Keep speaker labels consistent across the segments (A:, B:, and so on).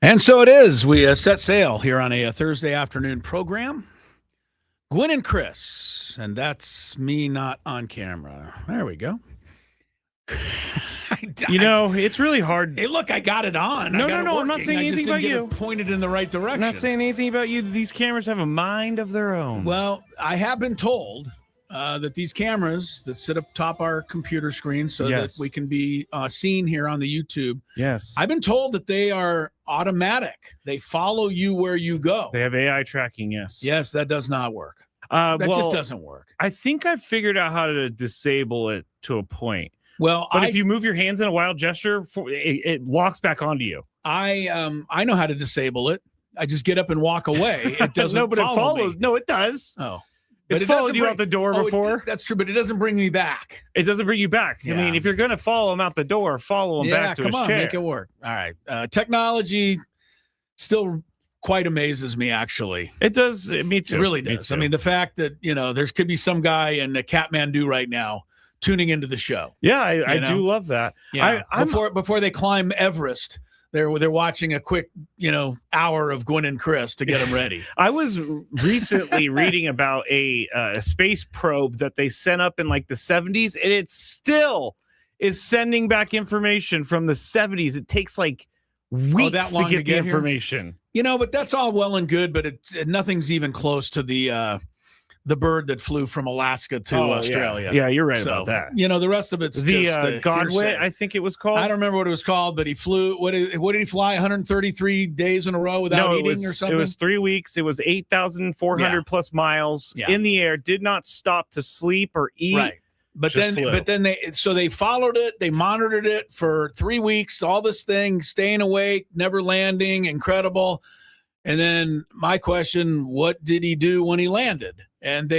A: And so it is. We set sail here on a Thursday afternoon program. Gwynn and Chris, and that's me not on camera. There we go.
B: It's really hard.
A: Hey, look, I got it on.
B: No, I'm not saying anything about you.
A: Pointed in the right direction.
B: I'm not saying anything about you. These cameras have a mind of their own.
A: Well, I have been told that these cameras that sit up top our computer screen so that we can be seen here on the YouTube.
B: Yes.
A: I've been told that they are automatic. They follow you where you go.
B: They have AI tracking, yes.
A: Yes, that does not work. That just doesn't work.
B: I think I've figured out how to disable it to a point.
A: Well,
B: but if you move your hands in a wild gesture, it locks back onto you.
A: I know how to disable it. I just get up and walk away. It doesn't.
B: No, but it follows. Me. No, it does.
A: Oh,
B: it's followed you out the door before.
A: That's true, but it doesn't bring me back.
B: It doesn't bring you back. Yeah. I mean, if you're going to follow him out the door, follow him back to his chair.
A: Make it work. All right. Technology still quite amazes me, actually.
B: It does. Me too.
A: It really does. I mean, the fact that, there could be some guy in Kathmandu right now tuning into the show.
B: Yeah, I do love that.
A: Yeah. Before they climb Everest, they're watching a quick, hour of Gwynn and Chris to get them ready.
B: I was recently reading about a space probe that they sent up in like the 70s, and it still is sending back information from the 70s. It takes like weeks to get the information.
A: But that's all well and good, but nothing's even close to the bird that flew from Alaska to Australia.
B: Yeah, you're right about that.
A: The rest of it's
B: the
A: just
B: Godwit, I think it was called.
A: I don't remember what it was called, but he flew. What did he fly? 133 days in a row without eating or something?
B: It was 3 weeks. It was 8,400 plus miles in the air. Did not stop to sleep or eat.
A: Right. But then they followed it. They monitored it for 3 weeks. All this thing, staying awake, never landing, incredible. And then my question: what did he do when he landed? And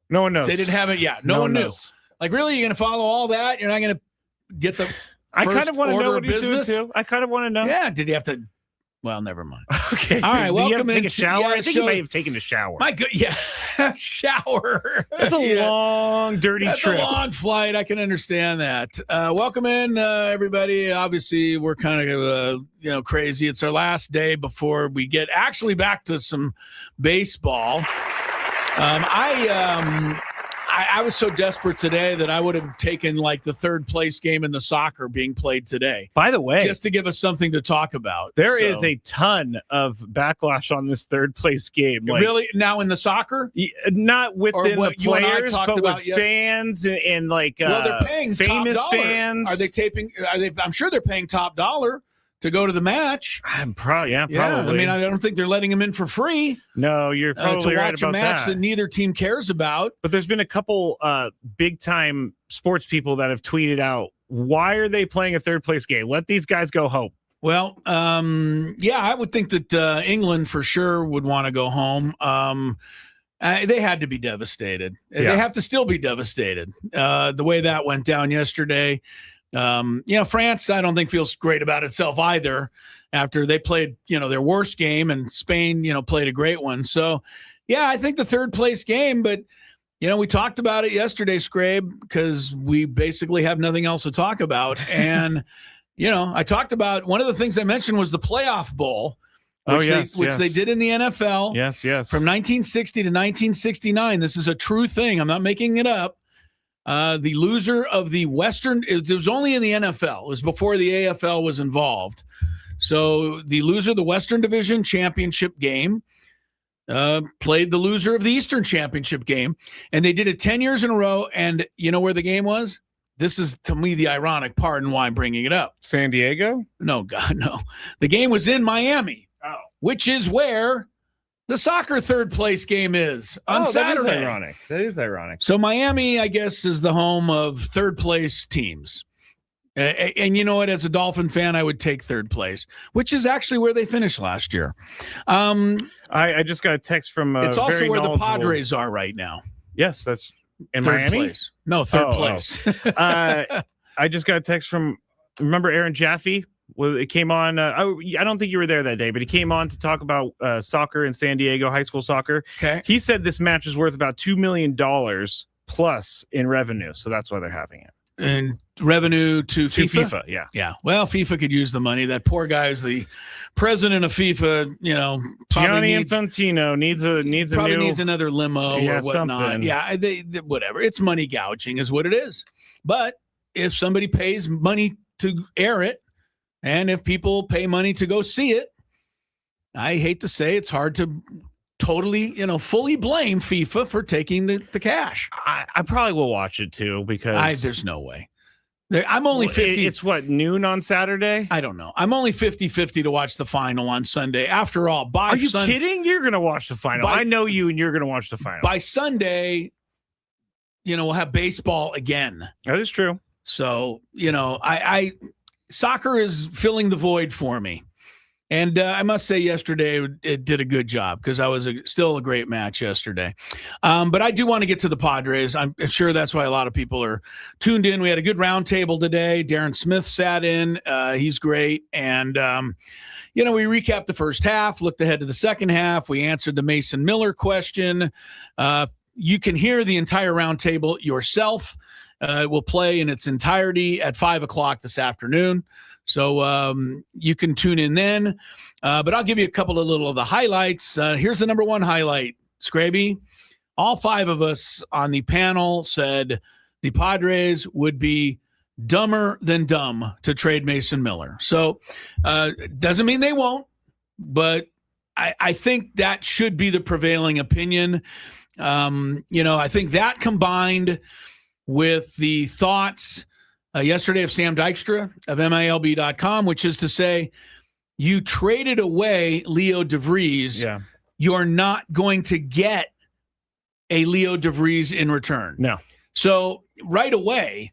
B: no one knows.
A: They didn't have it. Yeah, no one knew. Knows. Like, really, you're going to follow all that? You're not going to get the.
B: I kind of want to know what he's doing too. I kind of want to know.
A: Yeah. Did he have to? Well, never mind.
B: Okay.
A: All right. Welcome
B: to take a shower. I think he may have taken a shower.
A: My good. Yeah. Shower.
B: That's a long, dirty trip.
A: That's a long flight. I can understand that. Welcome in, everybody. Obviously, we're kind of, crazy. It's our last day before we get actually back to some baseball. I was so desperate today that I would have taken like the third place game in the soccer being played today.
B: By the way,
A: just to give us something to talk about.
B: There is a ton of backlash on this third place game.
A: Really? Now in the soccer?
B: Not within the players, but with fans and
A: well, they're paying
B: famous
A: top dollar.
B: Fans.
A: Are they taping? I'm sure they're paying top dollar to go to the match.
B: Probably.
A: I mean, I don't think they're letting them in for free.
B: No, you're probably right about that.
A: To watch a match that neither team cares about.
B: But there's been a couple big-time sports people that have tweeted out, why are they playing a third-place game? Let these guys go home.
A: Well, I would think that England for sure would want to go home. They had to be devastated. Yeah. They have to still be devastated. The way that went down yesterday. France, I don't think feels great about itself either after they played, their worst game, and Spain, played a great one. So, I think the third place game, but, we talked about it yesterday, Skraby, because we basically have nothing else to talk about. And, I talked about one of the things I mentioned was the playoff bowl, which they did in the NFL.
B: Yes.
A: From 1960 to 1969. This is a true thing. I'm not making it up. The loser of the Western, it was only in the NFL. It was before the AFL was involved. So the loser of the Western Division Championship game played the loser of the Eastern Championship game. And they did it 10 years in a row. And you know where the game was? This is, to me, the ironic part and why I'm bringing it up.
B: San Diego?
A: No, God, no. The game was in Miami, which is where the soccer third place game is on Saturday.
B: That is ironic.
A: So Miami, I guess, is the home of third place teams. And you know what? As a Dolphin fan, I would take third place, which is actually where they finished last year.
B: I just got a text from
A: it's also where the Padres are right now.
B: Yes, that's in
A: third
B: Miami?
A: Place. No, third place.
B: I just got a text from, remember Aaron Jaffe? Well, it came on. I don't think you were there that day, but he came on to talk about soccer in San Diego, high school soccer.
A: Okay.
B: He said this match is worth about $2 million plus in revenue, so that's why they're having it.
A: and revenue to FIFA.
B: Yeah.
A: Well, FIFA could use the money. That poor guy is the president of FIFA.
B: Gianni Infantino needs
A: needs another limo or whatnot.
B: Something.
A: Yeah, they whatever. It's money gouging, is what it is. But if somebody pays money to air it, and if people pay money to go see it, I hate to say it's hard to totally, fully blame FIFA for taking the cash.
B: I probably will watch it too because
A: there's no way. I'm only 50.
B: It's what, noon on Saturday?
A: I don't know. I'm only 50-50 to watch the final on Sunday. After all,
B: Are you kidding? You're going to watch the final. I know you, and you're going to watch the final.
A: By Sunday, we'll have baseball again.
B: That is true.
A: So, I soccer is filling the void for me. And I must say yesterday it did a good job because I was still a great match yesterday. But I do want to get to the Padres. I'm sure that's why a lot of people are tuned in. We had a good roundtable today. Darren Smith sat in. He's great. And, we recapped the first half, looked ahead to the second half. We answered the Mason Miller question. You can hear the entire roundtable yourself. It will play in its entirety at 5:00 this afternoon. So you can tune in then. But I'll give you a couple of the highlights. Here's the number one highlight, Skraby. All five of us on the panel said the Padres would be dumber than dumb to trade Mason Miller. So doesn't mean they won't, but I think that should be the prevailing opinion. I think that combined with the thoughts yesterday of Sam Dykstra of MILB.com, which is to say, you traded away Leo DeVries.
B: Yeah.
A: You're not going to get a Leo DeVries in return.
B: No.
A: So right away,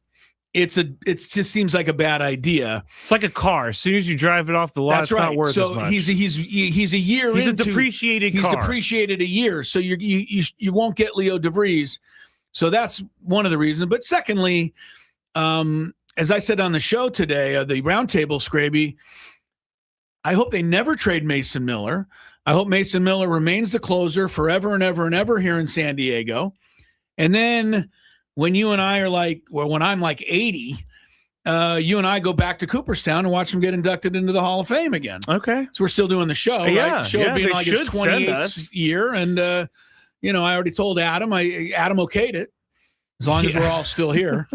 A: it just seems like a bad idea.
B: It's like a car. As soon as you drive it off the lot,
A: That's
B: it's
A: right.
B: not worth
A: so
B: as much.
A: He's a year.
B: He's
A: into,
B: a depreciated
A: He's
B: car.
A: depreciated a year, so you won't get Leo DeVries. So that's one of the reasons. But secondly, as I said on the show today, the roundtable, Skraby, I hope they never trade Mason Miller. I hope Mason Miller remains the closer forever and ever and ever here in San Diego. And then when you and I are when I'm like 80, you and I go back to Cooperstown and watch him get inducted into the Hall of Fame again.
B: Okay.
A: So we're still doing the show, right? The show being like his 28th year. And, I already told Adam, Adam okayed it. As long as we're all still here.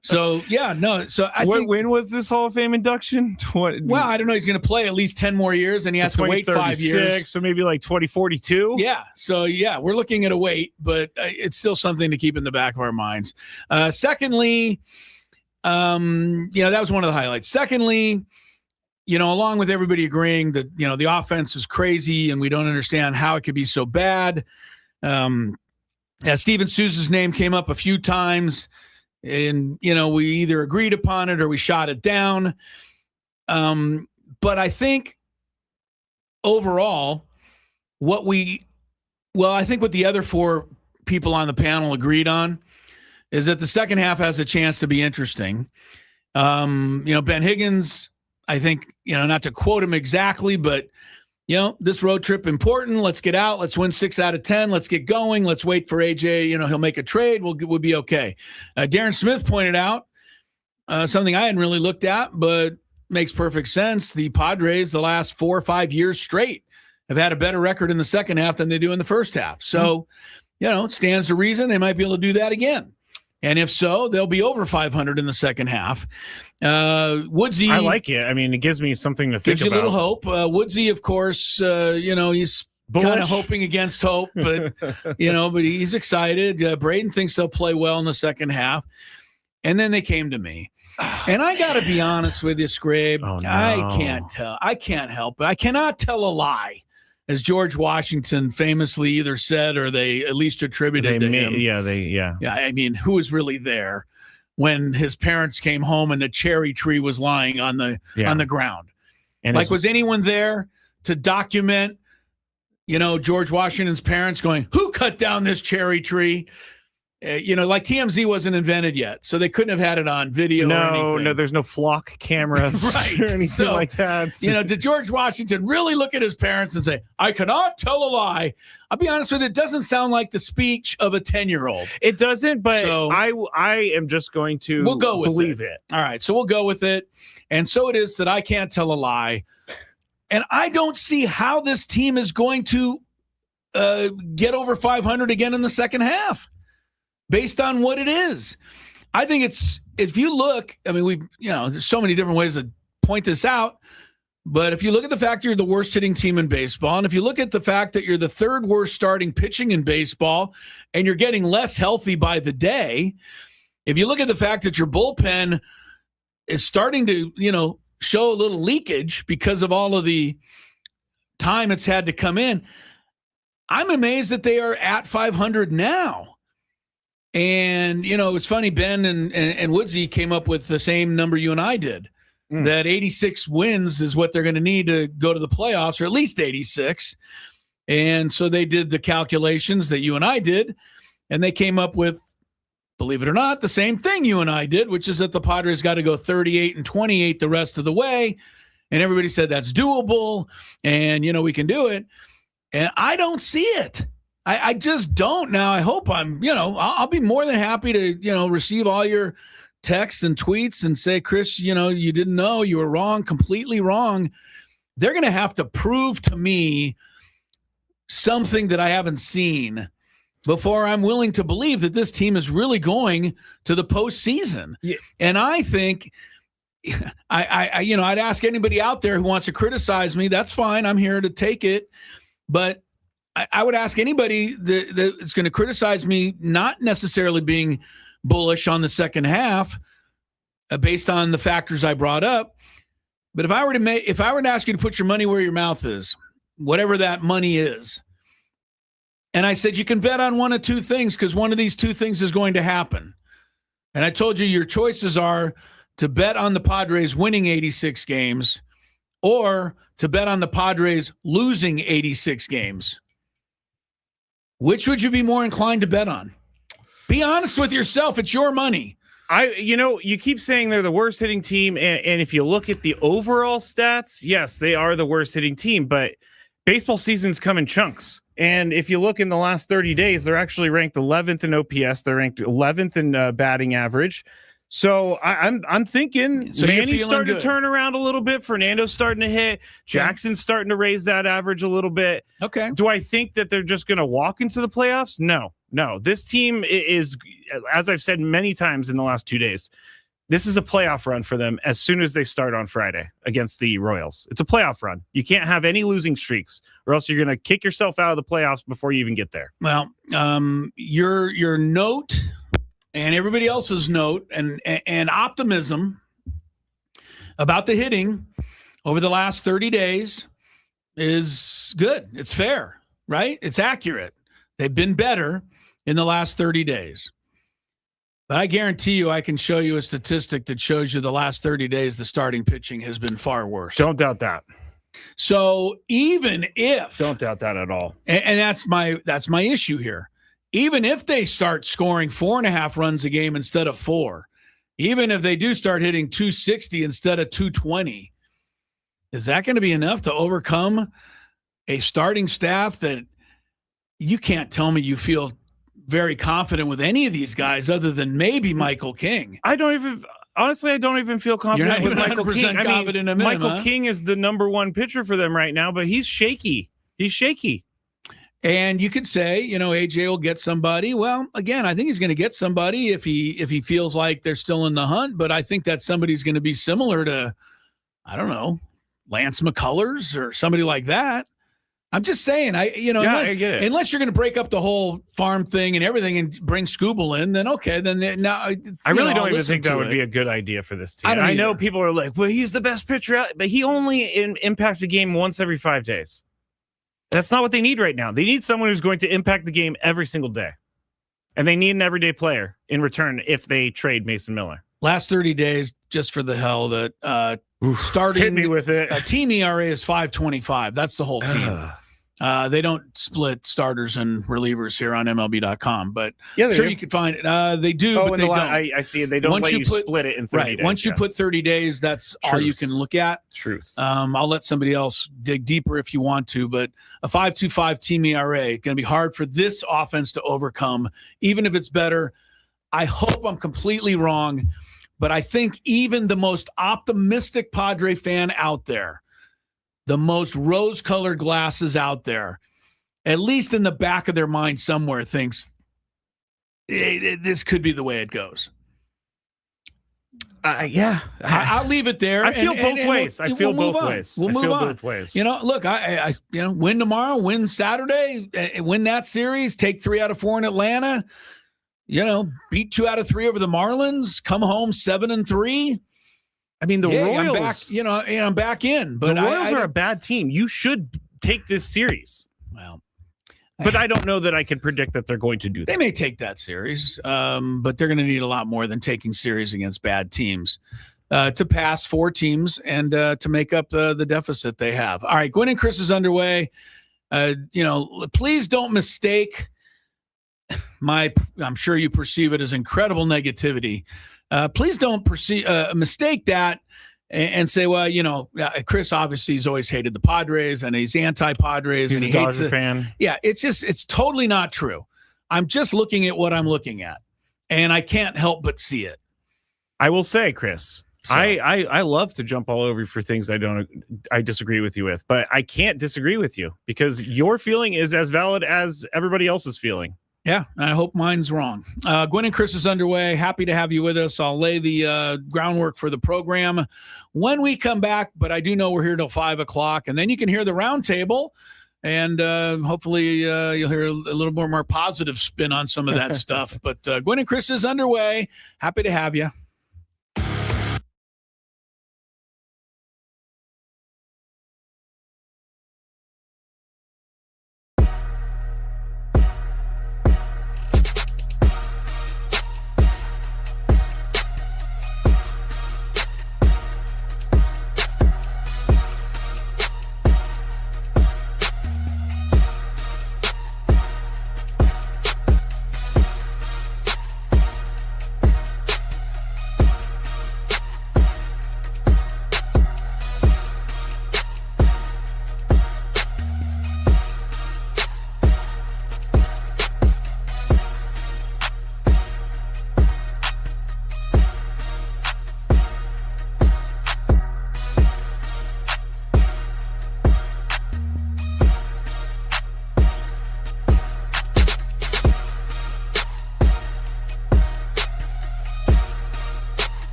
A: So, So I think,
B: when was this Hall of Fame induction?
A: Well, I don't know. He's going to play at least 10 more years, and he has to wait 5 years.
B: So maybe like 2042?
A: Yeah. So, we're looking at a wait, but it's still something to keep in the back of our minds. Secondly, that was one of the highlights. Secondly, along with everybody agreeing that, the offense is crazy and we don't understand how it could be so bad. Steven Souza's name came up a few times, and, we either agreed upon it or we shot it down. But I think overall, what the other four people on the panel agreed on is that the second half has a chance to be interesting. Ben Higgins, I think, not to quote him exactly, but this road trip important. Let's get out. Let's win 6 out of 10. Let's get going. Let's wait for AJ. He'll make a trade. We'll be okay. Darren Smith pointed out something I hadn't really looked at, but makes perfect sense. The Padres, the last 4 or 5 years straight, have had a better record in the second half than they do in the first half. So, it stands to reason they might be able to do that again. And if so, they'll be over 500 in the second half. Woodsy,
B: I like it. I mean, it gives me something to think about.
A: Gives you a little hope. Woodsy, of course, he's kind of hoping against hope, but but he's excited. Braden thinks they'll play well in the second half. And then they came to me. And I got to be honest with you, Skrabe.
B: Oh, no.
A: I can't tell. I can't help it. I cannot tell a lie, as George Washington famously either said or they at least attributed to him.
B: Yeah.
A: I mean, who was really there when his parents came home and the cherry tree was lying on the ground? And was anyone there to document, George Washington's parents going, who cut down this cherry tree? Like TMZ wasn't invented yet, so they couldn't have had it on video.
B: No, there's no flock cameras
A: right.
B: or anything like that.
A: Did George Washington really look at his parents and say, "I cannot tell a lie"? I'll be honest with you, it doesn't sound like the speech of a 10-year-old.
B: It doesn't, but so, I am just going to believe it.
A: All right, so we'll go with it. And so it is that I can't tell a lie. And I don't see how this team is going to get over 500 again in the second half. Based on what it is. I think if you look, I mean, there's so many different ways to point this out, but if you look at the fact you're the worst hitting team in baseball, and if you look at the fact that you're the third worst starting pitching in baseball, and you're getting less healthy by the day, if you look at the fact that your bullpen is starting to, show a little leakage because of all of the time it's had to come in, I'm amazed that they are at 500 now. And, it's funny, Ben and Woodsy came up with the same number you and I did, that 86 wins is what they're going to need to go to the playoffs, or at least 86. And so they did the calculations that you and I did, and they came up with, believe it or not, the same thing you and I did, which is that the Padres got to go 38-28 the rest of the way. And everybody said that's doable, and, we can do it. And I don't see it. I just don't. Now, I hope I'll be more than happy to, receive all your texts and tweets and say, Chris, you didn't know, you were wrong, completely wrong. They're going to have to prove to me something that I haven't seen before I'm willing to believe that this team is really going to the postseason. Yeah. And I think I'd ask anybody out there who wants to criticize me. That's fine. I'm here to take it. But I would ask anybody that is going to criticize me not necessarily being bullish on the second half based on the factors I brought up. But if I were to ask you to put your money where your mouth is, whatever that money is, and I said you can bet on one of two things because one of these two things is going to happen. And I told you your choices are to bet on the Padres winning 86 games or to bet on the Padres losing 86 games. Which would you be more inclined to bet on? Be honest with yourself. It's your money.
B: You keep saying they're the worst hitting team. And if you look at the overall stats, yes, they are the worst hitting team, but baseball seasons come in chunks. And if you look in the last 30 days, they're actually ranked 11th in OPS. They're ranked 11th in batting average. So I'm thinking Manny's starting to turn around a little bit. Fernando's starting to hit. Jackson's starting to raise that average a little bit.
A: Okay.
B: Do I think that they're just going to walk into the playoffs? No. This team is, as I've said many times in the last 2 days, this is a playoff run for them as soon as they start on Friday against the Royals. It's a playoff run. You can't have any losing streaks or else you're going to kick yourself out of the playoffs before you even get there.
A: Well, your note and everybody else's note and optimism about the hitting over the last 30 days is good. It's fair, right? It's accurate. They've been better in the last 30 days. But I guarantee you I can show you a statistic that shows you the last 30 days the starting pitching has been far worse.
B: Don't doubt that.
A: So even if...
B: Don't doubt that at all.
A: And that's my issue here. Even if they start scoring 4.5 runs a game instead of 4, even if they do start hitting 260 instead of 220, is that going to be enough to overcome a starting staff that you can't tell me you feel very confident with any of these guys other than maybe Michael King?
B: I don't even feel confident with Michael King.
A: Confident in him,
B: Michael King is the number one pitcher for them right now, but he's shaky.
A: And you could say, AJ will get somebody. Well, again, I think he's going to get somebody if he feels like they're still in the hunt. But I think that somebody's going to be similar to, I don't know, Lance McCullers or somebody like that. I'm just saying,
B: I get it.
A: Unless you're going to break up the whole farm thing and everything and bring Skubal in, then okay. Then now
B: I really don't even think that would be a good idea for this team. I know people are like, well, he's the best pitcher out, but he only impacts a game once every 5 days. That's not what they need right now. They need someone who's going to impact the game every single day. And they need an everyday player in return if they trade Mason Miller.
A: Last 30 days, just for the hell of it, starting
B: hit me with it.
A: Team ERA is 5.25. That's the whole team. They don't split starters and relievers here on MLB.com, but
B: yeah,
A: sure you could find it. They do, but they don't.
B: I see it. They don't let you split it in 30 days.
A: Once you put 30 days, that's all you can look at.
B: Truth.
A: I'll let somebody else dig deeper if you want to, but a 5.25 team ERA going to be hard for this offense to overcome, even if it's better. I hope I'm completely wrong, but I think even the most optimistic Padre fan out there, the most rose-colored glasses out there, at least in the back of their mind somewhere, thinks this could be the way it goes.
B: Yeah,
A: I'll leave it there.
B: I feel both ways. I feel both ways.
A: We'll move on.
B: Both ways.
A: Look, I win tomorrow, win Saturday, win that series, take 3 out of 4 in Atlanta. Beat 2 out of 3 over the Marlins, come home 7-3.
B: I mean, the Royals.
A: I'm back, I'm back in. But
B: the Royals are a bad team. You should take this series.
A: Well,
B: but I don't know that I can predict that they're going to do that.
A: They may take that series, but they're going to need a lot more than taking series against bad teams to pass 4 teams and to make up the deficit they have. All right, Gwynn and Chris is underway. Please don't mistake I'm sure you perceive it as incredible negativity. Please don't mistake that and say, well, Chris obviously has always hated the Padres and he's anti-Padres and he hates
B: a fan.
A: Yeah, it's totally not true. I'm just looking at what I'm looking at, and I can't help but see it.
B: I will say, Chris, so, I love to jump all over you for things I disagree with you with, but I can't disagree with you because your feeling is as valid as everybody else's feeling.
A: Yeah, I hope mine's wrong. Gwynn and Chris is underway. Happy to have you with us. I'll lay the groundwork for the program when we come back, but I do know we're here till 5 o'clock, and then you can hear the roundtable, and hopefully you'll hear a little more positive spin on some of that stuff. But Gwynn and Chris is underway. Happy to have you.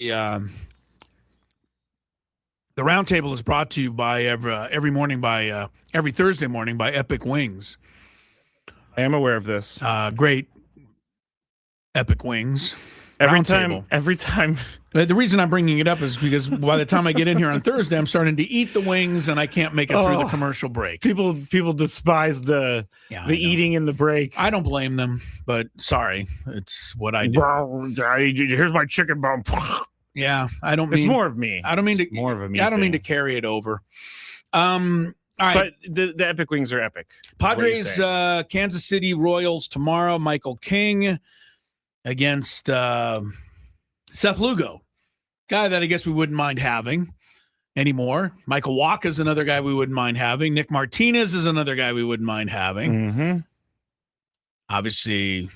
A: The roundtable is brought to you by every Thursday morning by Epic Wings.
B: I am aware of this.
A: Great Epic Wings.
B: Every time.
A: The reason I'm bringing it up is because by the time I get in here on Thursday, I'm starting to eat the wings and I can't make it through the commercial break.
B: People despise the eating in the break.
A: I don't blame them, but sorry, it's what I do.
B: Here's my chicken bone.
A: Yeah,
B: it's more of me.
A: I don't mean to.
B: More of a me.
A: I don't mean to carry it over. All right,
B: but the Epic Wings are epic.
A: Padres, Kansas City Royals tomorrow. Michael King against Seth Lugo, guy that I guess we wouldn't mind having anymore. Michael Wacha is another guy we wouldn't mind having. Nick Martinez is another guy we wouldn't mind having.
B: Mm-hmm.
A: Obviously,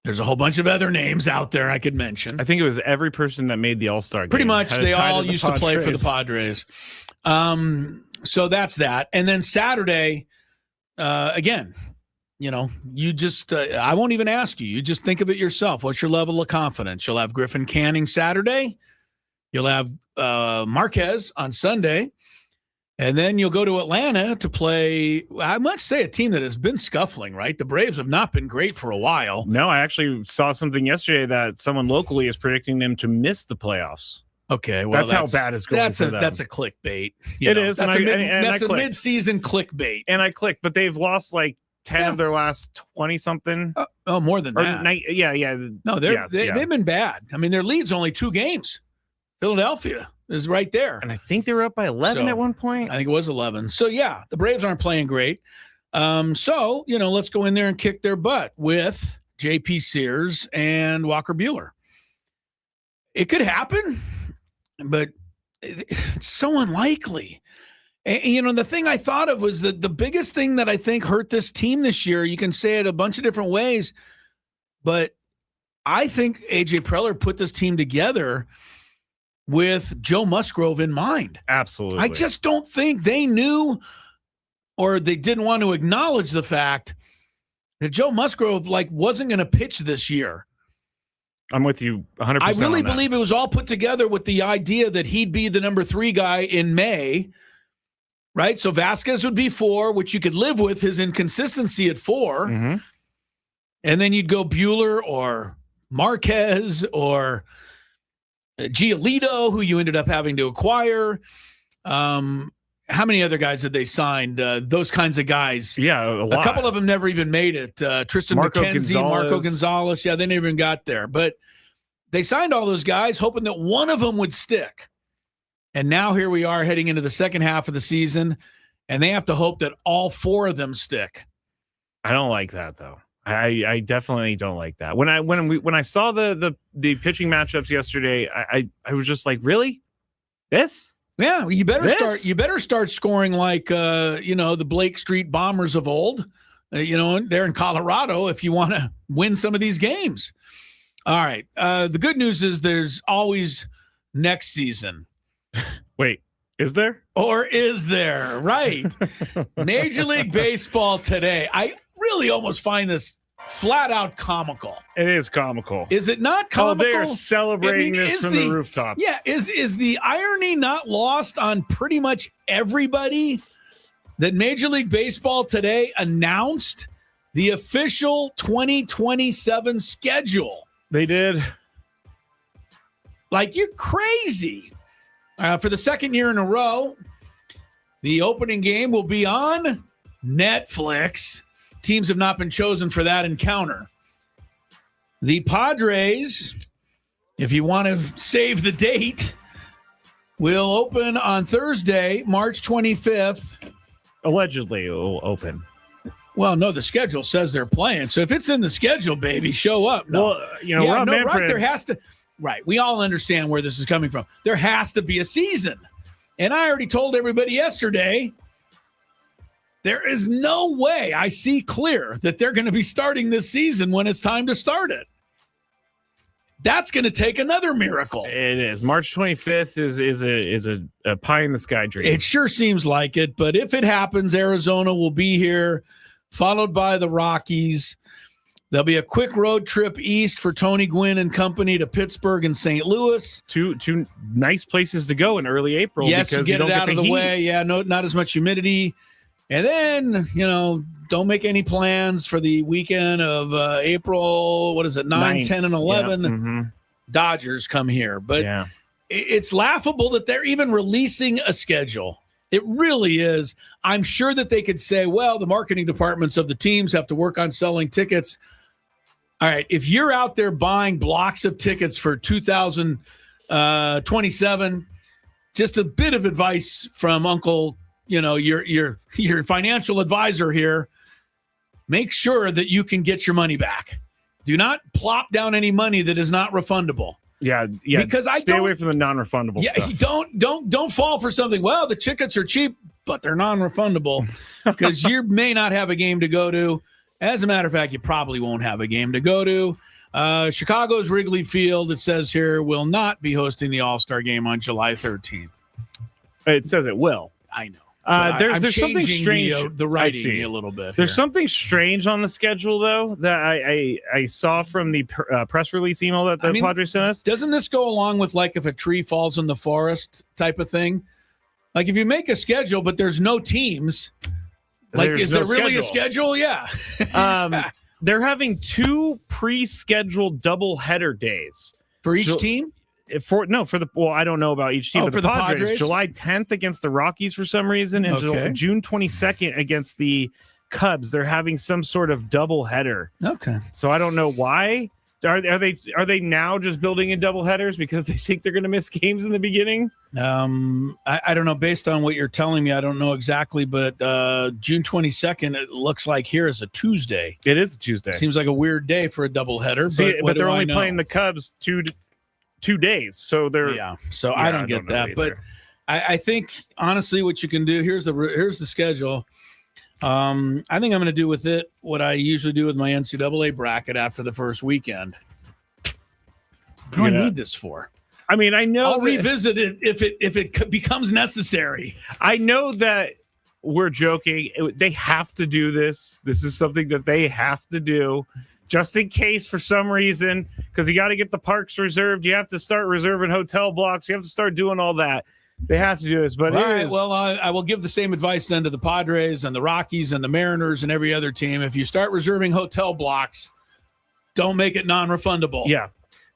A: there's a whole bunch of other names out there I could mention.
B: I think it was every person that made the All-Star game.
A: Pretty much, they all used to play for the Padres. So that's that. And then Saturday, again, you just, I won't even ask you. You just think of it yourself. What's your level of confidence? You'll have Griffin Canning Saturday. You'll have Marquez on Sunday. And then you'll go to Atlanta to play, I must say, a team that has been scuffling, right? The Braves have not been great for a while.
B: No, I actually saw something yesterday that someone locally is predicting them to miss the playoffs.
A: Okay, well,
B: that's how bad it's going for them.
A: That's a clickbait.
B: It is.
A: That's a mid-season clickbait.
B: And I clicked, but they've lost like 10 of their last 20-something.
A: More than that.
B: Yeah.
A: No, they've been bad. I mean, their lead's only 2 games. Philadelphia is right there.
B: And I think they were up by 11 at one point.
A: I think it was 11. So, yeah, the Braves aren't playing great. So, let's go in there and kick their butt with J.P. Sears and Walker Buehler. It could happen, but it's so unlikely. And, the thing I thought of was that the biggest thing that I think hurt this team this year, you can say it a bunch of different ways, but I think A.J. Preller put this team together with Joe Musgrove in mind.
B: Absolutely.
A: I just don't think they knew or they didn't want to acknowledge the fact that Joe Musgrove wasn't going to pitch this year.
B: I'm with you 100%.
A: I really believe it was all put together with the idea that he'd be the number 3 guy in May, right? So Vasquez would be 4, which you could live with his inconsistency at 4.
B: Mm-hmm.
A: And then you'd go Buehler or Marquez or Giolito, who you ended up having to acquire. How many other guys did they sign? Those kinds of guys.
B: Yeah,
A: a couple of them never even made it. Tristan McKenzie, Marco Gonzalez. Yeah, they never even got there. But they signed all those guys hoping that one of them would stick. And now here we are heading into the second half of the season, and they have to hope that all 4 of them stick.
B: I don't like that, though. I definitely don't like that. When I saw the pitching matchups yesterday, I was just like, really? This?
A: Yeah, you better start scoring like the Blake Street Bombers of old. They're in Colorado if you want to win some of these games. All right. The good news is there's always next season.
B: Wait, is there?
A: Or is there? Right. Major League Baseball today. I really almost find this flat out comical.
B: It is comical.
A: Is it not comical?
B: Oh, they're celebrating this from the rooftops.
A: Yeah. Is the irony not lost on pretty much everybody that Major League Baseball today announced the official 2027 schedule?
B: They did.
A: You're crazy. For the second year in a row, the opening game will be on Netflix. Teams have not been chosen for that encounter. The Padres, if you want to save the date, will open on Thursday, March 25th.
B: Allegedly, it will open.
A: Well, no, the schedule says they're playing. So if it's in the schedule, baby, show up. No,
B: Rob Manfred,
A: right, there has to. Right, we all understand where this is coming from. There has to be a season. And I already told everybody yesterday, there is no way I see clear that they're going to be starting this season when it's time to start it. That's going to take another miracle.
B: It is. March 25th is a pie in the sky dream.
A: It sure seems like it, but if it happens, Arizona will be here, followed by the Rockies. There'll be a quick road trip east for Tony Gwynn and company to Pittsburgh and St. Louis.
B: Two nice places to go in early April.
A: Yes,
B: because
A: get
B: you
A: it
B: don't
A: out
B: get
A: of the
B: heat.
A: way. Yeah, no, not as much humidity. And then, don't make any plans for the weekend of April, 9,
B: 9th.
A: 10, and 11.
B: Yeah. Mm-hmm.
A: Dodgers come here. But it's laughable that they're even releasing a schedule. It really is. I'm sure that they could say, well, the marketing departments of the teams have to work on selling tickets. All right, if you're out there buying blocks of tickets for 2027, just a bit of advice from Uncle, your financial advisor here. Make sure that you can get your money back. Do not plop down any money that is not refundable.
B: Yeah.
A: Because
B: stay away from the non-refundable stuff.
A: Don't fall for something. Well, the tickets are cheap, but they're non-refundable because you may not have a game to go to. As a matter of fact, you probably won't have a game to go to. Chicago's Wrigley Field, it says here, will not be hosting the All-Star game on July 13th.
B: It says it will.
A: I know.
B: There's something strange.
A: The writing a little bit.
B: There's something strange on the schedule, though, that I saw from the press release email that the Padres sent us.
A: Doesn't this go along with like if a tree falls in the forest type of thing? Like if you make a schedule, but there's no teams. Like, is there really a schedule? Yeah.
B: They're having 2 pre-scheduled doubleheader days
A: for each team.
B: I don't know about each team.
A: But for the Padres,
B: July 10th against the Rockies for some reason, and June 22nd against the Cubs. They're having some sort of doubleheader.
A: Okay.
B: So I don't know why. Are they now just building in double headers because they think they're going to miss games in the beginning?
A: I don't know. Based on what you're telling me, I don't know exactly, but June 22nd, it looks like here is a Tuesday.
B: It is a Tuesday.
A: Seems like a weird day for a double header.
B: But they're only playing the Cubs two days, so they're
A: So I don't get that, but I think honestly, what you can do here's the schedule. I think I'm going to do with it what I usually do with my NCAA bracket after the first weekend. What do I need this for?
B: I mean, I know
A: I'll revisit it if it becomes necessary.
B: I know that we're joking. They have to do this. This is something that they have to do just in case for some reason, because you got to get the parks reserved. You have to start reserving hotel blocks. You have to start doing all that. They have to do this, but
A: well, I will give the same advice then to the Padres and the Rockies and the Mariners and every other team. If you start reserving hotel blocks, don't make it non-refundable.
B: Yeah.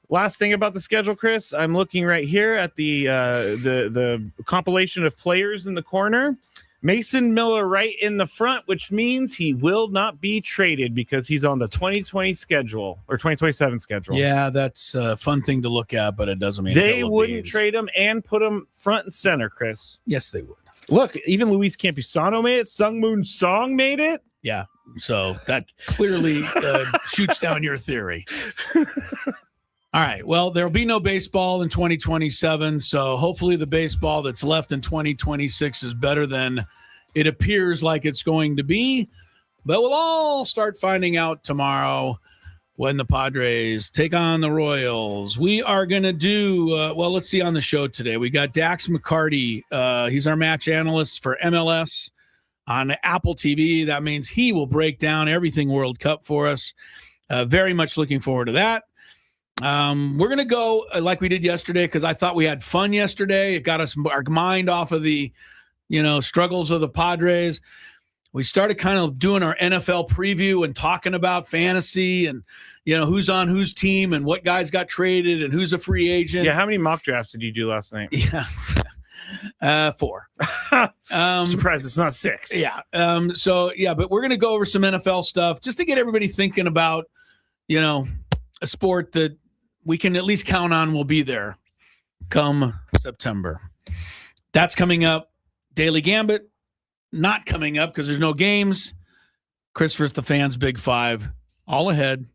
B: Last thing about the schedule, Chris, I'm looking right here at the compilation of players in the corner. Mason Miller right in the front, which means he will not be traded because he's on the 2020 schedule or 2027 schedule.
A: Yeah, that's a fun thing to look at, but it doesn't mean
B: they wouldn't trade him and put him front and center, Chris.
A: Yes, they would.
B: Look, even Luis Campusano made it. Sung Moon Song made it.
A: Yeah, so that clearly shoots down your theory. All right, well, there'll be no baseball in 2027, so hopefully the baseball that's left in 2026 is better than it appears like it's going to be. But we'll all start finding out tomorrow when the Padres take on the Royals. We are going to do, let's see on the show today. We got Dax McCarty. He's our match analyst for MLS on Apple TV. That means he will break down everything World Cup for us. Very much looking forward to that. We're going to go like we did yesterday because I thought we had fun yesterday. It got us our mind off of the, struggles of the Padres. We started kind of doing our NFL preview and talking about fantasy and, who's on whose team and what guys got traded and who's a free agent.
B: Yeah. How many mock drafts did you do last night?
A: Yeah. 4.
B: Surprised it's not 6.
A: Yeah. But we're going to go over some NFL stuff just to get everybody thinking about, a sport that we can at least count on will be there come September. That's coming up. Daily Gambit, not coming up because there's no games. Chris vs. the Fans, Big Five, all ahead.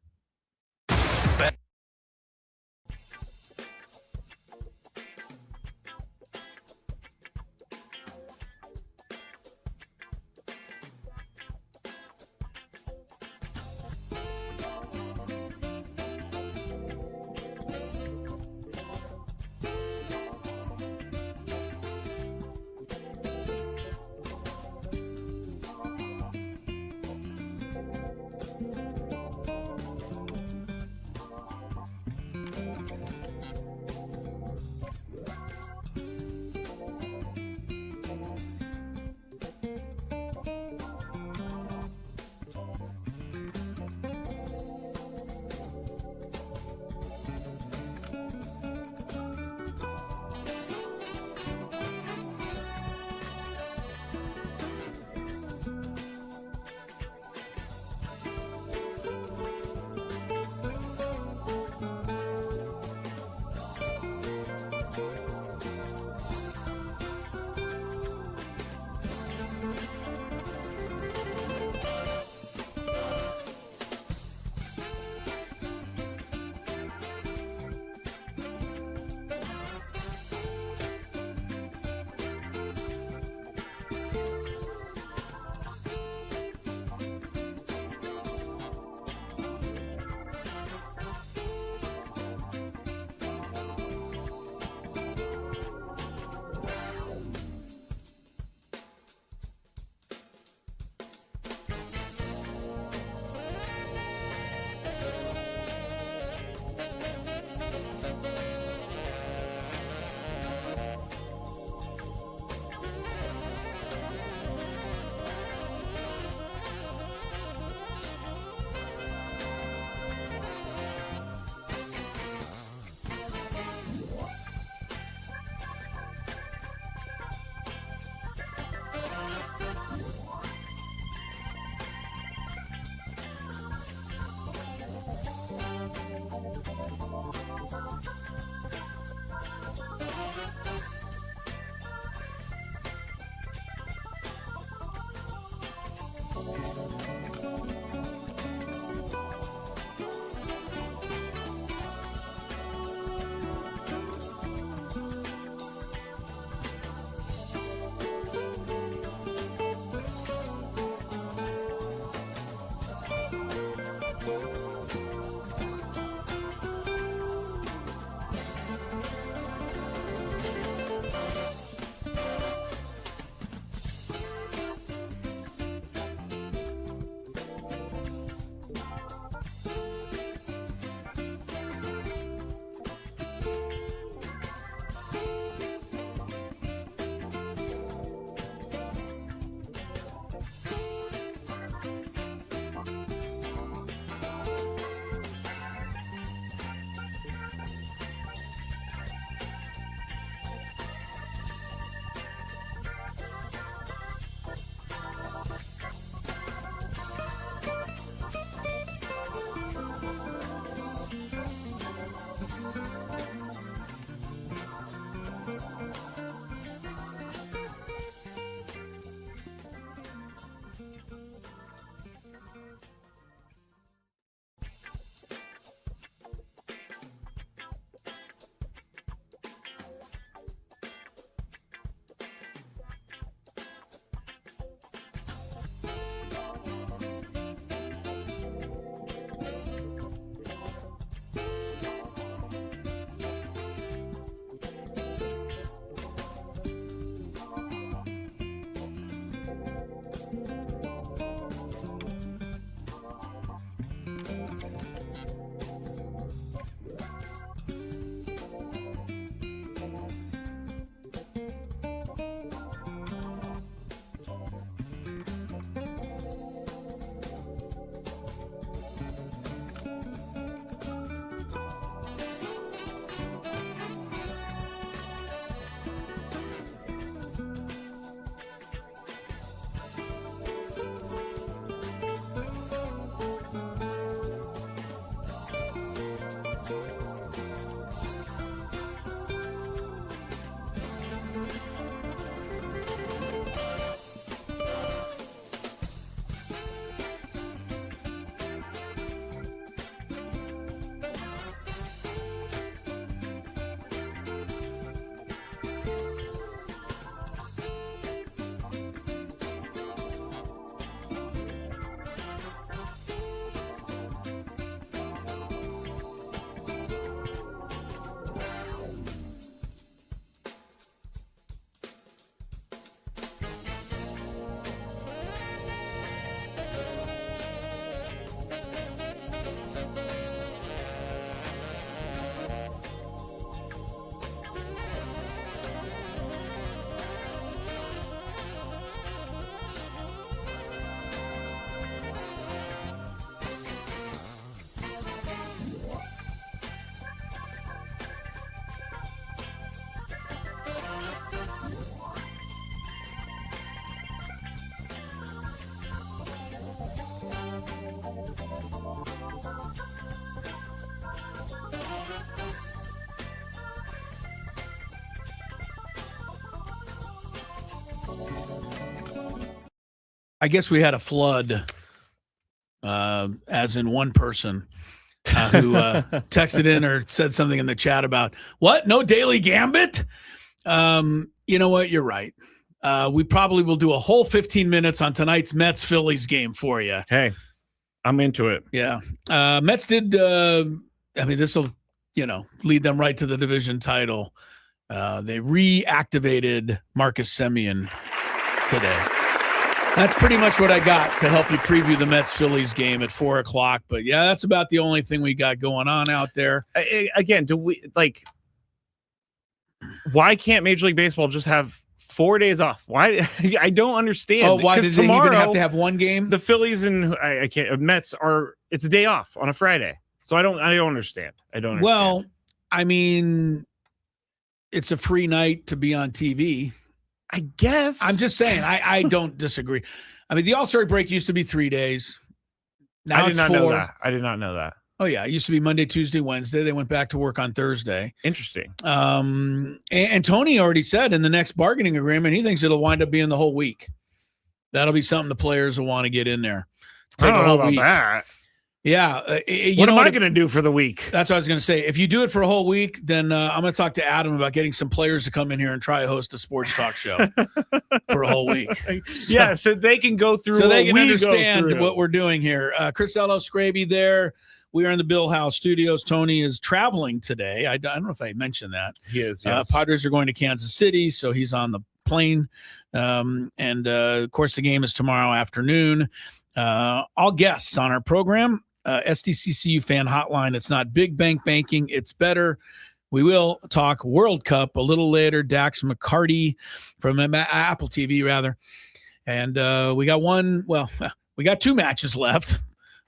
A: I guess we had a flood, as in one person who texted in or said something in the chat about, what? No Daily Gambit? You know what? You're right. We probably will do a whole 15 minutes on tonight's Mets-Phillies game for you.
B: Hey, I'm into it.
A: Yeah. Mets did, this will, lead them right to the division title. They reactivated Marcus Semien today. That's pretty much what I got to help you preview the Mets-Phillies game at 4:00. But yeah, that's about the only thing we got going on out there.
B: Again, why can't Major League Baseball just have 4 days off? Why? I don't understand.
A: Oh, why did they even have to have one game?
B: The Phillies and I can't. Mets it's a day off on a Friday, so I don't understand.
A: Well, it's a free night to be on TV.
B: I guess.
A: I'm just saying. I don't disagree. The All-Star break used to be 3 days. Now it's 4.
B: Know that. I did not know that.
A: Oh, yeah. It used to be Monday, Tuesday, Wednesday. They went back to work on Thursday.
B: Interesting.
A: And Tony already said in the next bargaining agreement, he thinks it'll wind up being the whole week. That'll be something the players will want to get in there.
B: I don't know about that.
A: Yeah.
B: What am I going to do for the week?
A: That's what I was going to say. If you do it for a whole week, then I'm going to talk to Adam about getting some players to come in here and try to host a sports talk show for a whole week.
B: So they can go through.
A: So they can understand what we're doing here. Chris Skraby there. We are in the Bill House studios. Tony is traveling today. I don't know if I mentioned that.
B: He is. Yes.
A: Padres are going to Kansas City, so he's on the plane. Of course, the game is tomorrow afternoon. All guests on our program. SDCCU fan hotline. It's not big bank banking. It's better. We will talk World Cup a little later. Dax McCarty from Apple TV, rather. And we got 2 matches left,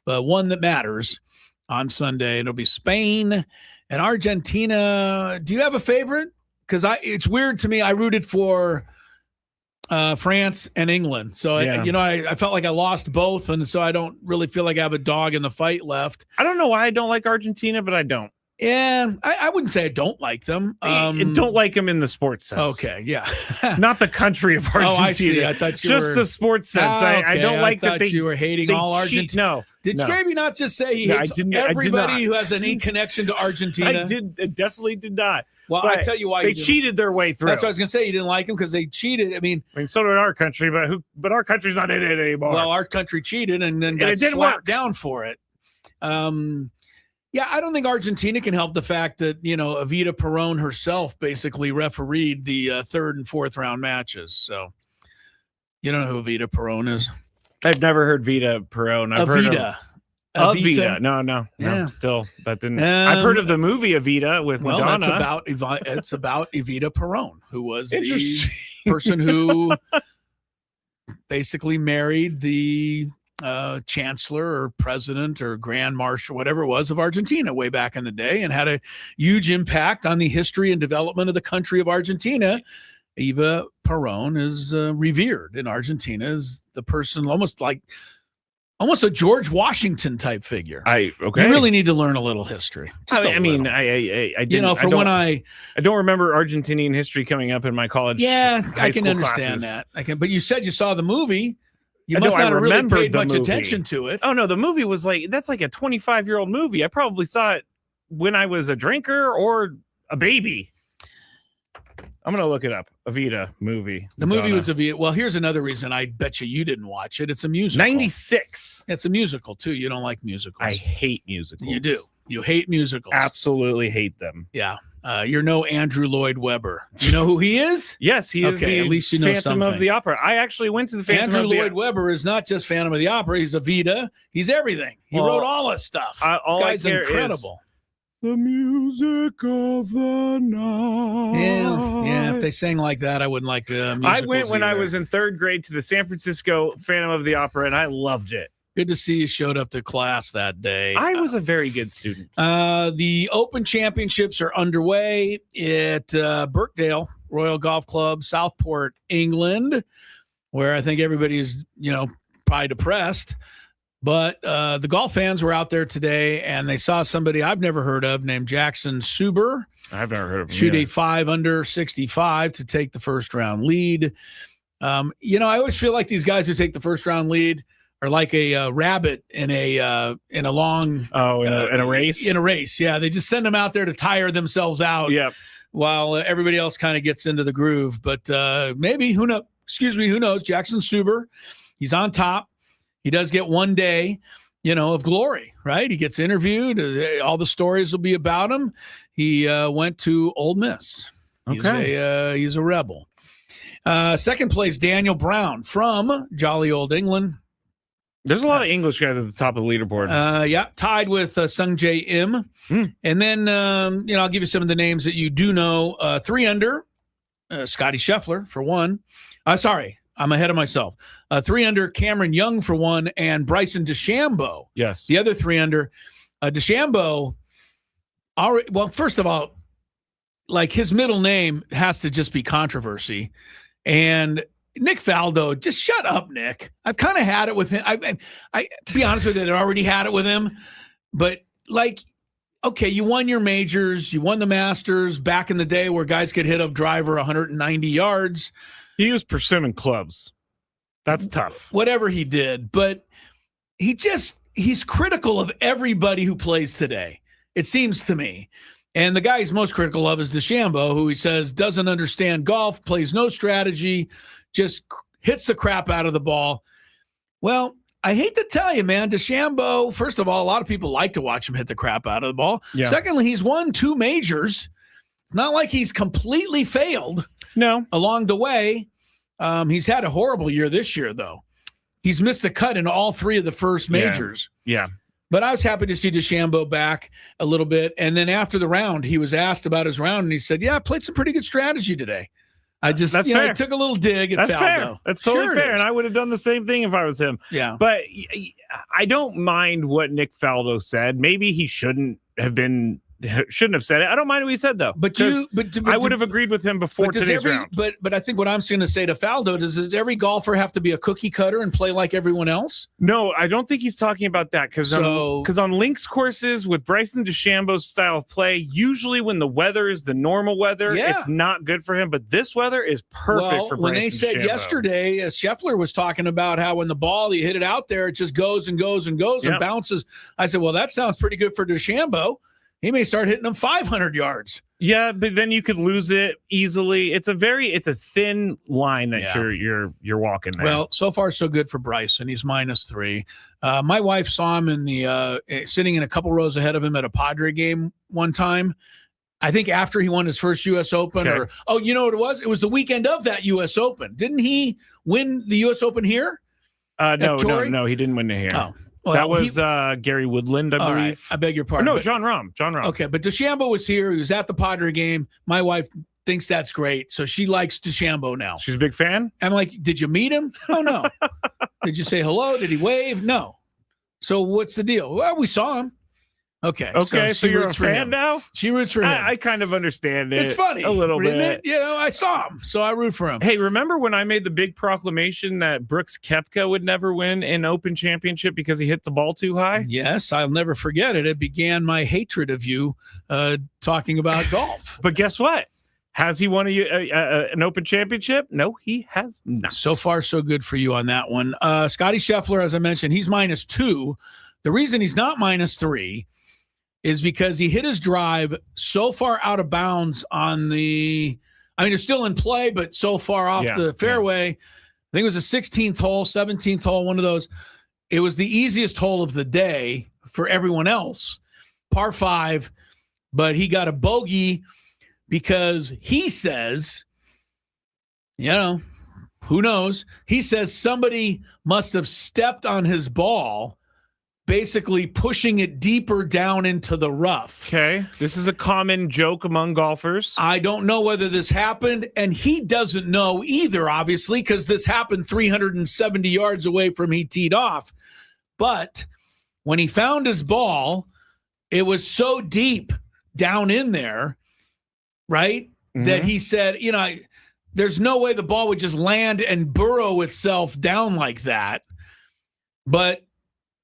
A: but one that matters on Sunday. It'll be Spain and Argentina. Do you have a favorite? Because it's weird to me. I rooted for France and England. So, I felt like I lost both. And so I don't really feel like I have a dog in the fight left.
B: I don't know why I don't like Argentina, but I don't.
A: Yeah, I wouldn't say I don't like them.
B: I don't like them in the sports sense.
A: Okay, yeah.
B: Not the country of Argentina.
A: Oh, I see. I thought you were...
B: Just the sports sense.
A: Okay.
B: I don't like that
A: you were hating all Argentina.
B: No.
A: Did Skraby not just say he hates everybody who has any connection to Argentina?
B: I definitely did not.
A: Well, I tell you why.
B: They cheated their way through.
A: That's what I was going to say. You didn't like them because they cheated.
B: So did our country, but our country's not in it anymore.
A: Well, our country cheated and then got slapped down for it. Yeah, I don't think Argentina can help the fact that, Evita Perón herself basically refereed the third and fourth round matches. So you don't know who Evita Perón is?
B: I've never heard Vita Perón. I've heard of Evita. No. Still, that didn't. I've heard of the movie Evita with Madonna.
A: It's about Evita Perón, who was the person who basically married the chancellor or president or grand marshal, whatever it was, of Argentina way back in the day, and had a huge impact on the history and development of the country of Argentina. Eva Perón is revered in Argentina as the person almost a George Washington type figure. You really need to learn a little history.
B: I didn't. I don't remember Argentinian history coming up in my college.
A: Yeah, I can understand
B: classes.
A: that. But you said you saw the movie. You must not have really paid much attention to it.
B: Oh, no, the movie was that's like a 25-year-old movie. I probably saw it when I was a drinker or a baby. I'm going to look it up. Evita movie.
A: The movie was Evita. Well, here's another reason I bet you didn't watch it. It's a musical.
B: 96.
A: It's a musical, too. You don't like musicals.
B: I hate musicals.
A: You do. You hate musicals.
B: Absolutely hate them.
A: Yeah. You're no Andrew Lloyd Webber. Do you know who he is?
B: Yes, he is.
A: Okay, at least you know
B: Phantom
A: something.
B: of the Opera. I actually went to the Phantom
A: Andrew Lloyd Webber is not just Phantom of the Opera. He's Evita. He's everything. He wrote all this stuff.
B: All
A: guy's
B: I care
A: incredible.
B: Is the music of the night.
A: Yeah. If they sang like that, I wouldn't like musicals.
B: I went when I was in 3rd grade to the San Francisco Phantom of the Opera, and I loved it.
A: Good to see you showed up to class that day.
B: I was a very good student.
A: The Open Championships are underway at Birkdale Royal Golf Club, Southport, England, where I think everybody is, probably depressed. But the golf fans were out there today, and they saw somebody I've never heard of named Jackson Suber.
B: I've never heard of him.
A: Shoot a 5 under 65 to take the first round lead. I always feel like these guys who take the first round lead are like a rabbit in a long
B: in a race.
A: In a race, yeah. They just send them out there to tire themselves out.
B: Yep.
A: While everybody else kind of gets into the groove. But maybe, who knows? Who knows? Jackson Suber, he's on top. He does get one day, of glory, right? He gets interviewed. All the stories will be about him. He went to Ole Miss.
B: Okay.
A: He's a rebel. Second place, Daniel Brown from jolly old England.
B: There's a lot of English guys at the top of the leaderboard.
A: Yeah, tied with Sung Jae Im. And then, I'll give you some of the names that you do know. 3 under, Scotty Scheffler for 1. Sorry, I'm ahead of myself. 3 under, Cameron Young for 1, and Bryson DeChambeau.
B: Yes.
A: The other 3 under. DeChambeau, first of all, like his middle name has to just be controversy. And Nick Faldo, just shut up, Nick. I've kind of had it with him. I be honest with you, I'd already had it with him. But okay, you won your majors, you won the Masters back in the day where guys could hit a driver 190 yards.
B: He was pursuing clubs. That's tough.
A: Whatever he did, but he's critical of everybody who plays today. It seems to me. And the guy he's most critical of is DeChambeau, who he says doesn't understand golf, plays no strategy, just hits the crap out of the ball. Well, I hate to tell you, man, DeChambeau, first of all, a lot of people like to watch him hit the crap out of the ball. Yeah. Secondly, he's won 2 majors. It's not like he's completely failed along the way. He's had a horrible year this year, though. He's missed the cut in all 3 of the first majors.
B: Yeah.
A: But I was happy to see DeChambeau back a little bit. And then after the round, he was asked about his round, and he said, I played some pretty good strategy today. I just, I took a little dig at Faldo.
B: Fair. That's totally fair. And I would have done the same thing if I was him.
A: Yeah.
B: But I don't mind what Nick Faldo said. Maybe he shouldn't have said it. I don't mind what he said, though.
A: But
B: I would have agreed with him before today's round.
A: But I think what I'm going to say to Faldo does every golfer have to be a cookie cutter and play like everyone else?
B: No, I don't think he's talking about that because on links courses with Bryson DeChambeau's style of play, usually when the weather is the normal weather, it's not good for him. But this weather is perfect for Bryson DeChambeau.
A: When they said yesterday, Scheffler was talking about how when the ball, you hit it out there, it just goes and goes and goes and bounces. I said, well, that sounds pretty good for DeChambeau. He may start hitting them 500 yards.
B: Yeah, but then you could lose it easily. It's a thin line that you're walking there.
A: Well, so far so good for Bryson. He's -3. My wife saw him in the sitting in a couple rows ahead of him at a Padre game one time. I think after he won his first U.S. Open, you know what it was? It was the weekend of that U.S. Open. Didn't he win the U.S. Open here?
B: No, he didn't win it here.
A: Oh. Well,
B: that was Gary Woodland, I believe.
A: Right. I beg your pardon.
B: No, John Rahm.
A: Okay, but DeChambeau was here. He was at the Padre game. My wife thinks that's great, so she likes DeChambeau now.
B: She's a big fan?
A: I'm like, did you meet him? Oh, no. Did you say hello? Did he wave? No. So what's the deal? Well, we saw him. Okay,
B: so you're a fan now?
A: She roots for him.
B: I kind of understand it.
A: It's funny.
B: A little bit.
A: I saw him, so I root for him.
B: Hey, remember when I made the big proclamation that Brooks Koepka would never win an Open Championship because he hit the ball too high?
A: Yes, I'll never forget it. It began my hatred of you talking about golf.
B: But guess what? Has he won an Open Championship? No, he has not.
A: So far, so good for you on that one. Scotty Scheffler, as I mentioned, he's -2. The reason he's not -3 is because he hit his drive so far out of bounds it's still in play, but so far off the fairway. I think it was a 16th hole, 17th hole, one of those. It was the easiest hole of the day for everyone else, par 5, but he got a bogey because he says, who knows? He says somebody must have stepped on his ball, basically pushing it deeper down into the rough.
B: Okay. This is a common joke among golfers.
A: I don't know whether this happened, and he doesn't know either, obviously, because this happened 370 yards away from he teed off. But when he found his ball, it was so deep down in there, right, that he said, there's no way the ball would just land and burrow itself down like that. But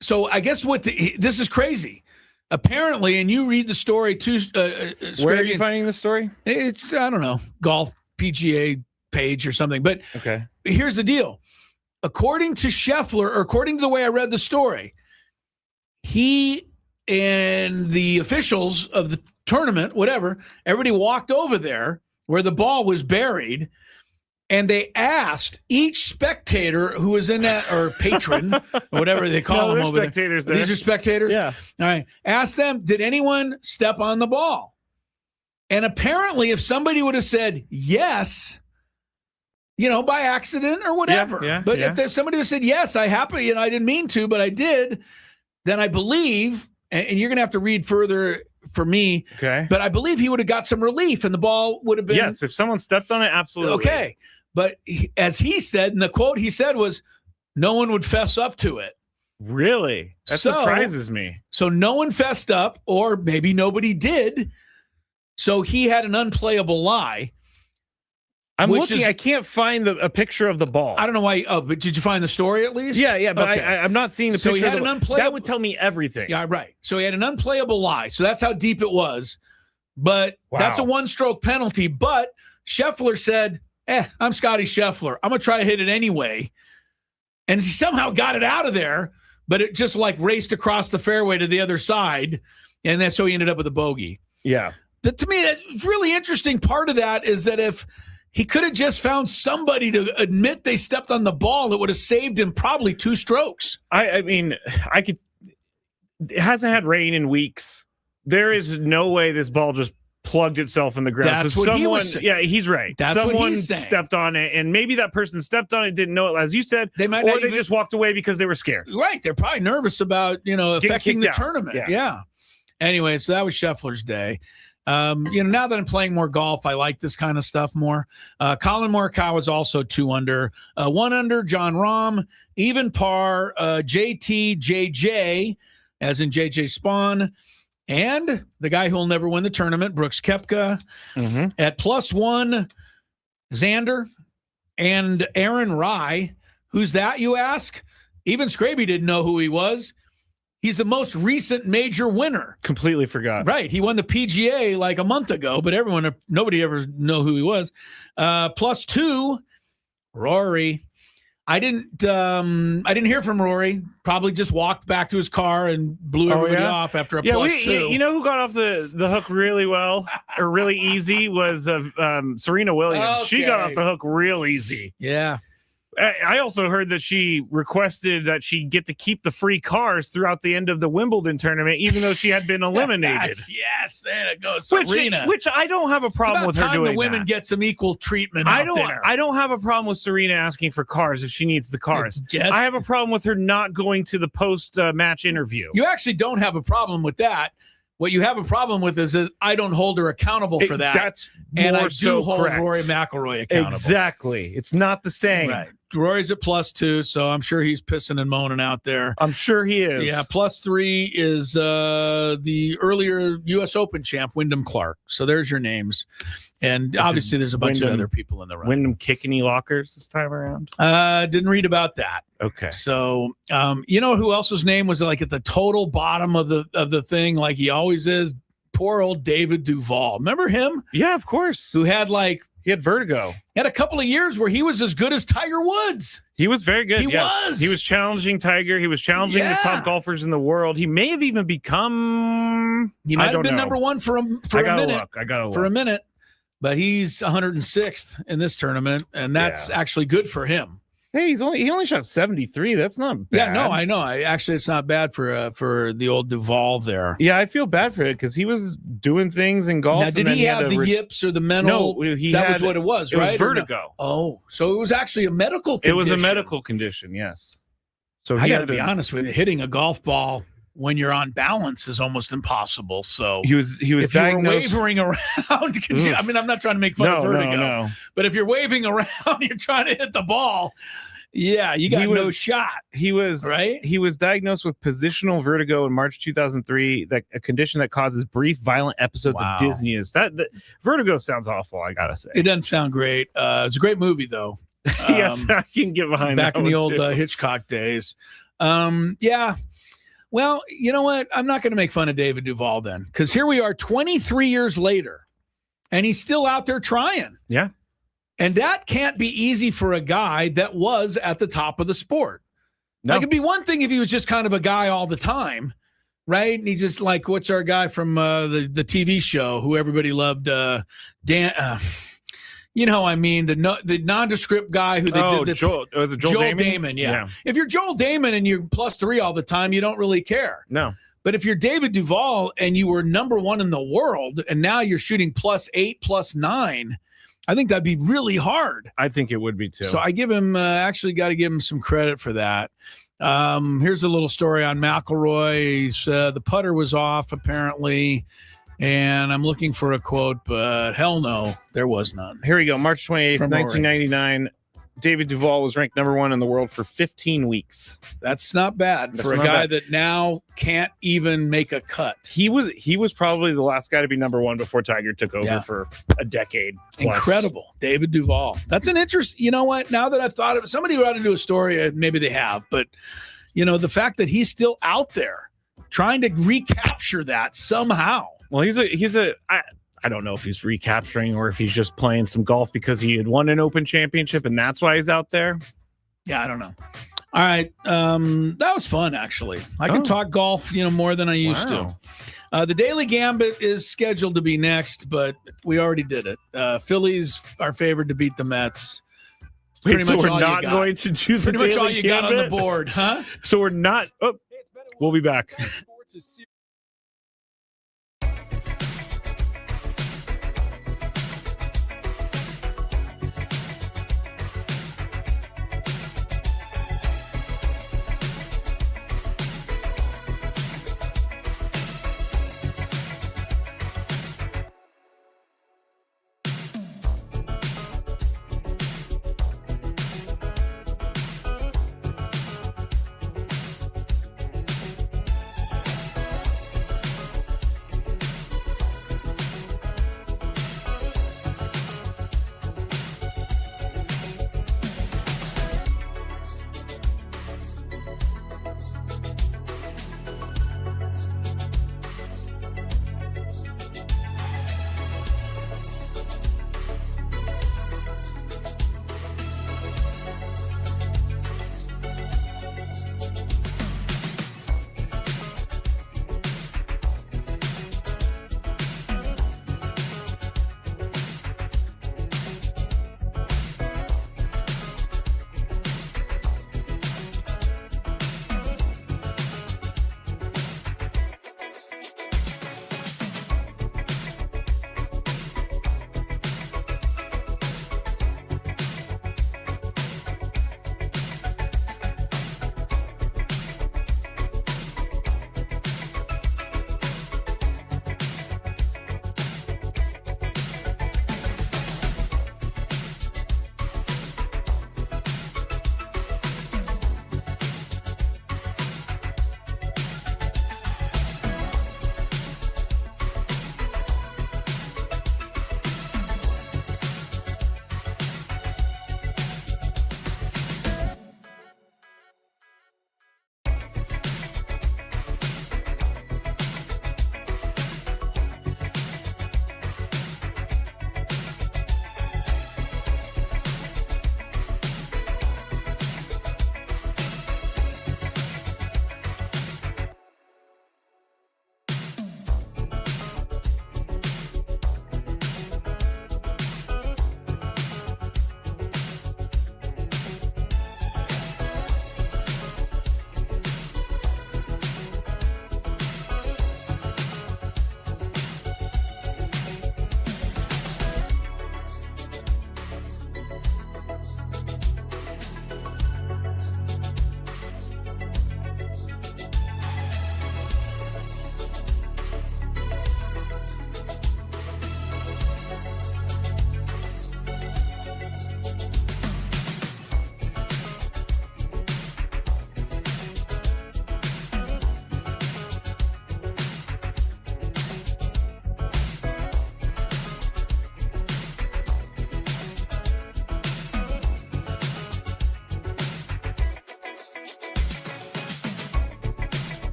A: so I guess this is crazy. Apparently, and you read the story too.
B: Where are you finding the story?
A: It's, I don't know, golf, PGA page or something. But
B: okay,
A: here's the deal. According to Scheffler, or according to the way I read the story, he and the officials of the tournament, whatever, everybody walked over there where the ball was buried, and they asked each spectator who was in that, or patron, or whatever they call them over
B: spectators
A: there. These are spectators?
B: Yeah.
A: All right. Ask them, did anyone step on the ball? And apparently, if somebody would have said yes, by accident or whatever. If somebody would have said, yes, I didn't mean to, but I did, then I believe, and you're going to have to read further for me,
B: okay,
A: but I believe he would have got some relief and the ball would have been.
B: Yes, if someone stepped on it, absolutely.
A: Okay. But as he said, and the quote he said was, no one would fess up to it.
B: Really? That surprises me. So
A: no one fessed up, or maybe nobody did. So he had an unplayable lie.
B: I'm looking. I can't find a picture of the ball.
A: I don't know why. Oh, but did you find the story at least?
B: Yeah. But okay. I'm not seeing the picture.
A: So he had an unplayable.
B: That would tell me everything.
A: Yeah, right. So he had an unplayable lie. So that's how deep it was. But that's a one-stroke penalty. But Scheffler said, I'm Scotty Scheffler. I'm going to try to hit it anyway. And he somehow got it out of there, but it just raced across the fairway to the other side. And then so he ended up with a bogey.
B: Yeah.
A: To me, that's really interesting. Part of that is that if he could have just found somebody to admit they stepped on the ball, it would have saved him probably 2 strokes.
B: I mean, it hasn't had rain in weeks. There is no way this ball just plugged itself in the ground.
A: That's what he was saying.
B: Yeah, he's right.
A: That's
B: someone
A: what he's saying.
B: Stepped on it, and maybe that person stepped on it, didn't know it, as you said,
A: they
B: just walked away because they were scared.
A: Right. They're probably nervous about, affecting the tournament. Yeah. Anyway, so that was Scheffler's day. Now that I'm playing more golf, I like this kind of stuff more. Colin Morikawa was also 2 under. 1 under, John Rahm. Even par, JT, JJ, as in JJ Spawn. And the guy who will never win the tournament, Brooks Koepka. Mm-hmm. At +1, Xander and Aaron Rai. Who's that, you ask? Even Skraby didn't know who he was. He's the most recent major winner.
B: Completely forgot.
A: Right. He won the PGA like a month ago, but nobody ever know who he was. +2, Rory. I didn't hear from Rory. Probably just walked back to his car and blew everybody off after a +2.
B: You know who got off the hook really well or really easy was Serena Williams. Okay. She got off the hook real easy.
A: Yeah.
B: I also heard that she requested that she get to keep the free cars throughout the end of the Wimbledon tournament, even though she had been eliminated.
A: Yes, there it goes, Serena.
B: Which I don't have a problem with her doing.
A: The women get some equal treatment.
B: I don't have a problem with Serena asking for cars if she needs the cars. I have a problem with her not going to the post-match interview.
A: You actually don't have a problem with that. What you have a problem with is that I don't hold her accountable for that. And I do hold Rory McIlroy accountable.
B: Exactly. It's not the same.
A: Right. Rory's at +2, so I'm sure he's pissing and moaning out there.
B: I'm sure he is.
A: Yeah, +3 is the earlier U.S. Open champ, Wyndham Clark. So there's your names. And obviously there's a bunch of other people in the run.
B: Wyndham Kickney lockers this time around?
A: Didn't read about that.
B: Okay.
A: So, you know who else's name was at the total bottom of the thing, like he always is? Poor old David Duval. Remember him?
B: Yeah, of course.
A: Who had
B: he had vertigo.
A: He had a couple of years where he was as good as Tiger Woods.
B: He was very good.
A: He was.
B: He was challenging Tiger. He was challenging the top golfers in the world. He may have even become.
A: He might have been number 1 for a minute.
B: I gotta look.
A: For a minute. But he's 106th in this tournament, and that's actually good for him.
B: Hey, he only shot 73. That's not bad.
A: Yeah, no, I know. Actually, it's not bad for the old Duval there.
B: Yeah, I feel bad for it because he was doing things in golf.
A: Now, did he have the yips or the mental?
B: No,
A: that was what it was, right?
B: It was vertigo.
A: No? Oh, so it was actually a medical condition.
B: It was a medical condition, yes. So
A: I got to be honest with you, hitting a golf ball when you're on balance is almost impossible. So
B: he was
A: if
B: diagnosed.
A: You were wavering around, I'm not trying to make fun of vertigo,
B: no.
A: But if you're waving around, you're trying to hit the ball. Yeah, you got no shot.
B: He was diagnosed with positional vertigo in March 2003, a condition that causes brief, violent episodes of dizziness. That vertigo sounds awful, I gotta say.
A: It doesn't sound great. It's a great movie, though.
B: Yes, I can get behind
A: back
B: that
A: in the old Hitchcock days. Yeah. Well, you know what? I'm not going to make fun of David Duval then, because here we are 23 years later, and he's still out there trying.
B: Yeah.
A: And that can't be easy for a guy that was at the top of the sport.
B: No.
A: Like, it'd be one thing if he was just kind of a guy all the time, right? And he just like, what's our guy from the TV show who everybody loved, Dan, you know, I mean, the nondescript guy who they did the
B: Joel
A: Damon. Yeah. If you're Joel Damon and you're +3 all the time, you don't really care.
B: No.
A: But if you're David Duval and you were number 1 in the world and now you're shooting +8, +9, I think that'd be really hard.
B: I think it would be too.
A: So I give him actually got to give him some credit for that. Here's a little story on McIlroy. The putter was off apparently, and I'm looking for a quote, but hell no, there was none.
B: Here we go. March 28th,
A: From
B: 1999. David Duval was ranked number 1 in the world for 15 weeks.
A: That's not bad for a guy that now can't even make a cut.
B: He was probably the last guy to be number 1 before Tiger took over for a decade.
A: Incredible. David Duval. That's an interest. You know what? Now that I've thought of it, somebody who ought to do a story, maybe they have, but you know, the fact that he's still out there trying to recapture that somehow.
B: Well, I don't know if he's recapturing or if he's just playing some golf because he had won an Open Championship and that's why he's out there.
A: Yeah, I don't know. All right. That was fun, actually. I can talk golf, you know, more than I used to. The Daily Gambit is scheduled to be next, but we already did it. Phillies are favored to beat the Mets.
B: Wait, so we're not going to do the
A: pretty much all you got on the board, huh?
B: So we're not. Oh, we'll be back.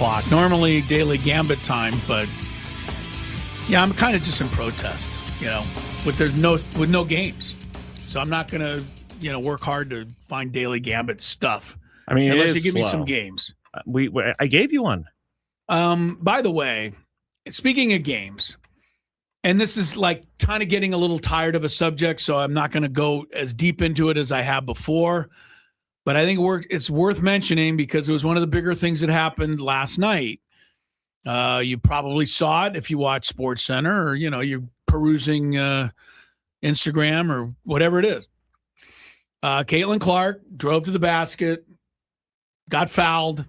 A: o'clock. Normally daily gambit time, but yeah, I'm kind of just in protest, with no games. So I'm not going to, work hard to find daily gambit stuff.
B: I mean,
A: unless you give me some games.
B: I gave you one.
A: By the way, speaking of games, and this is like kind of getting a little tired of a subject, so I'm not going to go as deep into it as I have before. But I think it's worth mentioning because it was one of the bigger things that happened last night. You probably saw it if you watch SportsCenter or, you're perusing Instagram or whatever it is. Caitlin Clark drove to the basket, got fouled,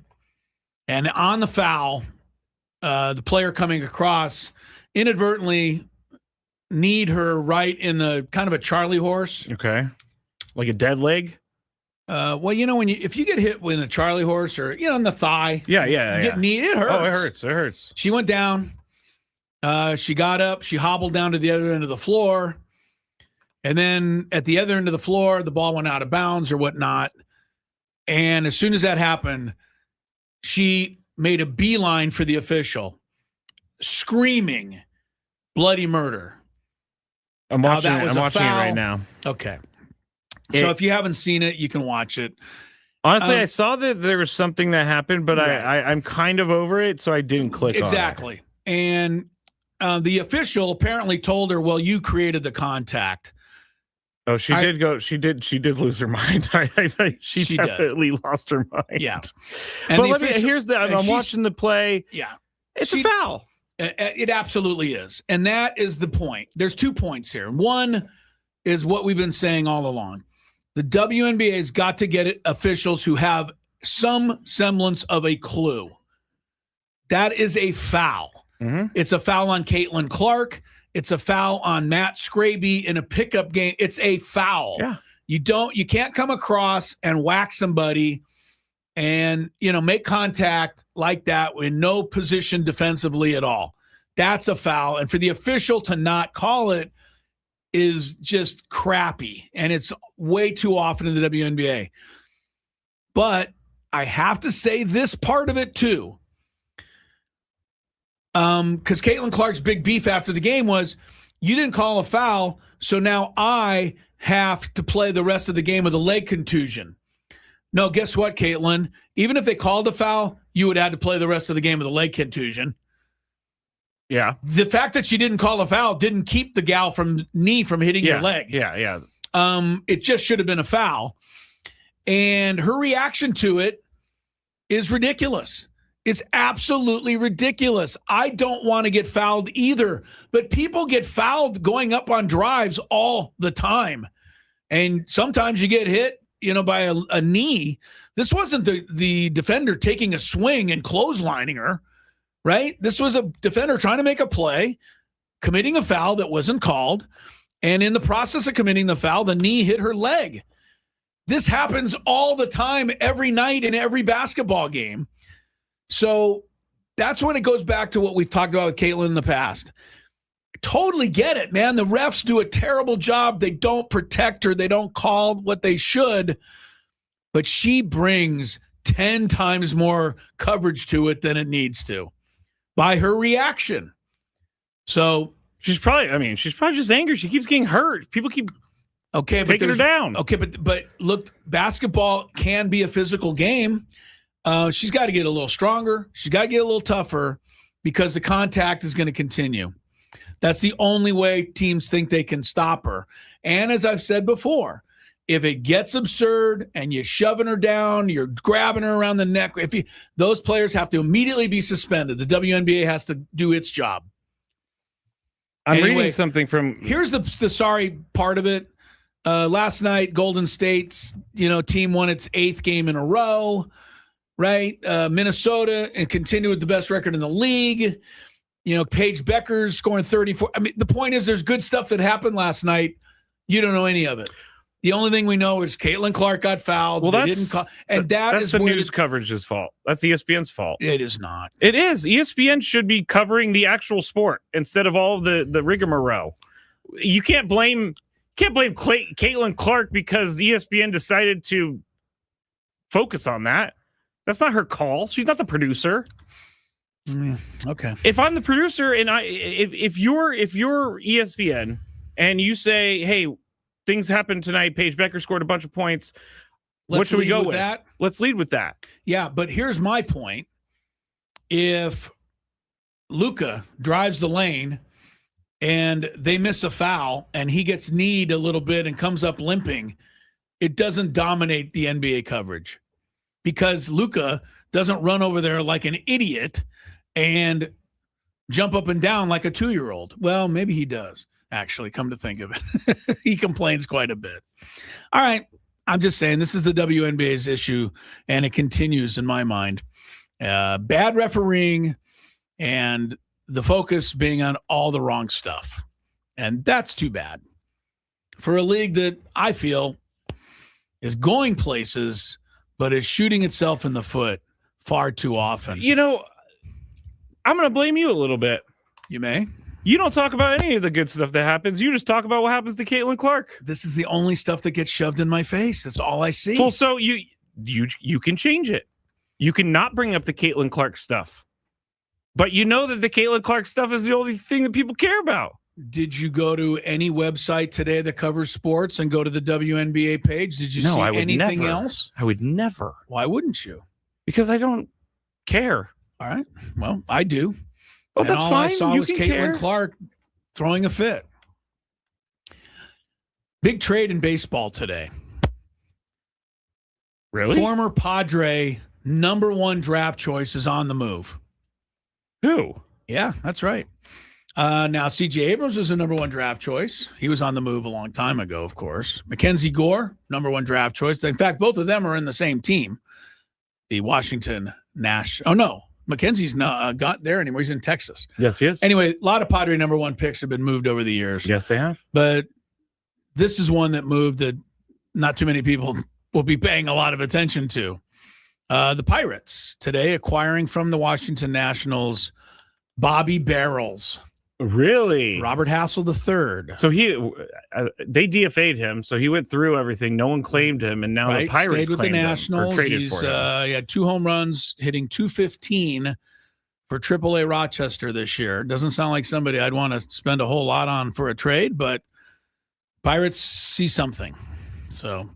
A: and on the foul, the player coming across inadvertently kneed her right in the kind of a Charlie horse.
B: Okay. Like a dead leg?
A: Well, if you get hit with a Charlie horse or, in the thigh.
B: Yeah.
A: Get kneed, it hurts.
B: Oh, it hurts.
A: She went down. She got up. She hobbled down to the other end of the floor. And then at the other end of the floor, the ball went out of bounds or whatnot. And as soon as that happened, she made a beeline for the official, screaming bloody murder.
B: I'm watching it right now.
A: Okay. So if you haven't seen it, you can watch it.
B: Honestly, I saw that there was something that happened, but right. I'm kind of over it, so I didn't click on it.
A: Exactly. And the official apparently told her, well, you created the contact.
B: Oh, she did lose her mind. She definitely lost her mind.
A: Yeah.
B: And but I'm watching the play.
A: Yeah.
B: It's a foul.
A: It absolutely is. And that is the point. There's 2 points here. One is what we've been saying all along. The WNBA's got to get officials who have some semblance of a clue. That is a foul. Mm-hmm. It's a foul on Caitlin Clark. It's a foul on Matt Skraby in a pickup game. It's a foul.
B: Yeah.
A: You can't come across and whack somebody and, make contact like that in no position defensively at all. That's a foul. And for the official to not call it is just crappy. And it's way too often in the WNBA. But I have to say this part of it too. Because Caitlin Clark's big beef after the game was, you didn't call a foul, so now I have to play the rest of the game with a leg contusion. No, guess what, Caitlin? Even if they called a foul, you would have to play the rest of the game with a leg contusion.
B: Yeah.
A: The fact that she didn't call a foul didn't keep the gal from hitting your leg.
B: Yeah.
A: It just should have been a foul. And her reaction to it is ridiculous. It's absolutely ridiculous. I don't want to get fouled either, but people get fouled going up on drives all the time. And sometimes you get hit, by a knee. This wasn't the defender taking a swing and clotheslining her, right? This was a defender trying to make a play, committing a foul that wasn't called. And in the process of committing the foul, the knee hit her leg. This happens all the time, every night in every basketball game. So that's when it goes back to what we've talked about with Caitlin in the past. Totally get it, man. The refs do a terrible job. They don't protect her. They don't call what they should. But she brings 10 times more coverage to it than it needs to by her reaction. So
B: she's probably just angry. She keeps getting hurt. People keep taking her down.
A: Okay, but look, basketball can be a physical game. She's got to get a little stronger. She's got to get a little tougher because the contact is going to continue. That's the only way teams think they can stop her. And as I've said before, if it gets absurd and you're shoving her down, you're grabbing her around the neck, those players have to immediately be suspended. The WNBA has to do its job.
B: I'm reading something from...
A: Here's the sorry part of it. Last night, Golden State's team won its 8th game in a row. Right? Minnesota and continue with the best record in the league. Paige Becker's scoring 34. I mean, the point is there's good stuff that happened last night. You don't know any of it. The only thing we know is Caitlin Clark got fouled.
B: Well, that's the news coverage's fault. That's ESPN's fault.
A: It is not.
B: It is. ESPN should be covering the actual sport instead of all of the rigmarole. You can't blame Caitlin Clark because ESPN decided to focus on that. That's not her call. She's not the producer.
A: Okay.
B: If I'm the producer and if you're ESPN and you say, hey, things happened tonight, Paige Becker scored a bunch of points. What should we go with?
A: That?
B: Let's lead with that.
A: Yeah, but here's my point. If Luka drives the lane and they miss a foul and he gets kneed a little bit and comes up limping, it doesn't dominate the NBA coverage because Luka doesn't run over there like an idiot and jump up and down like a 2-year-old. Well, maybe he does, actually, come to think of it. He complains quite a bit. All right. I'm just saying this is the WNBA's issue, and it continues in my mind. Bad refereeing and the focus being on all the wrong stuff. And that's too bad for a league that I feel is going places, but is shooting itself in the foot far too often.
B: You know, I'm going to blame you a little bit.
A: You may.
B: You don't talk about any of the good stuff that happens. You just talk about what happens to Caitlin Clark.
A: This is the only stuff that gets shoved in my face. That's all I see.
B: Well, so you can change it. You can not bring up the Caitlin Clark stuff. But you know that the Caitlin Clark stuff is the only thing that people care about.
A: Did you go to any website today that covers sports and go to the WNBA page? Did you see anything else?
B: I would never.
A: Why wouldn't you?
B: Because I don't care.
A: All right. Well, I do.
B: Oh,
A: and
B: that's
A: all
B: fine.
A: I saw
B: You
A: was
B: can
A: Caitlin
B: care.
A: Clark throwing a fit. Big trade in baseball today.
B: Really?
A: Former Padre #1 draft choice is on the move.
B: Who?
A: Yeah, that's right. Now, C.J. Abrams is a #1 draft choice. He was on the move a long time ago, of course. Mackenzie Gore, #1 draft choice. In fact, both of them are in the same team. The Washington National. Oh, no. Mackenzie's not got there anymore. He's in Texas.
B: Yes, he is.
A: Anyway, a lot of Padre #1 picks have been moved over the years.
B: Yes, they have.
A: But this is one that moved that not too many people will be paying a lot of attention to. The Pirates today acquiring from the Washington Nationals Bobby Barrels.
B: Really?
A: Robert Hassel III.
B: So they DFA'd him, so he went through everything. No one claimed him, and now the Pirates
A: stayed with the Nationals.
B: Traded for him.
A: He had 2 home runs, hitting .215 for AAA Rochester this year. Doesn't sound like somebody I'd want to spend a whole lot on for a trade, but Pirates see something. So if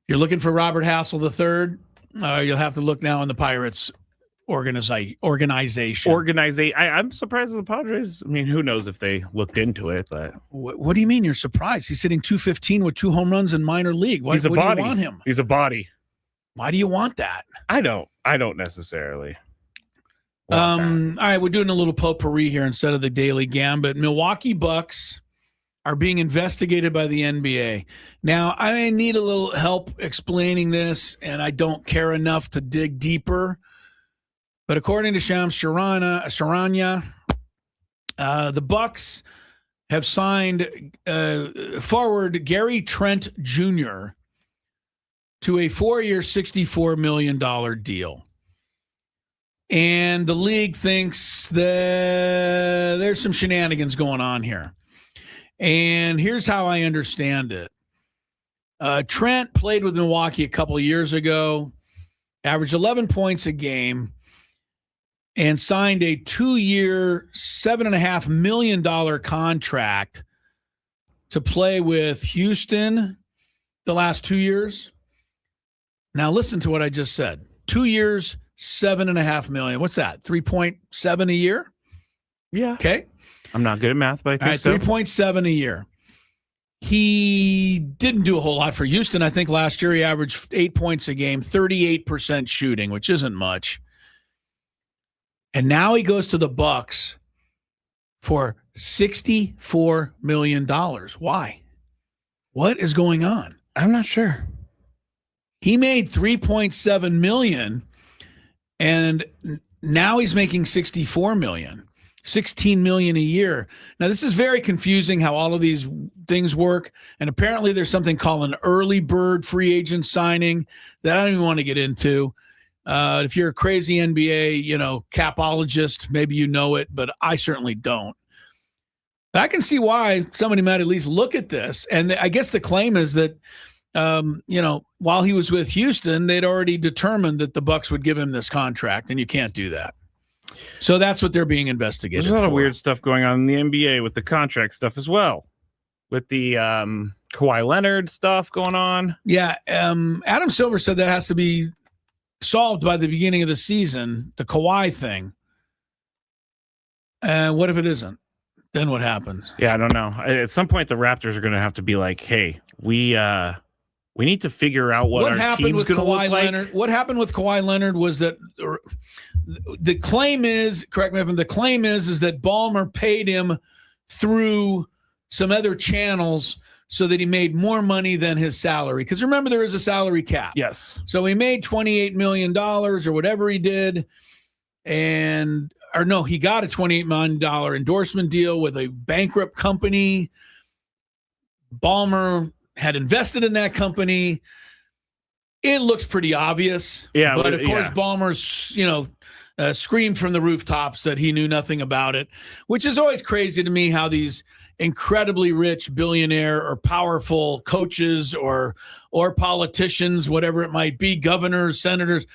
A: you're looking for Robert Hassel III, you'll have to look now in the Pirates organization.
B: I'm surprised at the Padres. I mean, who knows if they looked into it, but
A: what do you mean you're surprised? He's hitting .215 with 2 home runs in minor league. Why do you want him?
B: He's a body.
A: Why do you want that?
B: I don't necessarily.
A: All right, we're doing a little potpourri here instead of the Daily Gambit. Milwaukee Bucks are being investigated by the NBA. Now, I need a little help explaining this, and I don't care enough to dig deeper. But according to Shams Charania, the Bucks have signed forward Gary Trent Jr. to a 4-year, $64 million deal. And the league thinks that there's some shenanigans going on here. And here's how I understand it. Trent played with Milwaukee a couple of years ago, averaged 11 points a game, and signed a 2-year, $7.5 million contract to play with Houston the last 2 years. Now listen to what I just said. 2 years, $7.5 million. What's that? 3.7 a year?
B: Yeah.
A: Okay.
B: I'm not good at math, but I think
A: so. 3.7 a year. He didn't do a whole lot for Houston. I think last year he averaged 8 points a game, 38% shooting, which isn't much. And now he goes to the Bucks for $64 million. Why? What is going on?
B: I'm not sure.
A: He made $3.7 million, and now he's making $64 million, $16 million a year. Now, this is very confusing how all of these things work, and apparently there's something called an early bird free agent signing that I don't even want to get into. If you're a crazy NBA, capologist, maybe you know it, but I certainly don't. But I can see why somebody might at least look at this. And I guess the claim is that while he was with Houston, they'd already determined that the Bucks would give him this contract, and you can't do that. So that's what they're being investigated.
B: There's a lot
A: for.
B: of weird stuff going on in the NBA with the contract stuff as well, with the Kawhi Leonard stuff going on.
A: Yeah, Adam Silver said that has to be solved by the beginning of the season, the Kawhi thing. What if it isn't? Then what happens?
B: Yeah, I don't know. At some point, the Raptors are going to have to be like, "Hey, we need to figure out what our
A: happened
B: team's
A: with
B: going to
A: Kawhi
B: look like."
A: Leonard. What happened with Kawhi Leonard was that the claim is, correct me if I'm, the claim is that Ballmer paid him through some other channels so that he made more money than his salary. Because remember, there is a salary cap.
B: Yes.
A: So he made $28 million or whatever he did. He got a $28 million endorsement deal with a bankrupt company. Ballmer had invested in that company. It looks pretty obvious.
B: Yeah.
A: But of course, Ballmer's, screamed from the rooftops that he knew nothing about it, which is always crazy to me how these incredibly rich billionaire or powerful coaches or politicians, whatever it might be, governors, senators,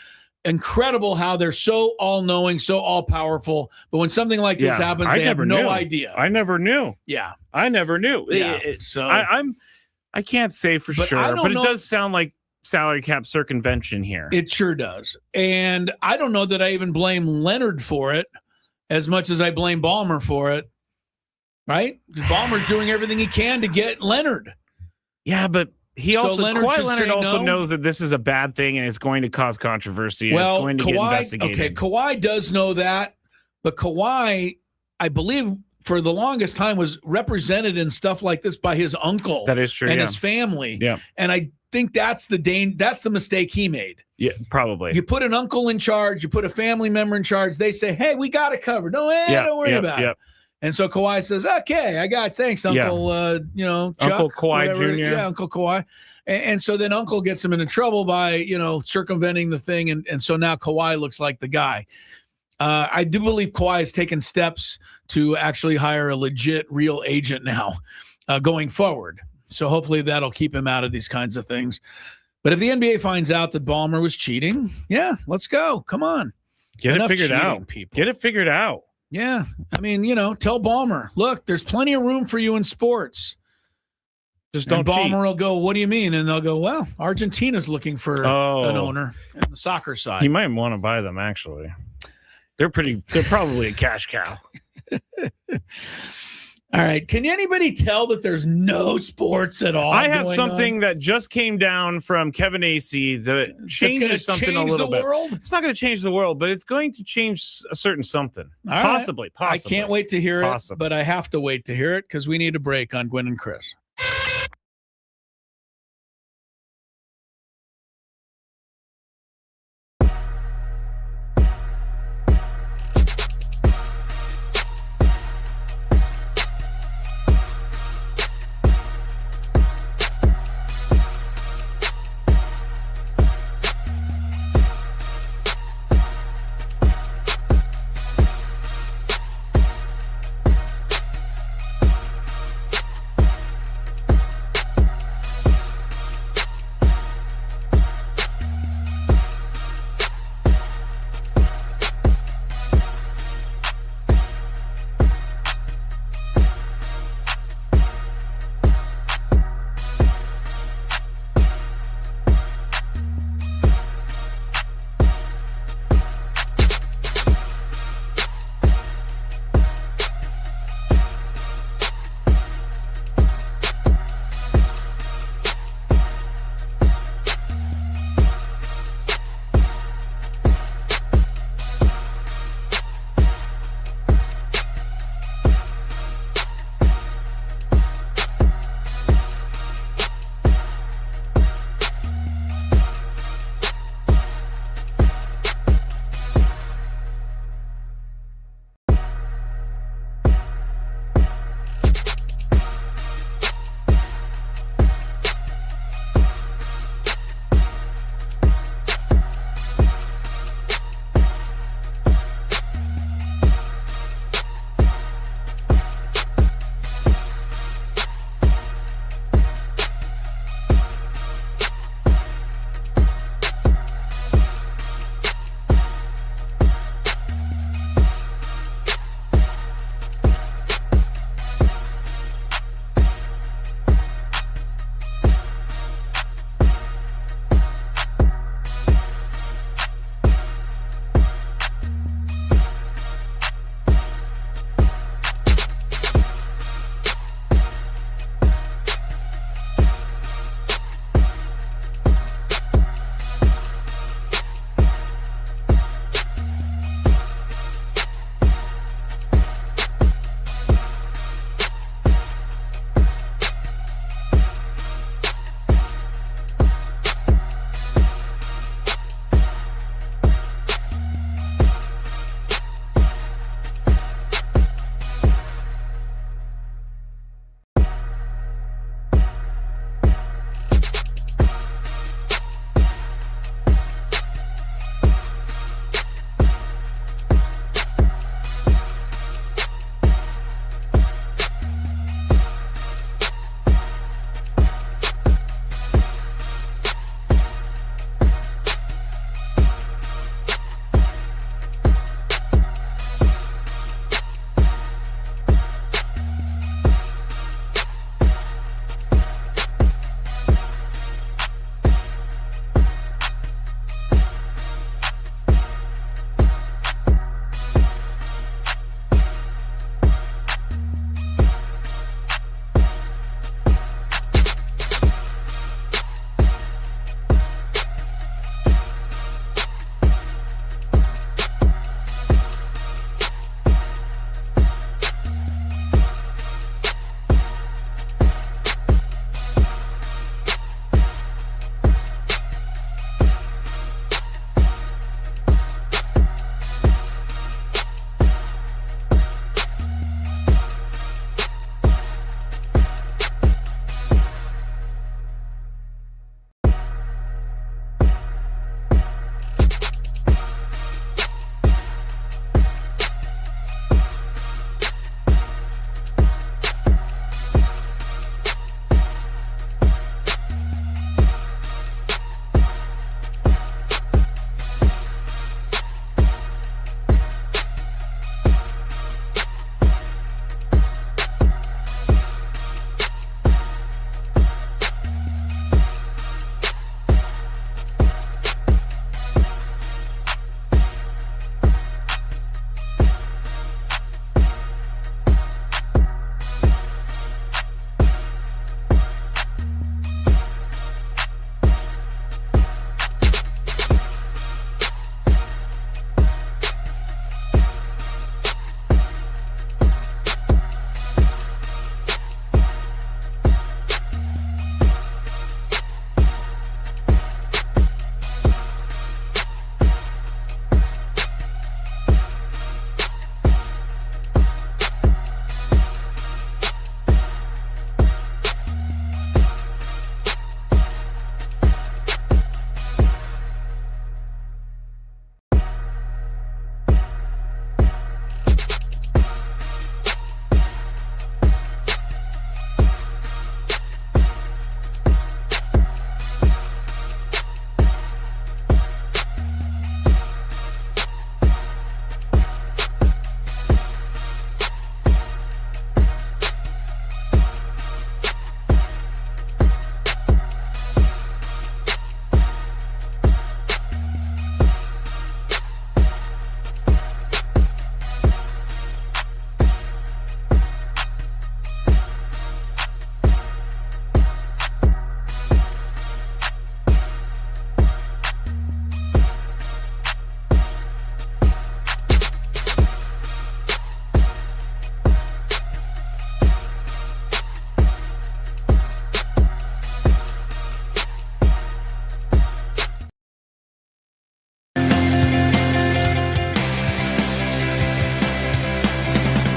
A: incredible how they're so all-knowing, so all-powerful. But when something like this happens, they have no idea.
B: I never knew.
A: Yeah.
B: I never knew.
A: Yeah.
B: I can't say for sure, but it does sound like salary cap circumvention here.
A: It sure does. And I don't know that I even blame Leonard for it as much as I blame Ballmer for it. Right? Ballmer's doing everything he can to get Leonard.
B: Yeah, but Kawhi Leonard also
A: no.
B: knows that this is a bad thing and it's going to cause controversy.
A: Well,
B: it's going to get investigated.
A: Okay, Kawhi does know that, but Kawhi, I believe, for the longest time was represented in stuff like this by his uncle.
B: That is true,
A: and his family.
B: Yeah,
A: and I think that's the mistake he made.
B: Yeah, probably.
A: You put an uncle in charge, you put a family member in charge. They say, "Hey, we got it covered. Don't worry about it." And so Kawhi says, "Okay, I got it. Thanks, Uncle. Chuck,
B: Uncle Kawhi
A: whatever.
B: Jr.
A: Yeah, Uncle Kawhi." And so then Uncle gets him into trouble by circumventing the thing, and so now Kawhi looks like the guy. I do believe Kawhi has taken steps to actually hire a legit, real agent now, going forward. So hopefully that'll keep him out of these kinds of things. But if the NBA finds out that Ballmer was cheating, yeah, let's go. Come on,
B: get it figured out, people. Get it figured out.
A: Yeah. I mean, tell Ballmer, look, there's plenty of room for you in sports.
B: Just don't
A: Ballmer
B: cheat.
A: will go, what do you mean? And they'll go, well, Argentina's looking for an owner on the soccer side.
B: He might want to buy them, actually. They're probably a cash cow.
A: All right. Can anybody tell that there's no sports at all?
B: I have something that just came down from Kevin Acey that changes something a little bit.
A: World?
B: It's not going to change the world, but it's going to change a certain something. Possibly.
A: I can't wait to hear it, but I have to wait to hear it because we need a break on Gwynn and Chris.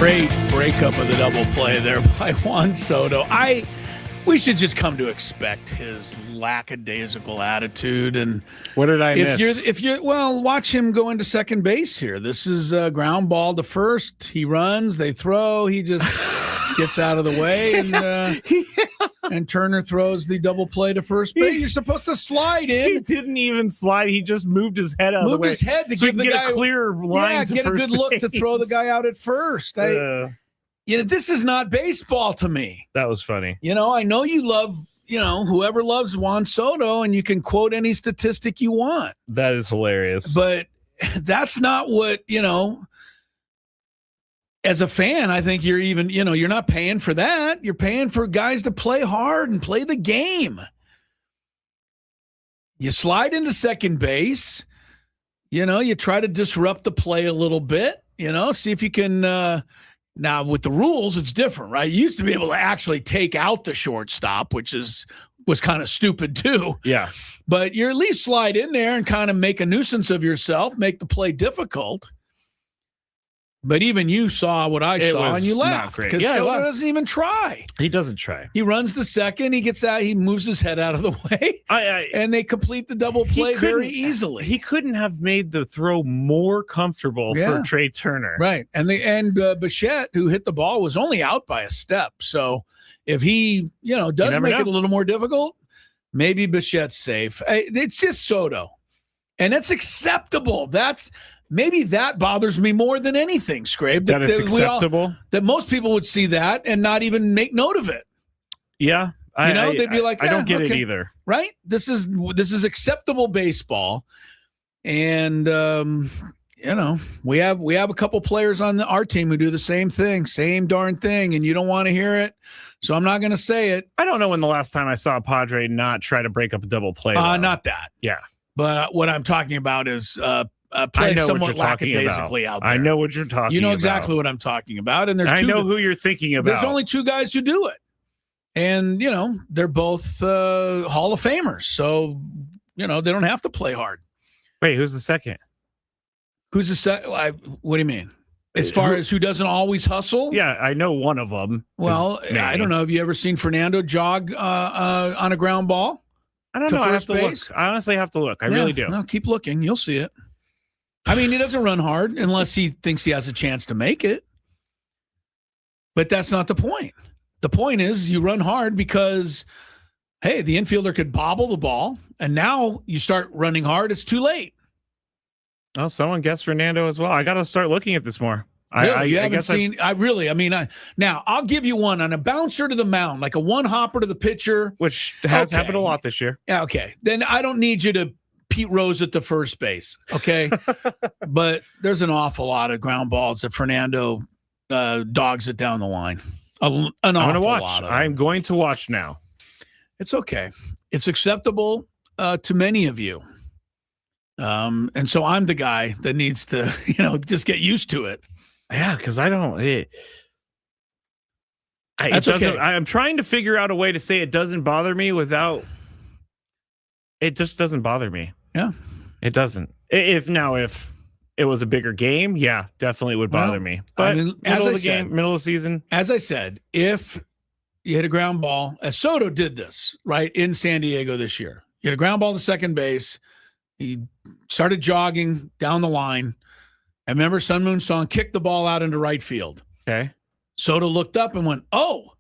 A: Great breakup of the double play there by Juan Soto. We should just come to expect his lackadaisical attitude. And
B: what did I miss?
A: If you're watch him go into second base here. This is a ground ball to first. He runs, they throw, he just gets out of the way, and Turner throws the double play to first base. You're supposed to slide in.
B: He didn't even slide. He just moved his head out of the way.
A: Moved his head to
B: so
A: give the
B: get
A: guy
B: a clear line.
A: Get a good look to throw the guy out at first. This is not baseball to me.
B: That was funny.
A: I know you love, whoever loves Juan Soto, and you can quote any statistic you want.
B: That is hilarious.
A: But that's not what, as a fan, I think you're even, you're not paying for that. You're paying for guys to play hard and play the game. You slide into second base, you try to disrupt the play a little bit, see if you can, now, with the rules, it's different, right? You used to be able to actually take out the shortstop, which was kind of stupid too.
B: Yeah.
A: But you at least slide in there and kind of make a nuisance of yourself, make the play difficult. But even you saw what I saw, and you laughed because Soto doesn't even try.
B: He doesn't try.
A: He runs the second. He gets out. He moves his head out of the way, and they complete the double play very easily.
B: He couldn't have made the throw more comfortable for Trey Turner,
A: right? And Bichette, who hit the ball, was only out by a step. So if he, does make it a little more difficult, maybe Bichette's safe. It's just Soto, and that's acceptable. Maybe that bothers me more than anything, Skrabe.
B: That it's acceptable?
A: That most people would see that and not even make note of it.
B: Yeah.
A: They'd be like,
B: I don't get it either.
A: Right? This is acceptable baseball. And, we have a couple players on our team who do the same thing, same darn thing, and you don't want to hear it. So I'm not going to say it.
B: I don't know when the last time I saw a Padre not try to break up a double play.
A: Not that.
B: Yeah.
A: But what I'm talking about is play somewhat lackadaisically out there.
B: I know what you're talking about.
A: You know exactly what I'm talking about. And
B: I know who you're thinking about.
A: There's only two guys who do it. And, they're both Hall of Famers. So, they don't have to play hard.
B: Wait, who's the second?
A: Who's the second? What do you mean? As far as who doesn't always hustle?
B: Yeah, I know one of them.
A: Well, I don't know. Have you ever seen Fernando jog on a ground ball?
B: I don't know. I have to look. I honestly have to look. I really do.
A: No, keep looking. You'll see it. I mean, he doesn't run hard unless he thinks he has a chance to make it. But that's not the point. The point is you run hard because, hey, the infielder could bobble the ball, and now you start running hard. It's too late.
B: Oh, someone guessed Fernando as well. I got to start looking at this more.
A: You haven't seen. Now I'll give you one on a bouncer to the mound, like a one hopper to the pitcher,
B: which has happened a lot this year.
A: Yeah. Okay. Then I don't need you to Pete Rose at the first base. Okay. But there's an awful lot of ground balls that Fernando dogs it down the line. I'm going to watch.
B: I'm going to watch now.
A: It's okay. It's acceptable to many of you. And so I'm the guy that needs to, just get used to it.
B: Yeah, because I don't.
A: That's okay.
B: I'm trying to figure out a way to say it doesn't bother me without. It just doesn't bother me.
A: Yeah,
B: it doesn't. If it was a bigger game, yeah, definitely would bother me. But middle of the game, middle of the season.
A: As I said, if you hit a ground ball, as Soto did this right in San Diego this year, you hit a ground ball to second base. He started jogging down the line. I remember Sun Moon Song kicked the ball out into right field.
B: Okay.
A: Soto looked up and went, "Oh."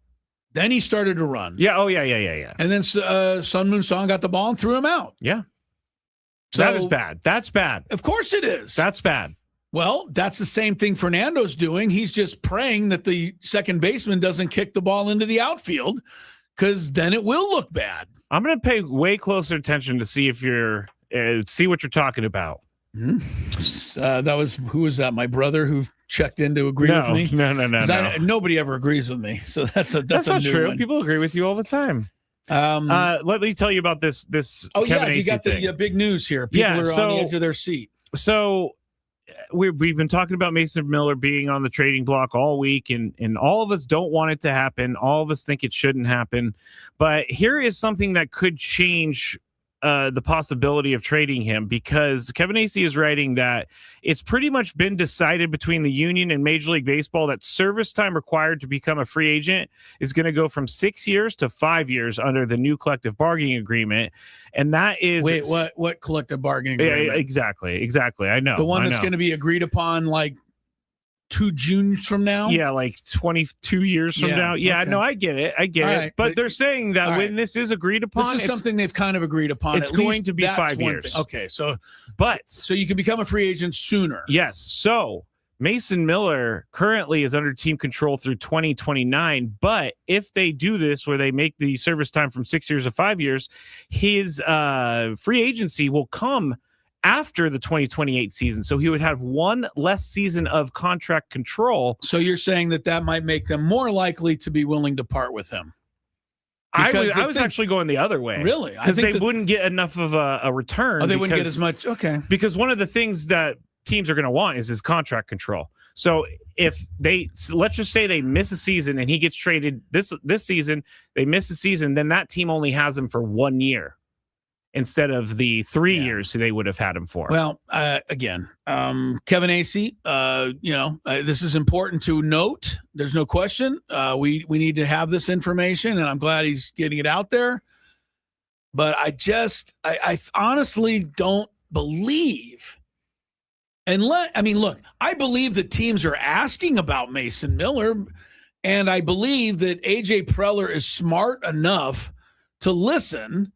A: Then he started to run.
B: Yeah. Oh, yeah.
A: And then Sun Moon Song got the ball and threw him out.
B: Yeah. So that is bad. That's bad.
A: Of course it is.
B: That's bad.
A: Well, that's the same thing Fernando's doing. He's just praying that the second baseman doesn't kick the ball into the outfield because then it will look bad.
B: I'm going to pay way closer attention to see if you're see what you're talking about.
A: Mm-hmm. Who was that? My brother who checked in to agree with me?
B: No.
A: Nobody ever agrees with me. So that's
B: not true.
A: One.
B: People agree with you all the time. Let me tell you about this.
A: Oh,
B: Kevin
A: yeah, you got
B: thing.
A: the big news here. People are on the edge of their seat.
B: So we've been talking about Mason Miller being on the trading block all week, and all of us don't want it to happen. All of us think it shouldn't happen. But here is something that could change the possibility of trading him, because Kevin Acee is writing that it's pretty much been decided between the union and Major League Baseball that service time required to become a free agent is going to go from 6 years to 5 years under the new collective bargaining agreement. And that is...
A: Wait, what collective bargaining agreement?
B: Yeah, exactly. I know.
A: The one that's going to be agreed upon like 2 Junes from now?
B: Yeah, like 22 years from now. Yeah, okay. No, I get it.
A: Right,
B: but they're saying that when this is agreed upon,
A: this is something they've kind of agreed upon.
B: It's going to be 5 years.
A: Okay, so you can become a free agent sooner.
B: Yes. So Mason Miller currently is under team control through 2029. But if they do this, where they make the service time from 6 years to 5 years, his free agency will come after the 2028 season. So he would have one less season of contract control.
A: So you're saying that might make them more likely to be willing to part with him?
B: I was actually going the other way.
A: Really?
B: Because they wouldn't get enough of a return.
A: Oh, they wouldn't get as much? Okay.
B: Because one of the things that teams are going to want is his contract control. So if let's just say they miss a season and he gets traded this season, they miss a season, then that team only has him for 1 year, instead of the 3 years they would have had him for.
A: Well, again, Kevin Acee, this is important to note. There's no question. We need to have this information, and I'm glad he's getting it out there. But I honestly don't believe. Look, I believe that teams are asking about Mason Miller, and I believe that AJ Preller is smart enough to listen.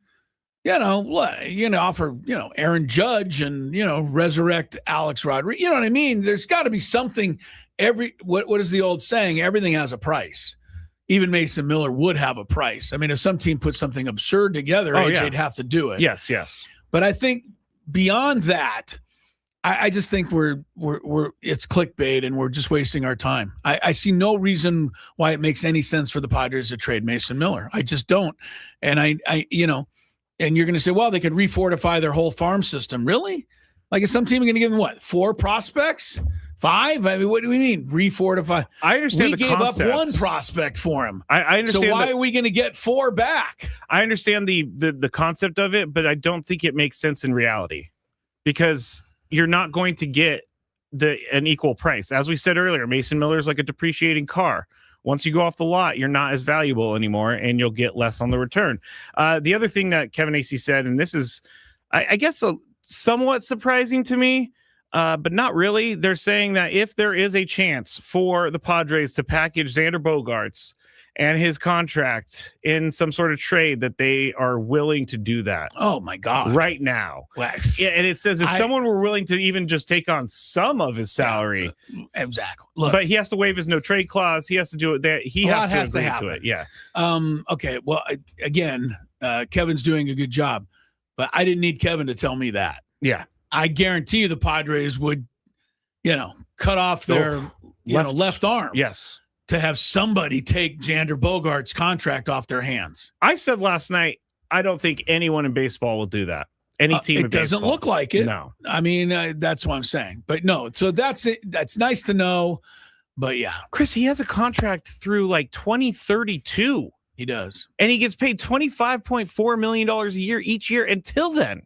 A: Offer, Aaron Judge and, resurrect Alex Rodriguez. You know what I mean? There's got to be something. What is the old saying? Everything has a price. Even Mason Miller would have a price. I mean, if some team put something absurd together, AJ'd have to do it.
B: Yes.
A: But I think beyond that, I just think it's clickbait and we're just wasting our time. I see no reason why it makes any sense for the Padres to trade Mason Miller. I just don't. And and you're going to say, well, they could refortify their whole farm system. Really? Like, is some team going to give them 4 prospects? 5? I mean, what do we mean refortify?
B: I understand.
A: We gave up 1 prospect for him.
B: I understand.
A: So why are we going to get 4 back?
B: I understand the concept of it, but I don't think it makes sense in reality, because you're not going to get an equal price. As we said earlier, Mason Miller is like a depreciating car. Once you go off the lot, you're not as valuable anymore, and you'll get less on the return. The other thing that Kevin Acee said, and this is, I guess, somewhat surprising to me, but not really. They're saying that if there is a chance for the Padres to package Xander Bogaerts and his contract in some sort of trade, that they are willing to do that.
A: Oh, my God.
B: Right now.
A: Well,
B: yeah, and it says if someone were willing to even just take on some of his salary.
A: Exactly. Look,
B: but he has to waive his no trade clause. He has to do it there. He has to agree to it. Yeah.
A: Okay. Well, again, Kevin's doing a good job, but I didn't need Kevin to tell me that.
B: Yeah.
A: I guarantee you the Padres would, cut off their left arm.
B: Yes.
A: To have somebody take Xander Bogaerts' contract off their hands.
B: I said last night, I don't think anyone in baseball will do that. Any team in baseball. It
A: doesn't look like it.
B: No.
A: I mean, that's what I'm saying. But no, so that's it. That's nice to know. But yeah.
B: Chris, he has a contract through like 2032.
A: He does.
B: And he gets paid $25.4 million a year each year until then.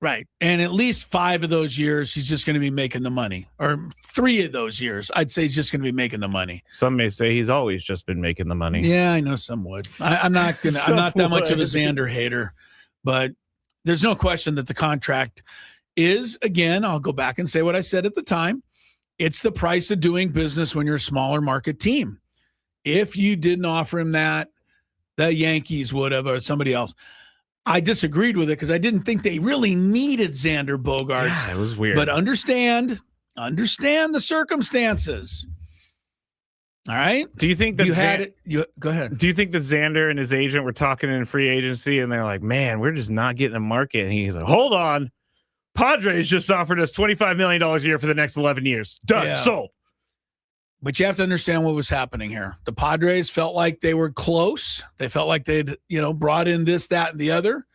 A: Right. And at least 5 of those years, he's just going to be making the money. Or 3 of those years, I'd say he's just going to be making the money.
B: Some may say he's always just been making the money.
A: Yeah, I know some would. I'm not that much of a Xander hater. But there's no question that the contract is, again, I'll go back and say what I said at the time. It's the price of doing business when you're a smaller market team. If you didn't offer him that, the Yankees would have, or somebody else. I disagreed with it because I didn't think they really needed Xander Bogaerts.
B: Yeah, it was weird.
A: But understand the circumstances. All right.
B: Do you think that
A: go ahead.
B: Do you think that Xander and his agent were talking in free agency and they're like, man, we're just not getting a market? And he's like, hold on. Padres just offered us $25 million a year for the next 11 years. Done.
A: Yeah.
B: Sold.
A: But you have to understand what was happening here. The Padres felt like they were close. They felt like they'd, brought in this, that, and the other.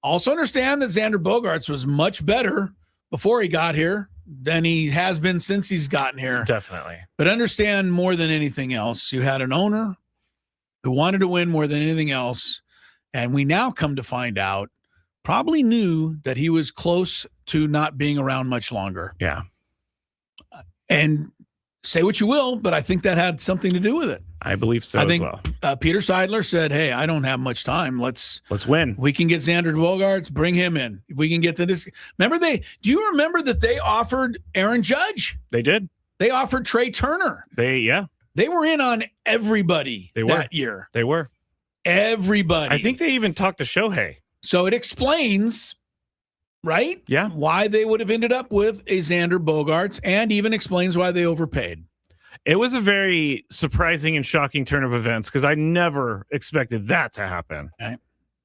A: Also understand that Xander Bogaerts was much better before he got here than he has been since he's gotten here.
B: Definitely.
A: But understand more than anything else, you had an owner who wanted to win more than anything else. And we now come to find out probably knew that he was close to not being around much longer.
B: Yeah.
A: And say what you will, but I think that had something to do with it.
B: I believe so
A: I think,
B: as well.
A: Peter Seidler said, hey, I don't have much time. Let's
B: win.
A: We can get Xander Bogaerts, bring him in. We can get to this. Do you remember that they offered Aaron Judge?
B: They did.
A: They offered Trey Turner. They were in on everybody that year.
B: They were.
A: Everybody.
B: I think they even talked to Shohei.
A: So it explains, right?
B: Yeah.
A: Why they would have ended up with a Xander Bogaerts, and even explains why they overpaid.
B: It was a very surprising and shocking turn of events because I never expected that to happen.
A: Right.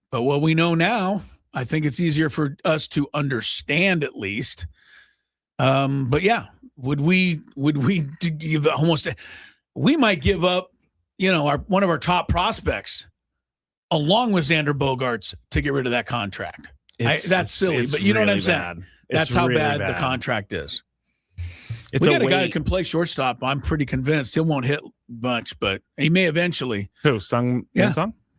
A: But what we know now, I think it's easier for us to understand at least. But yeah, would we give almost? We might give up, one of our top prospects, along with Xander Bogaerts, to get rid of that contract. That's silly, but you know what I'm saying? That's how bad the contract is. We got a guy who can play shortstop. I'm pretty convinced he won't hit much, but he may eventually.
B: Who? Song?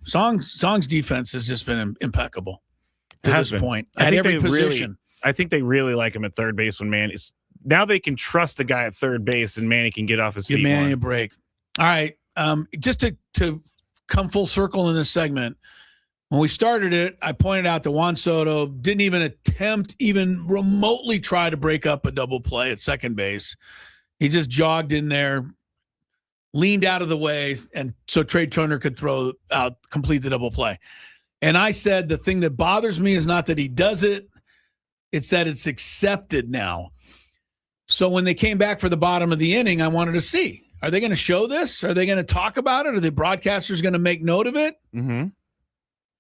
A: Song's defense has just been impeccable to this point
B: at every
A: position.
B: I think they really like him at third base when Manny. Now they can trust the guy at third base, and Manny can get off his feet.
A: Give Manny a break. All right, just to come full circle in this segment. When we started it, I pointed out that Juan Soto didn't even attempt, even remotely try to break up a double play at second base. He just jogged in there, leaned out of the way, and so Trey Turner could complete the double play. And I said the thing that bothers me is not that he does it, it's that it's accepted now. So when they came back for the bottom of the inning, I wanted to see, are they going to show this? Are they going to talk about it? Are the broadcasters going to make note of it?
B: Mm-hmm.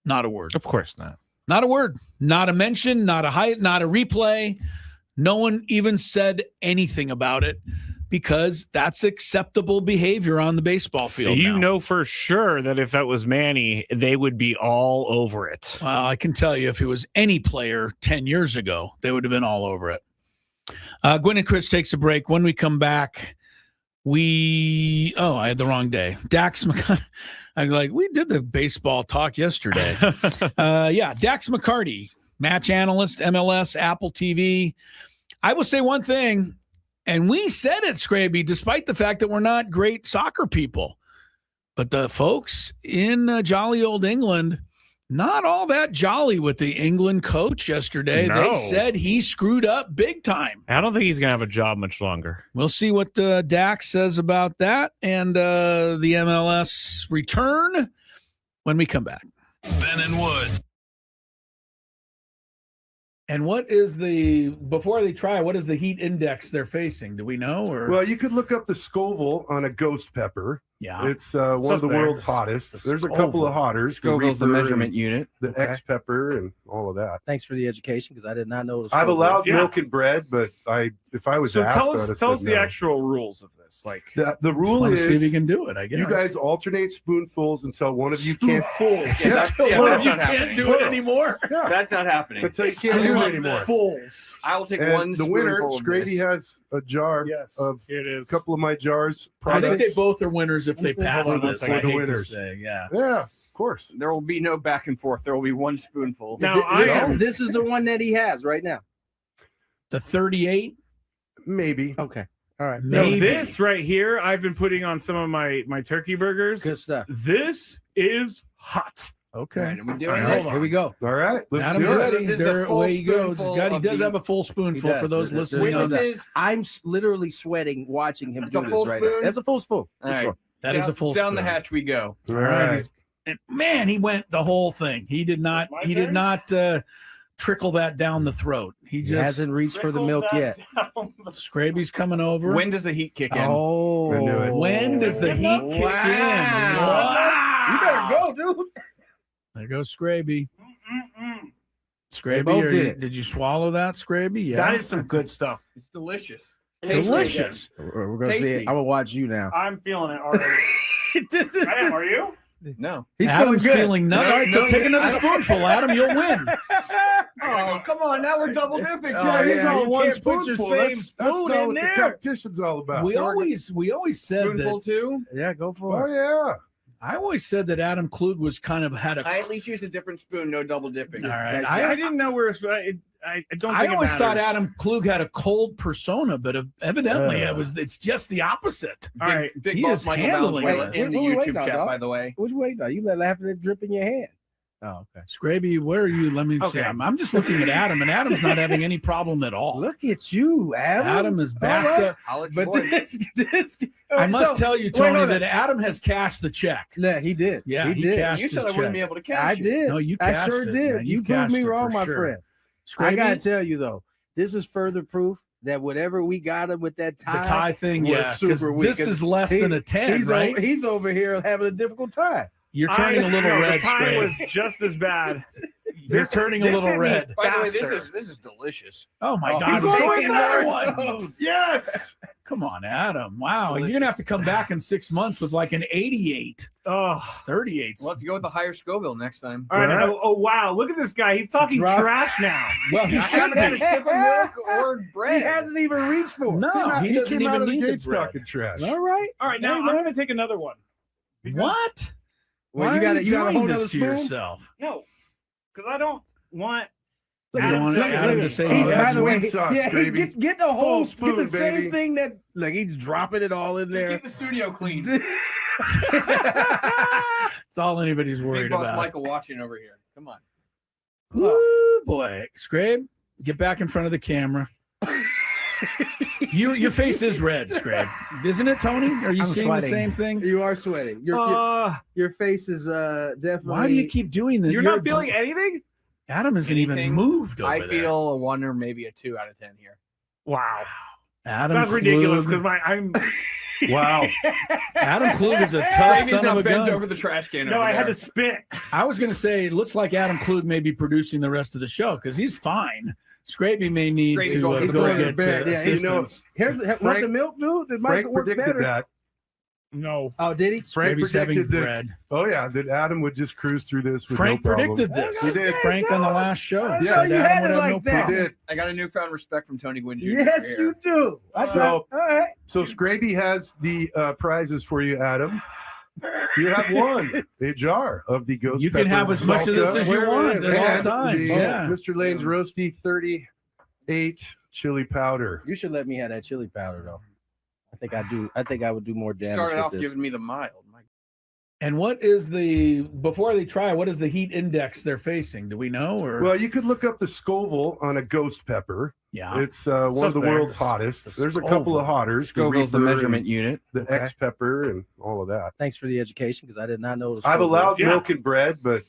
A: Not a word.
B: Of course not.
A: Not a word. Not a mention, not a replay. No one even said anything about it because that's acceptable behavior on the baseball field.
B: You know for sure that if that was Manny, they would be all over it.
A: Well, I can tell you if it was any player 10 years ago, they would have been all over it. Gwynn and Chris takes a break. When we come back, I had the wrong day. Dax McCarty. I'm like, we did the baseball talk yesterday. Dax McCarty, match analyst, MLS, Apple TV. I will say one thing, and we said it, Skraby, despite the fact that we're not great soccer people. But the folks in jolly old England, not all that jolly with the England coach yesterday.
B: No.
A: They said he screwed up big time.
B: I don't think he's going to have a job much longer.
A: We'll see what Dax says about that and the MLS return when we come back.
C: Ben and Woods.
A: And what is before they try, what is the heat index they're facing? Do we know? Or
D: well, you could look up the Scoville on a ghost pepper.
A: Yeah.
D: It's one of the world's hottest. There's a couple of hotters.
E: Scoville's the measurement unit.
D: The X pepper and all of that.
E: Thanks for the education because I did not know it was
D: I've
E: Scoville.
D: allowed milk and bread, but if I was asked,
B: tell us the actual rules of this. Like
D: the rule is,
A: see if you can do it. I guess
D: you guys alternate spoonfuls until one of you can't.
A: One of you can't do it anymore.
D: Yeah.
E: That's not happening.
D: Until you can't do it anymore.
A: Fulls.
E: I will take
D: And
E: one.
D: The winner,
E: spoonful of
D: Skraby,
E: this.
D: has a jar of a couple of my jars.
A: I think
D: products.
A: they both are winners if they pass
D: Hold on
A: this.
D: a second.
A: I hate to
D: Winners.
A: say, yeah.
D: Yeah, of course.
E: There will be no back and forth. There will be one spoonful.
B: Now,
E: this is the one that he has right now.
A: The 38,
D: Maybe.
E: Okay. All right.
B: now
A: maybe.
B: this right here, I've been putting on some of my turkey burgers.
E: Good stuff.
B: This is hot.
A: Okay.
E: All right, are we
A: All
E: doing
A: right,
E: this? Here we go.
D: All right. Let's
A: Adam's
D: do it.
A: ready.
E: This is a
A: There
E: full
A: away he goes.
E: spoonful
A: He
E: of
A: does
E: the-
A: have a full spoonful
E: He does.
A: for those
E: This
A: listening. On that.
E: I'm literally sweating watching him do
F: a full
E: this right now.
F: spoon?
E: That's a full spoon.
F: All right.
A: That is a full
F: down the
A: spoon.
F: hatch we go.
D: All
A: All right.
D: right.
A: And man, he went the whole thing. He did not.
B: My
A: He did
B: turn?
A: not trickle that down the throat. He
E: He
A: just.
E: hasn't reached for the milk yet.
A: Scraby's coming over.
F: When does the heat kick in?
E: Oh.
D: I knew it.
A: When does the heat kick in?
F: Wow.
E: You better go, dude.
A: There goes Skraby.
E: They
A: Scraby,
E: both did it.
A: did you swallow that, Scraby? Yeah.
B: That is some good stuff.
F: It's delicious.
A: delicious.
E: We're going to see it.
F: Tasty.
E: I'm going to watch you now.
B: I'm feeling it already. I am, are you?
F: No.
E: He's
A: Adam's
E: feeling good.
A: feeling nothing. All right, so take another spoonful, Adam. You'll win.
F: Oh, come on. Now we're double dipping.
D: Oh,
F: He's
D: yeah,
F: all
D: you
F: one
D: can't put your
F: spoonful.
D: same
F: That's
D: spoon
F: spoon
D: not
F: in
D: what
F: there.
D: the competition's all about.
A: We always said
F: Spoonful
A: that.
F: too.
E: Yeah, go for
D: Oh
E: it.
D: yeah.
A: I always said that Adam Klug was kind of had a.
F: I at least used a different spoon, no double dipping.
A: All right.
B: I didn't know where I don't.
A: I
B: think
A: always
B: it
A: thought
B: matters.
A: Adam Klug had a cold persona, but evidently it's just the opposite.
B: All right,
F: Big
A: He
F: boss
A: is
F: Michael
A: handling
F: Valenzuela
A: it.
F: in the
E: Wait,
F: YouTube
E: now,
F: chat,
E: dog.
F: by the way.
E: What you waiting on? You let laughing it drip in your hand. Oh, okay.
A: Scraby, where are you? Let me see.
B: Okay.
A: I'm just looking at Adam, and Adam's not having any problem at all.
E: Look at you, Adam.
A: Adam is backed
E: All right.
A: up.
F: I'll let you
E: But
F: boy.
E: this
A: I must tell you, Tony,
E: hold
A: that
E: on.
A: Adam has cashed the check.
E: Yeah, he did.
A: Yeah,
E: he
A: he
E: did.
A: cashed
F: You said
A: his
F: I wouldn't
A: check.
F: be able to catch
E: I
F: you.
E: did.
A: No, you
E: I
A: cashed
E: sure
A: it,
E: did.
A: man.
E: You proved
A: cashed
E: me
A: it
E: wrong,
A: for
E: my
A: sure.
E: friend.
A: Scraby,
E: I gotta tell you though, this is further proof that whatever we got him with that
A: the
E: tie,
A: tie thing,
E: was
A: yeah, because
E: super weak.
A: this is less than a 10,
E: he's
A: right?
E: he's over here having a difficult time.
A: You're turning a little red,
B: The time
A: Scraby.
B: was just as bad.
A: You're turning a
B: this
A: little
B: hit me
A: red.
F: By the way,
B: faster.
F: this is delicious.
A: Oh my
F: Oh,
A: God!
F: he's
A: He's
F: going
A: going another
F: for
A: one.
B: Yes.
A: Come on, Adam. Wow,
F: Delicious.
A: you're gonna have to come back in 6 months with like an 88.
B: Oh.
A: It's 38.
F: We'll have to go with the higher Scoville next time.
B: All right. Oh, wow. Look at this guy. He's talking
E: Drop-
B: trash now.
E: Well, he
F: I
E: should
F: haven't had a
E: be.
F: sip of milk or
E: He
F: bread.
E: hasn't even reached for it.
A: No, he doesn't
D: came out
A: even
D: of the
A: need the
D: gates
A: bread.
D: talking trash.
E: All right.
B: All right. Now
E: Hey,
B: I'm
E: man.
B: going to take another one. Because-
A: What?
E: Well,
A: Why
E: you got
A: are
E: you got a
A: doing
E: whole
A: this
E: other
A: to
E: spoon.
A: yourself?
B: No, because I don't want.
A: You
B: Adam
A: want
B: to-
A: Adam to say
E: He,
A: he
E: by
A: has
E: the way,
D: sweet sauce,
E: yeah, he
D: baby.
E: get the whole
D: Full spoon,
E: get the same
D: baby.
E: thing that like he's dropping it all in
F: Just
E: there.
F: keep the studio clean.
A: It's all anybody's
F: Big
A: worried
F: boss
A: about.
F: Michael watching over here. Come on.
A: Woo, boy, Scrabe, get back in front of the camera. Your face is red, Scrabe, isn't it, Tony? Are you
E: I'm
A: seeing
E: sweating.
A: the same thing?
E: You are sweating. Your face is definitely.
A: Why do you keep doing this?
B: You're not feeling anything?
A: Adam isn't even
F: Anything?
A: moved over
F: I
A: there.
F: feel a 1 or maybe a 2 out of 10 here.
B: Wow.
A: Adam
B: That's ridiculous
A: Klug.
B: because I'm.
D: Wow.
A: Adam Klug is a tough
F: Amy's
A: son of
F: not
A: a
F: bent
A: gun.
F: over the trash can.
B: No,
F: over
B: I had
F: there.
B: to spit.
A: I was going to say, it looks like Adam Klug may be producing the rest of the show because he's fine. Scraby may need
F: Scraby's
A: to
F: going to the
A: go
F: bed.
A: get
E: bed. Yeah, you know,
A: assistance.
E: Here's want
D: Frank-
E: the milk, dude. It might
D: Frank
E: work
D: predicted
E: better.
D: that.
B: No.
E: Oh, did he?
D: Frank
A: Scraby's having
D: predicted that.
A: bread.
D: Oh yeah, that Adam would just cruise through this with
A: Frank
D: no problem.
A: predicted this.
D: He did.
A: Frank on the last show.
E: I
A: said
E: know you
A: Adam
E: had
A: would
E: it
A: have
E: like
A: no
E: that.
D: He
A: problem.
D: did.
F: I got a newfound respect from Tony Gwynn Jr.
E: Yes,
F: here.
E: you do.
D: So-
E: all right.
D: So Skraby has the prizes for you, Adam. You have one, a jar of the ghost.
A: You can
D: pepper
A: have as much of this
D: salsa
A: as you want at all
D: and
A: times.
D: the
A: Yeah.
D: Mr. Lane's Roasty 38 chili powder.
E: You should let me have that chili powder though. I think I do. I think I would do more damage.
F: Started
E: with
F: off
E: this.
F: giving me the mild. My
A: And what is before they try, what is the heat index they're facing? Do we know? Or
D: Well, you could look up the Scoville on a ghost pepper.
A: yeah.
D: It's one of the
B: Suspect.
D: world's hottest. There's a couple of hotters.
F: Scoville's the
D: Reaper
F: measurement
D: and
F: unit.
D: the
E: Okay.
D: X pepper and all of that.
E: Thanks for the education because I did not know.
D: I've allowed
B: Yeah.
D: milk and bread, but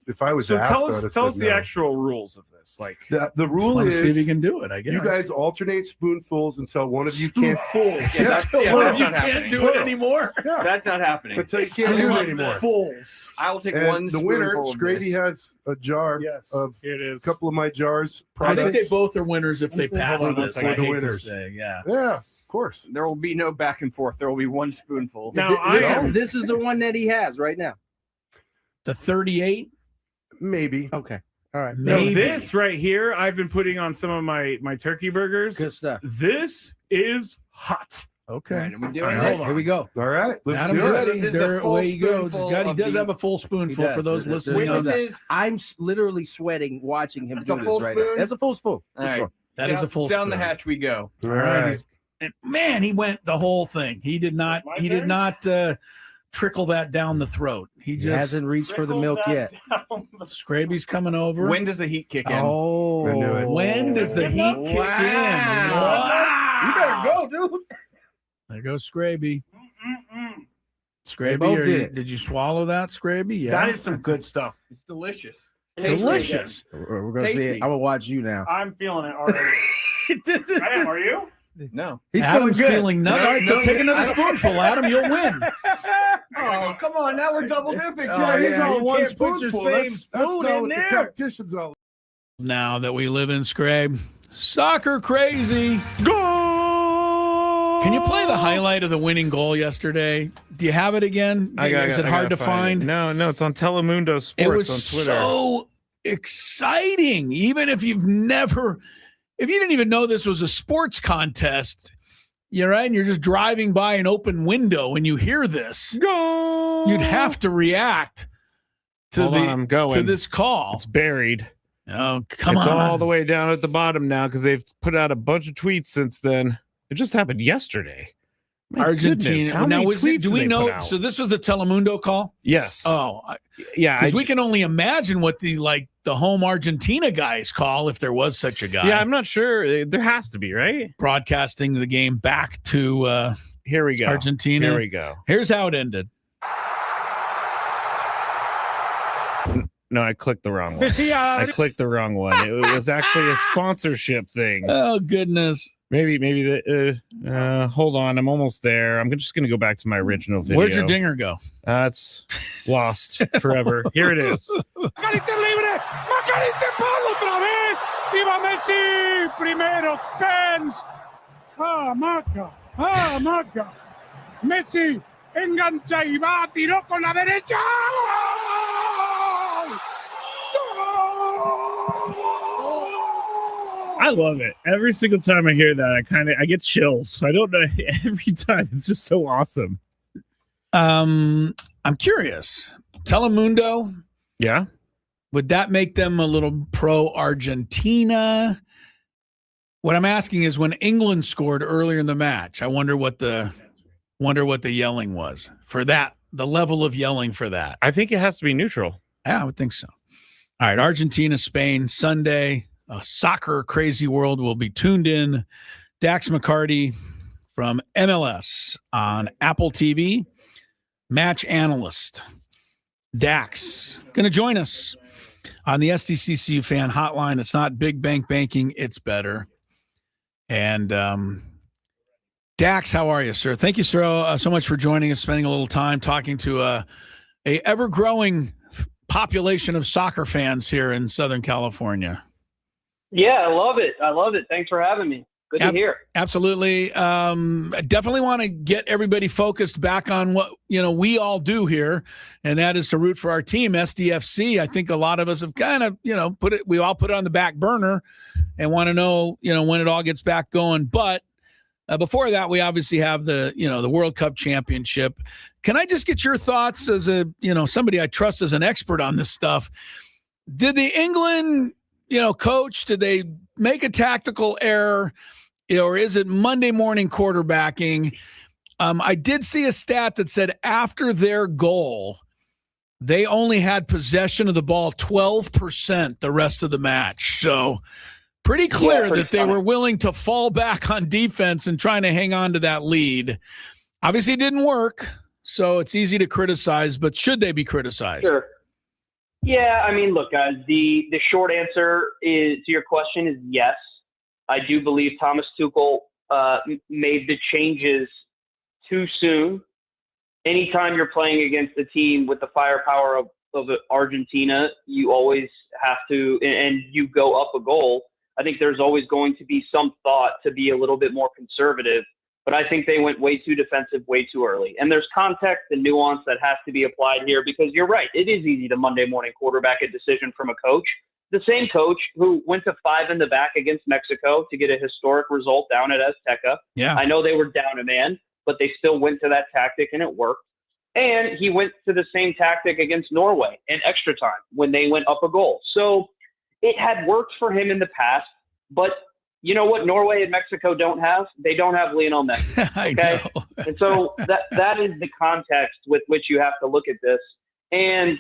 D: if I was
B: So
D: asked,
B: tell
D: I'd
B: us,
D: have
B: tell
D: said
B: us the
D: no.
B: actual rules of this. Like,
D: The rule
A: Want to see if
D: is
A: you can do it, I guess.
D: you guys alternate spoonfuls until one of you can't.
F: Yeah, that's,
A: One
F: yeah,
A: of
F: that's
A: you
F: not
A: can't
F: happening.
A: do it anymore.
D: Yeah,
F: That's not happening.
D: until you can't do it anymore.
B: fools.
F: I will take
D: And
F: one
D: the winner,
F: spoonful of
D: Skraby,
F: this.
D: has a jar
B: Yes.
D: of
B: Here it
D: a
B: is.
D: couple of my jars.
A: I think they
D: products.
A: both are winners if they
E: Hold
A: pass
B: on one
A: this.
B: second.
A: I
D: The
A: hate to
D: winners.
A: say, yeah.
D: Yeah, of course.
F: There will be no back and forth. There will be one spoonful.
B: Now,
E: This-
B: I
E: this,
B: am-
E: this is the one that he has right now.
A: The 38,
D: Maybe.
E: Okay. All right.
B: Now,
A: maybe.
B: this right here, I've been putting on some of my turkey burgers.
E: Good stuff.
B: This is hot.
F: All
A: Okay.
F: right, and we
A: All
F: doing
A: right,
F: this.
E: Here we go.
D: All right, let's
A: Adam's
D: do it.
A: ready.
F: This is a
A: There,
F: full
A: away he goes.
F: spoonful
A: He
F: of
A: does
F: the-
A: have a full spoonful
E: He does.
A: for those
E: There's-
A: listening.
E: there's
A: on
E: no
A: that.
F: This is
E: I'm literally sweating watching him
F: That's
E: do
F: a
E: this
F: full
E: right now.
F: spoon?
E: That's a full spoon.
F: all
E: For
F: right.
E: sure.
A: That is a full
F: down the
A: spoon.
F: hatch we go.
D: All
A: All right.
D: right.
A: And man, he went the whole thing. He did not.
B: My
A: He did
B: turn?
A: not trickle that down the throat. He
E: He
A: just.
E: hasn't reached for the milk yet.
A: Scraby's coming over.
F: When does the heat kick in?
E: Oh.
D: I knew it.
A: When does the heat kick in?
F: Wow.
E: You better go, dude.
A: There goes Scraby.
E: They
A: Scraby,
E: both did
A: you,
E: it.
A: did you swallow that, Scraby? Yeah.
B: That is some good stuff.
F: It's delicious.
A: delicious.
E: We're gonna see
F: Tasty.
E: it. I'm gonna watch you now.
B: I'm feeling it already. I am, are you?
F: No.
E: He's
A: Adam's
E: feeling good.
A: feeling nothing. All right, so take another spoonful, Adam. You'll win.
F: Oh, come on. Now we're double dipping.
E: Oh,
D: He's
E: yeah,
D: all
E: you
D: one
E: can't put your
D: spoonful.
E: same
D: That's
E: spoon
D: not
E: in
D: what the
E: there.
D: competition's all.
A: Now that we live in Scrabe, soccer crazy.
B: Go!
A: Can you play the highlight of the winning goal yesterday? Do you have it again? Is it hard to find?
B: No, it's on Telemundo Sports
A: It was
B: on Twitter.
A: so exciting. Even if you didn't even know this was a sports contest, you're right, and you're just driving by an open window and you hear this.
B: Go!
A: you'd have to react to
B: Hold on, I'm going.
A: to this call.
B: It's buried.
A: Oh, come
B: It's
A: on.
B: all the way down at the bottom now because they've put out a bunch of tweets since then. It just happened yesterday. My
A: Argentina.
B: goodness, how
A: Now,
B: many
A: was it,
B: tweets
A: do
B: did
A: we
B: they
A: know?
B: put out?
A: So this was the Telemundo call?
B: Yes.
A: Oh,
B: yeah.
A: because we can only imagine what the home Argentina guys call if there was such a guy.
B: Yeah, I'm not sure. There has to be, right?
A: Broadcasting the game back to
B: Here we go.
A: Argentina.
B: Here we go.
A: Here's how it ended.
B: No, I clicked the wrong one. I clicked the wrong one. It was actually a sponsorship thing.
A: Oh, goodness.
B: Maybe hold on. I'm almost there. I'm just going to go back to my original video.
A: Where'd your dinger go?
B: It's lost forever. Here it is.
C: McAllister libre, McAllister Pablo otra vez, y va Messi, primeros pens, Maca, Messi engancha y va, tiró con la derecha.
B: I love it. Every single time I hear that, I get chills. I don't know. Every time it's just so awesome.
A: I'm curious. Telemundo,
B: Yeah.
A: would that make them a little pro Argentina? What I'm asking is when England scored earlier in the match, I wonder what the yelling was for that, the level of yelling for that.
B: I think it has to be neutral.
A: Yeah, I would think so. All right, Argentina, Spain, Sunday. A soccer crazy world will be tuned in. Dax McCarty from MLS on Apple TV, match analyst. Dax going to join us on the SDCCU fan hotline. It's not big bank banking, it's better. And Dax, how are you, sir? Thank you, sir, so much for joining us, spending a little time talking to a ever-growing population of soccer fans here in Southern California.
G: Yeah, I love it. Thanks for having me. Good to hear.
A: Absolutely. I definitely want to get everybody focused back on what, we all do here, and that is to root for our team, SDFC. I think a lot of us have kind of, we all put it on the back burner and want to know, when it all gets back going. But before that, we obviously have the World Cup championship. Can I just get your thoughts as somebody I trust as an expert on this stuff? Did the England coach, did they make a tactical error, or is it Monday morning quarterbacking? I did see a stat that said after their goal, they only had possession of the ball 12% the rest of the match. So pretty clear that they were willing to fall back on defense and trying to hang on to that lead. Obviously, it didn't work, so it's easy to criticize, but should they be criticized?
G: Sure. Yeah, I mean, look, guys, the short answer to your question is yes. I do believe Thomas Tuchel made the changes too soon. Anytime you're playing against a team with the firepower of Argentina, you always have to, and you go up a goal. I think there's always going to be some thought to be a little bit more conservative. But I think they went way too defensive way too early. And there's context and nuance that has to be applied here because you're right. It is easy to Monday morning quarterback a decision from a coach. The same coach who went to 5 in the back against Mexico to get a historic result down at Azteca.
A: Yeah.
G: I know they were down a man, but they still went to that tactic and it worked. And he went to the same tactic against Norway in extra time when they went up a goal. So it had worked for him in the past, but you know what Norway and Mexico don't have? They don't have Lionel Messi. Okay. And so that is the context with which you have to look at this. And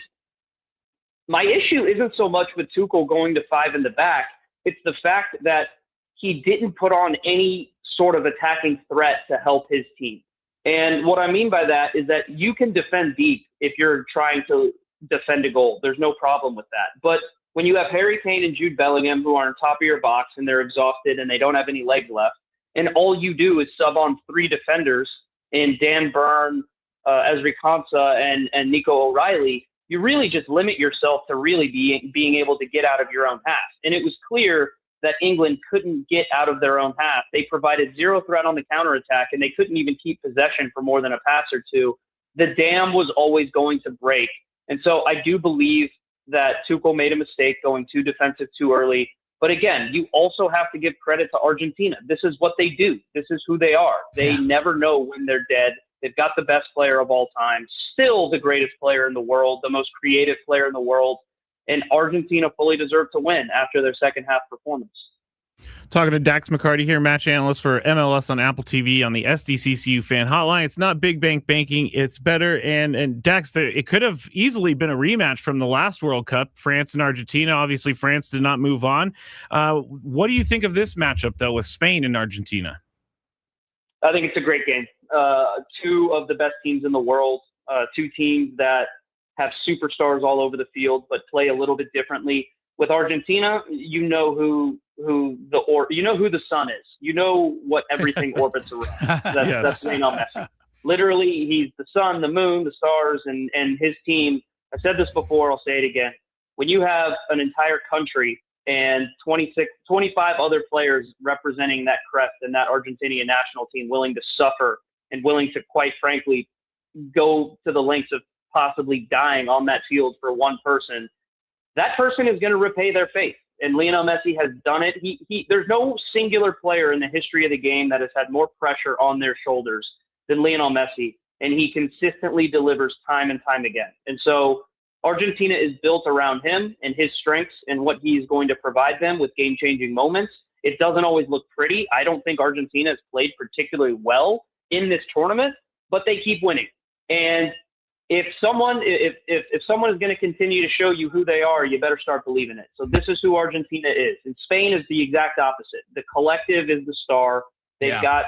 G: my issue isn't so much with Tuchel going to 5 in the back. It's the fact that he didn't put on any sort of attacking threat to help his team. And what I mean by that is that you can defend deep if you're trying to defend a goal. There's no problem with that. But when you have Harry Kane and Jude Bellingham who are on top of your box and they're exhausted and they don't have any legs left, and all you do is sub on 3 defenders in Dan Burn, Ezri Konsa, and Nico O'Reilly, you really just limit yourself to really being able to get out of your own half. And it was clear that England couldn't get out of their own half. They provided zero threat on the counterattack, and they couldn't even keep possession for more than a pass or two. The dam was always going to break. And so I do believe that Tuchel made a mistake going too defensive too early. But again, you also have to give credit to Argentina. This is what they do. This is who they are. They never know when they're dead. They've got the best player of all time, still the greatest player in the world, the most creative player in the world, and Argentina fully deserved to win after their second half performance.
B: Talking to Dax McCarty here, match analyst for MLS on Apple TV on the SDCCU fan hotline. It's not big bank banking, it's better. And Dax, it could have easily been a rematch from the last World Cup, France and Argentina. Obviously, France did not move on. What do you think of this matchup, though, with Spain and Argentina?
G: I think it's a great game. Two of the best teams in the world, two teams that have superstars all over the field, but play a little bit differently. With Argentina, you know who the sun is. You know what everything orbits around. That's Lionel Messi. Literally, he's the sun, the moon, the stars, and his team. I said this before, I'll say it again. When you have an entire country and 25 other players representing that crest and that Argentinian national team willing to suffer and willing to, quite frankly, go to the lengths of possibly dying on that field for one person, that person is going to repay their faith. And Lionel Messi has done it. There's no singular player in the history of the game that has had more pressure on their shoulders than Lionel Messi. And he consistently delivers time and time again. And so Argentina is built around him and his strengths and what he's going to provide them with game-changing moments. It doesn't always look pretty. I don't think Argentina has played particularly well in this tournament, but they keep winning. And if someone is going to continue to show you who they are, you better start believing it. So this is who Argentina is. And Spain is the exact opposite. The collective is the star. They've got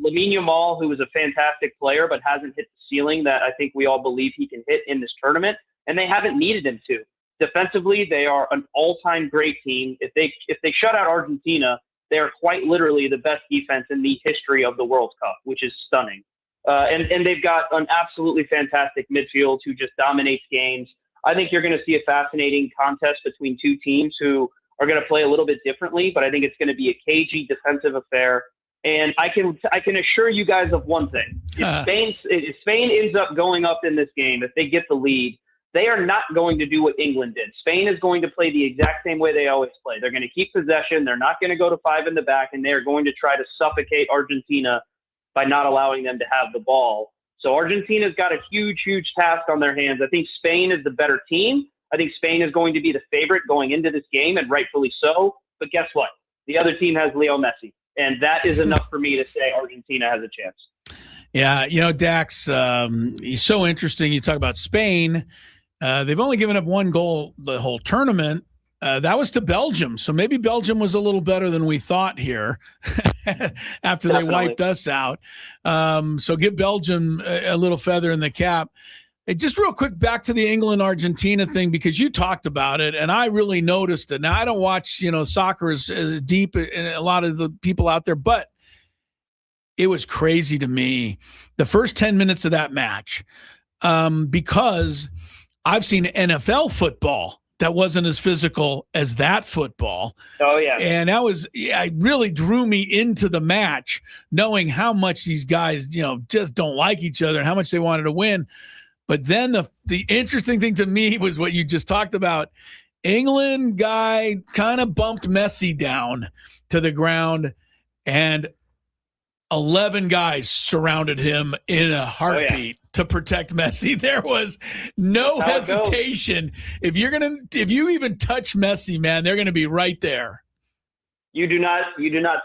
G: Lamine Yamal, who is a fantastic player, but hasn't hit the ceiling that I think we all believe he can hit in this tournament. And they haven't needed him to. Defensively, they are an all-time great team. If they shut out Argentina, they are quite literally the best defense in the history of the World Cup, which is stunning. And they've got an absolutely fantastic midfield who just dominates games. I think you're going to see a fascinating contest between two teams who are going to play a little bit differently, but I think it's going to be a cagey defensive affair. And I can assure you guys of one thing. If Spain ends up going up in this game, if they get the lead, they are not going to do what England did. Spain is going to play the exact same way they always play. They're going to keep possession. They're not going to go to five in the back, and they are going to try to suffocate Argentina by not allowing them to have the ball. So Argentina's got a huge, huge task on their hands. I think Spain is the better team. I think Spain is going to be the favorite going into this game, and rightfully so. But guess what? The other team has Leo Messi, and that is enough for me to say Argentina has a chance.
A: Yeah, Dax, he's so interesting. You talk about Spain. They've only given up one goal the whole tournament. That was to Belgium. So maybe Belgium was a little better than we thought here after they wiped us out. So give Belgium a little feather in the cap. Just real quick, back to the England-Argentina thing, because you talked about it, and I really noticed it. Now, I don't watch, soccer as deep in a lot of the people out there, but it was crazy to me, the first 10 minutes of that match, because I've seen NFL football that wasn't as physical as that football.
G: Oh, yeah.
A: And it really drew me into the match, knowing how much these guys, just don't like each other and how much they wanted to win. But then the interesting thing to me was what you just talked about. England guy kind of bumped Messi down to the ground, and 11 guys surrounded him in a heartbeat to protect Messi. There was no hesitation. If you even touch Messi, man, they're going to be right there.
G: You do not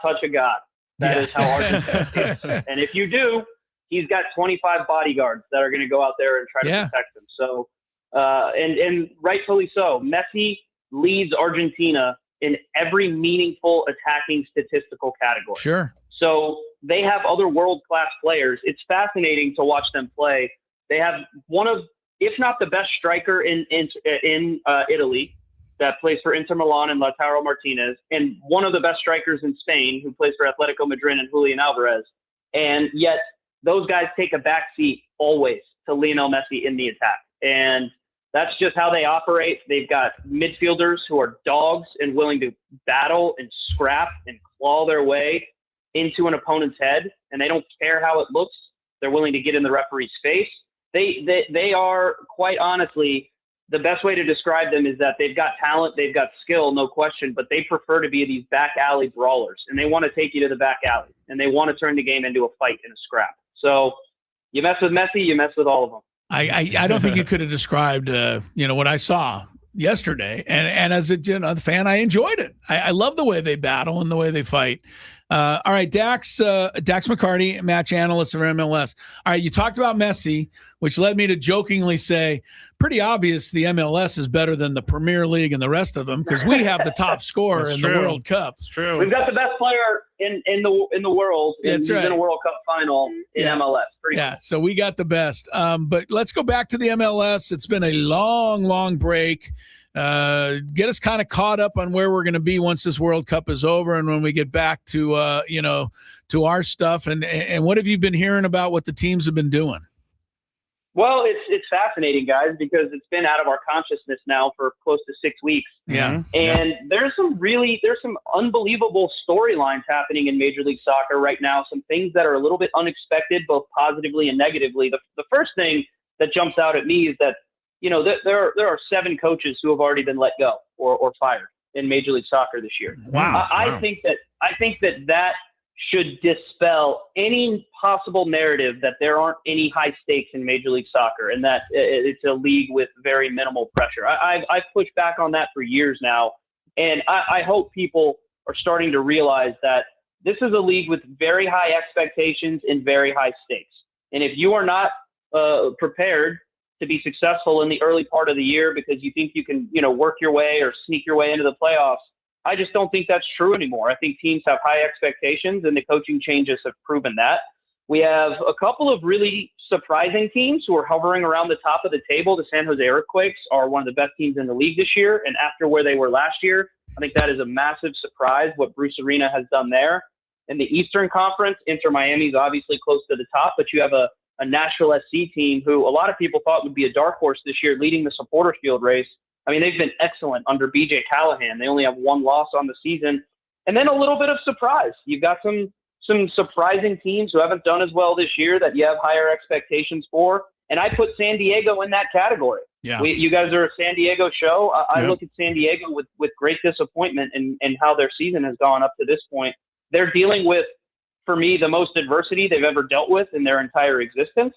G: touch a god. That is how Argentina is. And if you do, he's got 25 bodyguards that are going to go out there and try to protect him. So, and rightfully so. Messi leads Argentina in every meaningful attacking statistical category.
A: Sure.
G: So they have other world-class players. It's fascinating to watch them play. They have one of, if not the best striker in Italy that plays for Inter Milan and Lautaro Martinez, and one of the best strikers in Spain who plays for Atletico Madrid and Julian Alvarez. And yet those guys take a back seat always to Lionel Messi in the attack. And that's just how they operate. They've got midfielders who are dogs and willing to battle and scrap and claw their way into an opponent's head, and they don't care how it looks. They're willing to get in the referee's face. They are, quite honestly, the best way to describe them is that they've got talent, they've got skill, no question, but they prefer to be these back alley brawlers, and they want to take you to the back alley, and they want to turn the game into a fight and a scrap. So You mess with Messi, you mess with all of them.
A: I don't think you could have described, what I saw yesterday. And as a fan, I enjoyed it. I love the way they battle and the way they fight. All right, Dax McCarty, match analyst of MLS. All right, you talked about Messi, which led me to jokingly say, pretty obvious the MLS is better than the Premier League and the rest of them because we have the top scorer in the World Cup.
B: It's true.
G: We've got the best player in the world. He's in a World Cup final in MLS. Pretty cool.
A: So we got the best. But let's go back to the MLS. It's been a long, long break. Get us kind of caught up on where we're going to be once this World Cup is over and when we get back to to our stuff. And what have you been hearing about what the teams have been doing?
G: Well, it's fascinating, guys, because it's been out of our consciousness now for close to 6 weeks.
A: Yeah.
G: And there's some unbelievable storylines happening in Major League Soccer right now. Some things that are a little bit unexpected, both positively and negatively. The first thing that jumps out at me is that, there are 7 coaches who have already been let go or fired in Major League Soccer this year.
A: Wow.
G: I think that should dispel any possible narrative that there aren't any high stakes in Major League Soccer and that it's a league with very minimal pressure. I've pushed back on that for years now, and I hope people are starting to realize that this is a league with very high expectations and very high stakes. And if you are not prepared to be successful in the early part of the year because you think you can, work your way or sneak your way into the playoffs, I just don't think that's true anymore. I think teams have high expectations, and the coaching changes have proven that. We have a couple of really surprising teams who are hovering around the top of the table. The San Jose Earthquakes are one of the best teams in the league this year, and after where they were last year, I think that is a massive surprise what Bruce Arena has done there. In the Eastern Conference, Inter Miami is obviously close to the top, but you have a Nashville SC team who a lot of people thought would be a dark horse this year, leading the Supporters Field race. I mean, they've been excellent under BJ Callahan. They only have 1 loss on the season. And then a little bit of surprise. You've got some surprising teams who haven't done as well this year that you have higher expectations for. And I put San Diego in that category.
A: Yeah.
G: You guys are a San Diego show. I look at San Diego with great disappointment in how their season has gone up to this point. They're dealing with, for me, the most adversity they've ever dealt with in their entire existence.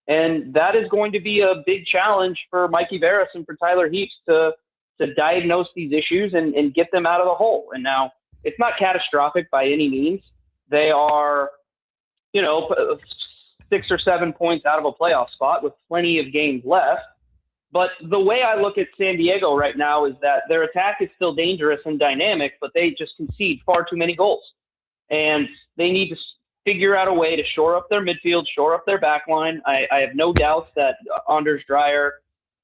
G: And that is going to be a big challenge for Mikey Veras and for Tyler Heaps to diagnose these issues and get them out of the hole. And now it's not catastrophic by any means. They are, 6 or 7 points out of a playoff spot with plenty of games left. But the way I look at San Diego right now is that their attack is still dangerous and dynamic, but they just concede far too many goals. And they need to figure out a way to shore up their midfield, shore up their back line. I have no doubts that Anders Dreyer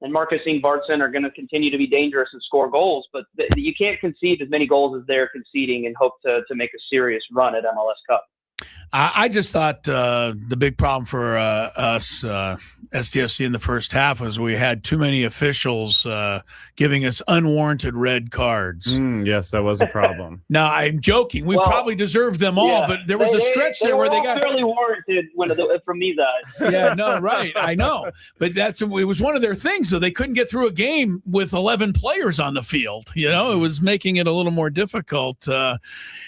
G: and Marcus Ingvartsen are going to continue to be dangerous and score goals, but you can't concede as many goals as they're conceding and hope to make a serious run at MLS Cup.
A: I just thought the big problem for us, STFC, in the first half was we had too many officials giving us unwarranted red cards.
B: Yes, that was a problem.
A: No, I'm joking. We probably deserved them all, but there was a stretch there where they got
G: fairly warranted from these eyes.
A: Yeah, no, right. I know. But it was one of their things, though. They couldn't get through a game with 11 players on the field. It was making it a little more difficult.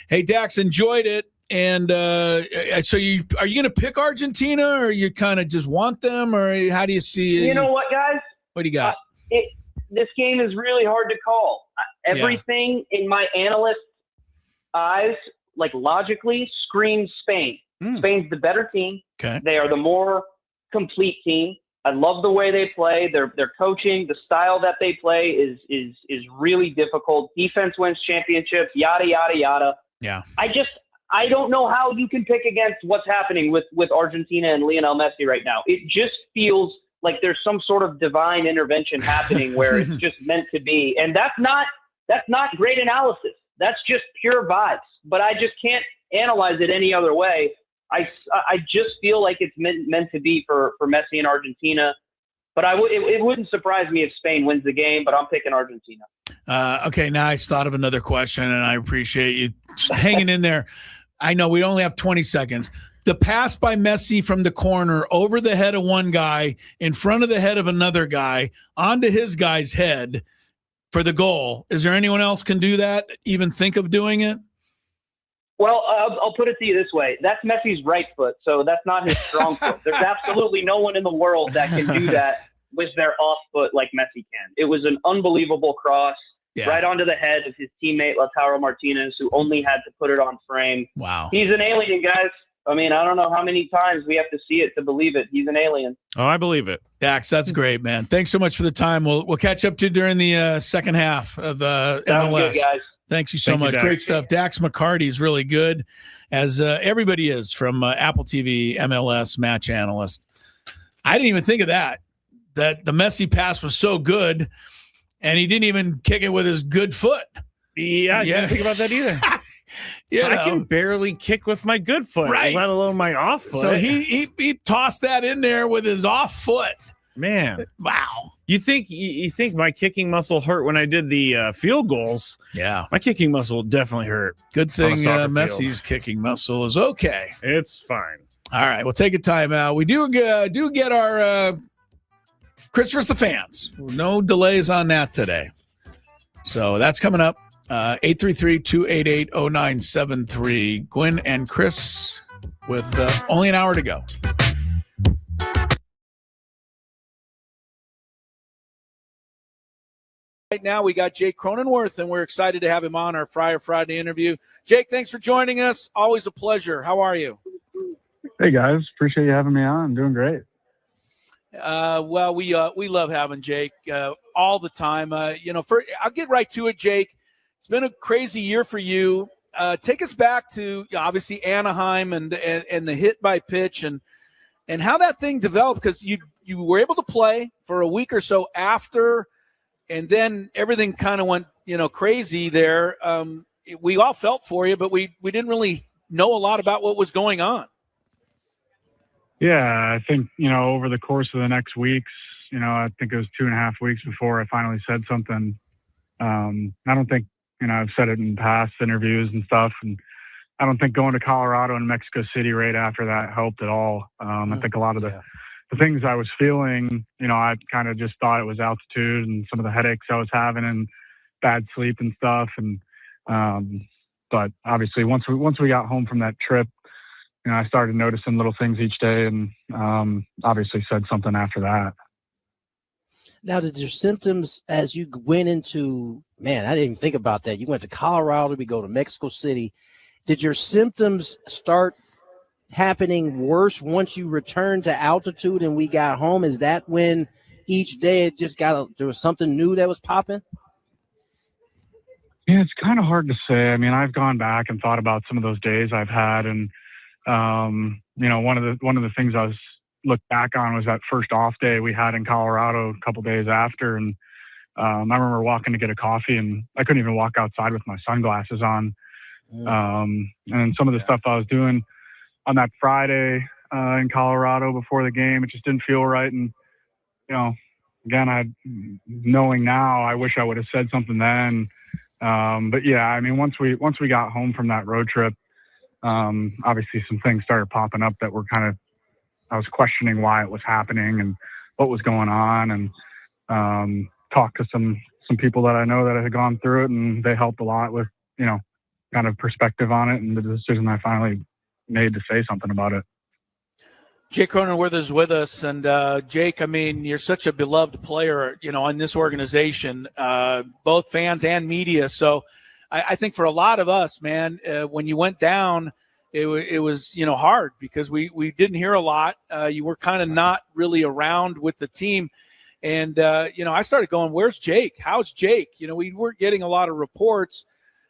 A: Hey, Dax, enjoyed it. And so are you going to pick Argentina, or you kind of just want them, or how do you see it?
G: You know what, guys?
A: What do you got?
G: This game is really hard to call. Everything in my analyst eyes, like logically, screams Spain. Spain's the better team.
A: Okay.
G: They are the more complete team. I love the way they play. Their coaching, the style that they play is really difficult. Defense wins championships, yada, yada, yada.
A: Yeah.
G: I don't know how you can pick against what's happening with Argentina and Lionel Messi right now. It just feels like there's some sort of divine intervention happening where it's just meant to be. And that's not great analysis. That's just pure vibes. But I just can't analyze it any other way. I just feel like it's meant to be for Messi and Argentina. But it wouldn't surprise me if Spain wins the game, but I'm picking Argentina.
A: Okay, now I thought of another question, and I appreciate you hanging in there. I know we only have 20 seconds. The pass by Messi from the corner over the head of one guy, in front of the head of another guy, onto his guy's head for the goal. Is there anyone else can do that, even think of doing it?
G: Well, I'll put it to you this way. That's Messi's right foot, so that's not his strong foot. There's absolutely no one in the world that can do that with their off foot like Messi can. It was an unbelievable cross right onto the head of his teammate, Lautaro Martinez, who only had to put it on frame.
A: Wow.
G: He's an alien, guys. I mean, I don't know how many times we have to see it to believe it. He's an alien.
B: Oh, I believe it.
A: Dax, that's great, man. Thanks so much for the time. We'll catch up to you during the second half of MLS.
G: Sounds good, guys.
A: Thanks you so
B: Thank you,
A: much.
B: Dax.
A: Great stuff. Dax McCarty is really good, as everybody is from Apple TV MLS match analyst. I didn't even think of that the Messi pass was so good, and he didn't even kick it with his good foot.
B: Yeah, I didn't think about that either. I can barely kick with my good foot,
A: right,
B: let alone my off foot.
A: So he tossed that in there with his off foot.
B: Man,
A: wow.
B: You think my kicking muscle hurt when I did the field goals?
A: Yeah,
B: my kicking muscle definitely hurt.
A: Good thing Messi's kicking muscle is okay.
B: It's fine.
A: All right, we'll take a time out. We do get our Chris vs. the fans. No delays on that today. So that's coming up. 833-288-0973. Gwynn and Chris with only an hour to go. Right now, we got Jake Cronenworth, and we're excited to have him on our Friday interview. Jake, thanks for joining us. Always a pleasure. How are you?
H: Hey, guys. Appreciate you having me on. I'm doing great.
A: Well, we love having Jake all the time. I'll get right to it, Jake. It's been a crazy year for you. Take us back to obviously Anaheim and the hit by pitch and how that thing developed, because you were able to play for a week or so after, and then everything kind of went crazy there. We all felt for you, but we didn't really know a lot about what was going on.
H: Yeah, I think over the course of the next weeks, I think it was 2.5 weeks before I finally said something. I don't think. I've said it in past interviews and stuff, and I don't think going to Colorado and Mexico City right after that helped at all. I think a lot of the things I was feeling, I kind of just thought it was altitude and some of the headaches I was having and bad sleep and stuff. And but obviously once we got home from that trip, I started noticing little things each day, and obviously said something after that.
E: Now, did your symptoms as you went into, man, I didn't even think about that. You went to Colorado, we go to Mexico City. Did your symptoms start happening worse once you returned to altitude and we got home? Is that when each day there was something new that was popping?
H: Yeah, it's kind of hard to say. I mean, I've gone back and thought about some of those days I've had, and one of the things I was looked back on was that first off day we had in Colorado a couple days after. And I remember walking to get a coffee, and I couldn't even walk outside with my sunglasses on. And some of the stuff I was doing on that Friday in Colorado before the game, it just didn't feel right. And, again, knowing now, I wish I would have said something then. But yeah, I mean, once we got home from that road trip, obviously some things started popping up that were I was questioning why it was happening and what was going on, and talked to some people that I know that had gone through it, and they helped a lot with, kind of perspective on it and the decision I finally made to say something about it.
A: Jake Cronenworth is with us, and Jake, I mean, you're such a beloved player, in this organization, both fans and media. So I think for a lot of us, man, when you went down, it was hard because we didn't hear a lot. You were kind of not really around with the team, and I started going, "Where's Jake? How's Jake?" We weren't getting a lot of reports.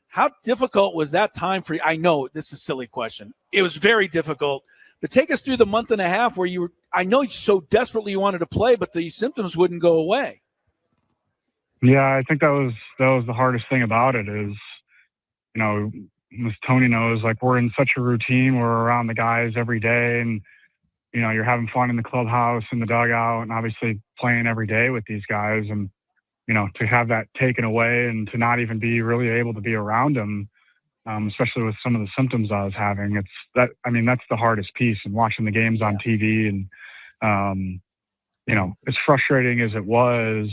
A: How difficult was that time for you? I know this is a silly question. It was very difficult, but take us through the month and a half where I know you so desperately you wanted to play, but the symptoms wouldn't go away.
H: Yeah, I think that was the hardest thing about it is, as Tony knows, like, we're in such a routine. We're around the guys every day, and, you're having fun in the clubhouse, in the dugout, and obviously playing every day with these guys. And, to have that taken away and to not even be really able to be around them, especially with some of the symptoms I was having, that's the hardest piece. And watching the games on TV, and, as frustrating as it was,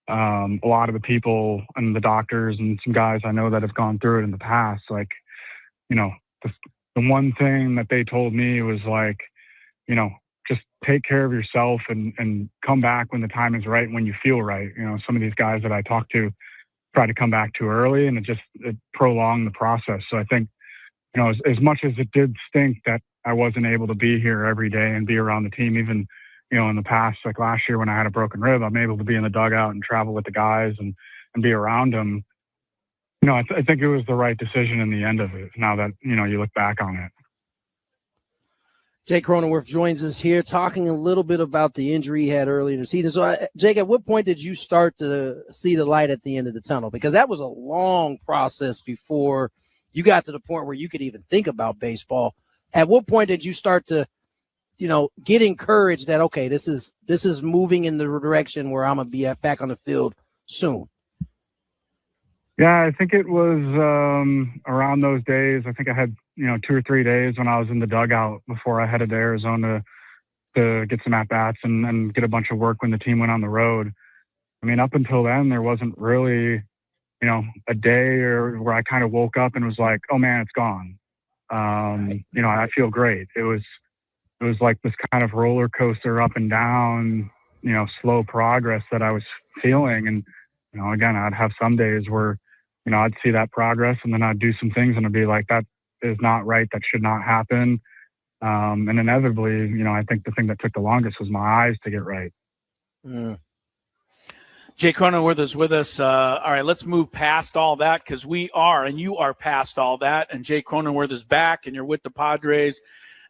H: a lot of the people and the doctors and some guys I know that have gone through it in the past, like, the one thing that they told me was like, just take care of yourself and come back when the time is right, when you feel right. Some of these guys that I talked to try to come back too early, and it prolonged the process. So I think, as much as it did stink that I wasn't able to be here every day and be around the team, even, in the past, like last year when I had a broken rib, I'm able to be in the dugout and travel with the guys and be around them. I think it was the right decision in the end of it, now that, you look back on it.
E: Jake Cronenworth joins us here talking a little bit about the injury he had earlier in the season. So, Jake, at what point did you start to see the light at the end of the tunnel? Because that was a long process before you got to the point where you could even think about baseball. At what point did you start to, get encouraged that, okay, this is moving in the direction where I'm going to be back on the field soon?
H: Yeah, I think it was around those days. I think I had, 2 or 3 days when I was in the dugout before I headed to Arizona to get some at-bats and get a bunch of work when the team went on the road. I mean, up until then, there wasn't really, a day where I kind of woke up and was like, oh, man, it's gone. I feel great. It was like this kind of roller coaster up and down, slow progress that I was feeling. And, again, I'd have some days where, I'd see that progress and then I'd do some things and I'd be like, that is not right. That should not happen. And inevitably, I think the thing that took the longest was my eyes to get right.
A: Jay Cronenworth is with us. All right, let's move past all that because we are, and you are past all that. And Jay Cronenworth is back, and you're with the Padres.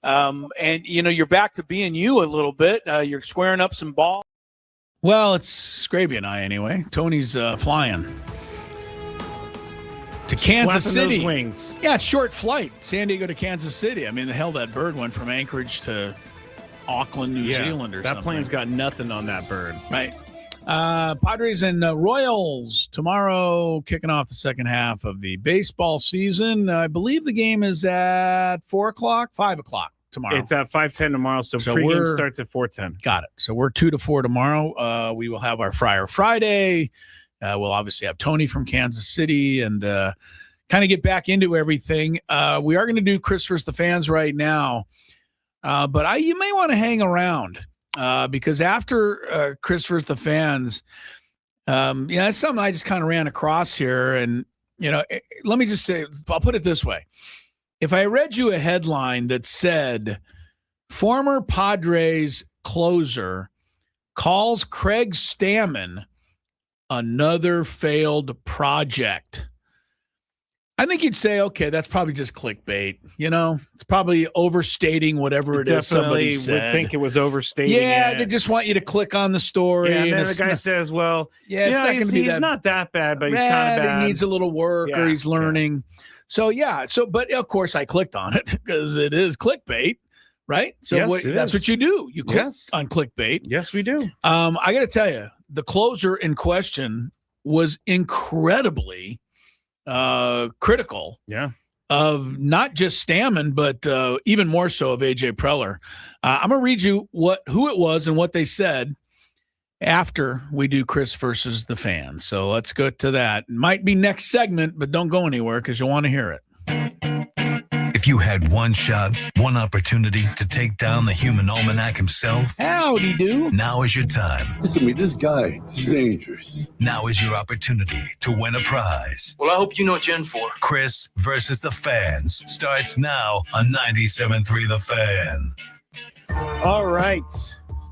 A: And, you're back to being you a little bit. You're squaring up some balls. Well, it's Skraby and I anyway. Tony's flying to Kansas City.
B: Those wings.
A: Yeah, short flight. San Diego to Kansas City. I mean, the hell, that bird went from Anchorage to Auckland, New Zealand or something.
B: That plane's got nothing on that bird.
A: Right. Padres and Royals tomorrow, kicking off the second half of the baseball season. I believe the game is at 4 o'clock, 5 o'clock tomorrow.
B: It's at 5:10 tomorrow, so pregame starts at 4:10.
A: Got it. So we're 2 to 4 tomorrow. We will have our Friar Friday. We'll obviously have Tony from Kansas City and kind of get back into everything. We are going to do Chris versus the Fans right now, but you may want to hang around. Because after Chris versus the Fans, it's something I just kind of ran across here. And, let me just say, I'll put it this way. If I read you a headline that said, former Padres closer calls Craig Stammen another failed project, I think you'd say, okay, that's probably just clickbait. It's probably overstating whatever it is somebody said.
B: Would think it was overstating.
A: Yeah, they just want you to click on the story.
B: Yeah, and then the guy says, well,
A: it's not going to be that.
B: He's not that bad, but he's kind of bad.
A: He needs a little work or he's learning. Yeah. But of course I clicked on it because it is clickbait, right? So that's what you do. You click on clickbait.
B: Yes, we do.
A: I got to tell you, the closer in question was incredibly critical of not just Stammen, but even more so of AJ Preller. I'm going to read you who it was and what they said after we do Chris versus the Fans. So let's go to that. It might be next segment, but don't go anywhere because you'll want to hear it.
I: If you had one shot, one opportunity to take down the human almanac himself,
A: howdy do.
I: Now is your time.
J: Listen to me, this guy is dangerous.
I: Now is your opportunity to win a prize.
F: Well, I hope you know what you're in for.
I: Chris versus the Fans starts now on 97.3 The Fan.
B: All right.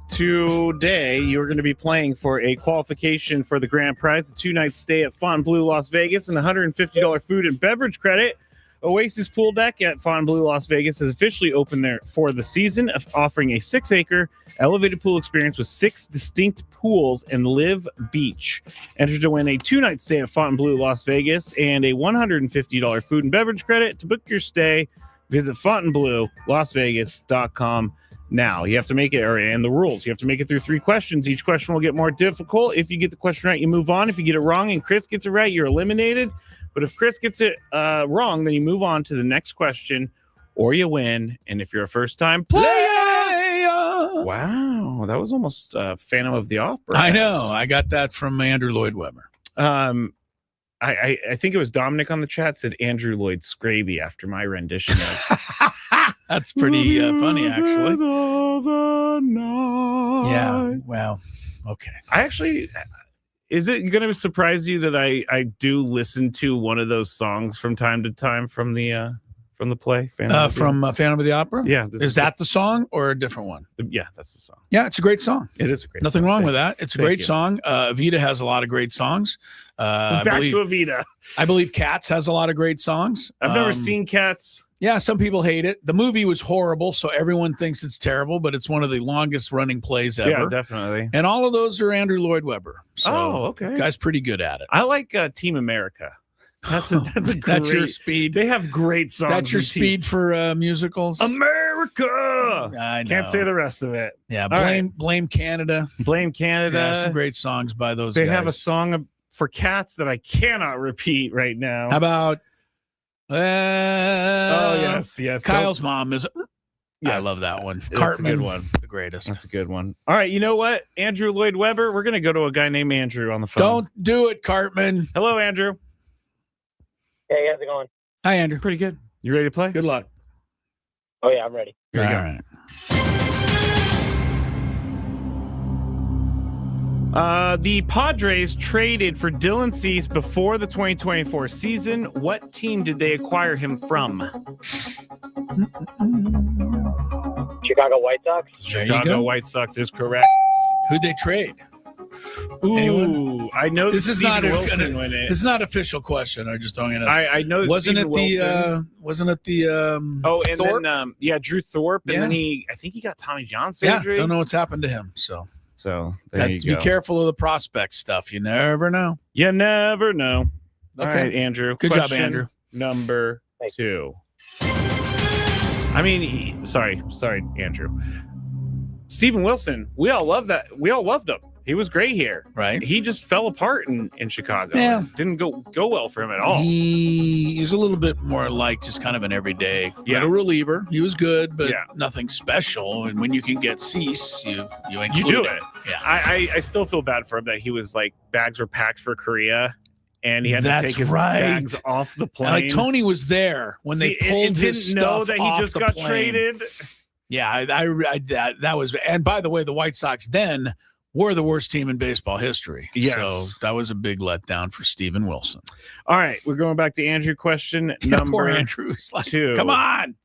B: Today, you're going to be playing for a qualification for the grand prize, a 2-night stay at Fontainebleau, Las Vegas, and $150 food and beverage credit. Oasis Pool Deck at Fontainebleau, Las Vegas has officially opened there for the season, offering a 6-acre elevated pool experience with 6 distinct pools and live beach. Enter to win a 2-night stay at Fontainebleau, Las Vegas, and a $150 food and beverage credit. To book your stay, visit FontainebleauLasVegas.com. Now, you have to make it, and the rules, you have to make it through 3 questions. Each question will get more difficult. If you get the question right, you move on. If you get it wrong and Chris gets it right, you're eliminated. But if Chris gets it wrong, then you move on to the next question, or you win. And if you're a first-time player, wow, that was almost Phantom of the Opera.
A: I know. I got that from Andrew Lloyd Webber.
B: I think it was Dominic on the chat said Andrew Lloyd Skraby after my rendition of
A: That's pretty funny, actually. Yeah. Wow. Okay.
B: I actually, is it going to surprise you that I do listen to one of those songs from time to time from the play?
A: Phantom of the Opera?
B: Yeah.
A: Is that the song or a different one?
B: Yeah, that's the song.
A: Yeah, it's a great song.
B: It is a great
A: Nothing
B: song.
A: wrong with that. It's a
B: Thank
A: great
B: you.
A: song. Evita has a lot of great songs.
B: Back to Evita.
A: I believe Cats has a lot of great songs.
B: I've never seen Cats.
A: Yeah, some people hate it. The movie was horrible, so everyone thinks it's terrible, but it's one of the longest running plays ever.
B: Yeah, definitely.
A: And all of those are Andrew Lloyd Webber. So
B: okay.
A: Guy's pretty good at it.
B: I like Team America. That's a great,
A: That's your speed.
B: They have great songs.
A: That's your speed for musicals.
B: America.
A: I know.
B: Can't say the rest of it.
A: Yeah,
B: All
A: blame Canada.
B: Blame Canada.
A: Yeah, some great songs by those
B: They
A: guys.
B: have a song for Cats that I cannot repeat right now.
A: How about
B: oh yes.
A: Kyle's mom is
B: Yes.
A: I love that one.
B: That's
A: Cartman,
B: a good one.
A: the greatest.
B: That's a good one. All right, you know what? Andrew Lloyd Webber, we're gonna go to a guy named Andrew on the phone.
A: Don't do it, Cartman.
B: Hello, Andrew.
K: Hey, how's it going?
A: Hi, Andrew.
B: Pretty good. You ready to play?
A: Good luck.
K: Oh, yeah, I'm ready.
A: All right.
B: The Padres traded for Dylan Cease before the 2024 season. What team did they acquire him from?
K: Chicago White Sox?
A: There you
B: Chicago
A: go.
B: White Sox is correct.
A: Who'd they trade?
B: Ooh,
A: Anyone?
B: I know
A: This is
B: Steven
A: not
B: Wilson went in.
A: This is not official question. I just don't know.
B: I know that
A: Wasn't
B: Steven
A: it the
B: Wilson.
A: wasn't it the
B: Oh, and
A: Thorpe?
B: then Drew Thorpe, and
A: Yeah.
B: then I think he got Tommy John
A: Yeah,
B: surgery.
A: don't know what's happened to him. So
B: there you
A: be
B: go.
A: careful of the prospect stuff. You never know.
B: You never know. All
A: Okay.
B: right, Andrew.
A: Good job,
B: Question
A: Andrew.
B: Number 2. I mean, sorry, Andrew. Steven Wilson. We all love that. We all loved him. He was great here.
A: Right.
B: He just fell apart in Chicago.
A: Yeah.
B: Didn't go well for him at all.
A: He was a little bit more like just kind of an everyday
B: Yeah.
A: a reliever. He was good, but
B: Yeah.
A: nothing special. And when you can get Cease, you include
B: You do
A: it.
B: it.
A: Yeah.
B: I still feel bad for him that he was like bags were packed for Korea and he had to
A: That's
B: take his
A: right.
B: bags off the plane.
A: And, like Tony was there when they
B: See,
A: pulled
B: and
A: his
B: didn't know
A: stuff
B: that he
A: off
B: just
A: the
B: got
A: plane.
B: traded.
A: Yeah, that was. And by the way, the White Sox then were the worst team in baseball history.
B: Yes.
A: So that was a big letdown for Steven Wilson.
B: All right, we're going back to Andrew. Question number
A: Poor Andrew's like,
B: 2.
A: come on.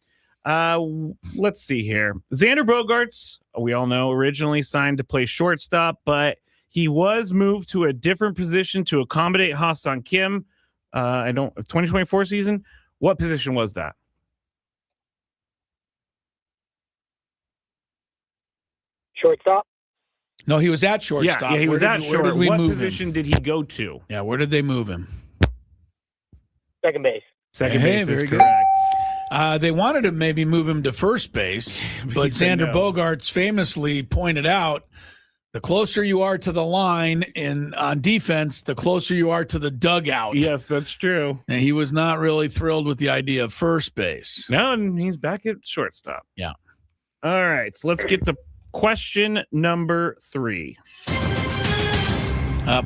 B: Let's see here. Xander Bogaerts, we all know, originally signed to play shortstop, but he was moved to a different position to accommodate Ha-Seong Kim. 2024 season. What position was that?
K: Shortstop?
A: No, he was at shortstop.
B: Yeah, he was at short.
A: Where did we
B: What
A: move
B: position
A: him?
B: did he go to?
A: Yeah, where did they move him?
K: Second base.
B: Second
A: Hey,
B: base
A: very
B: is
A: good.
B: correct.
A: They wanted to maybe move him to first base, but
B: He said
A: Xander
B: no.
A: Bogaerts famously pointed out, the closer you are to the line on defense, the closer you are to the dugout.
B: Yes, that's true.
A: And he was not really thrilled with the idea of first base.
B: No, and he's back at shortstop.
A: Yeah.
B: All right, so let's get to question number 3.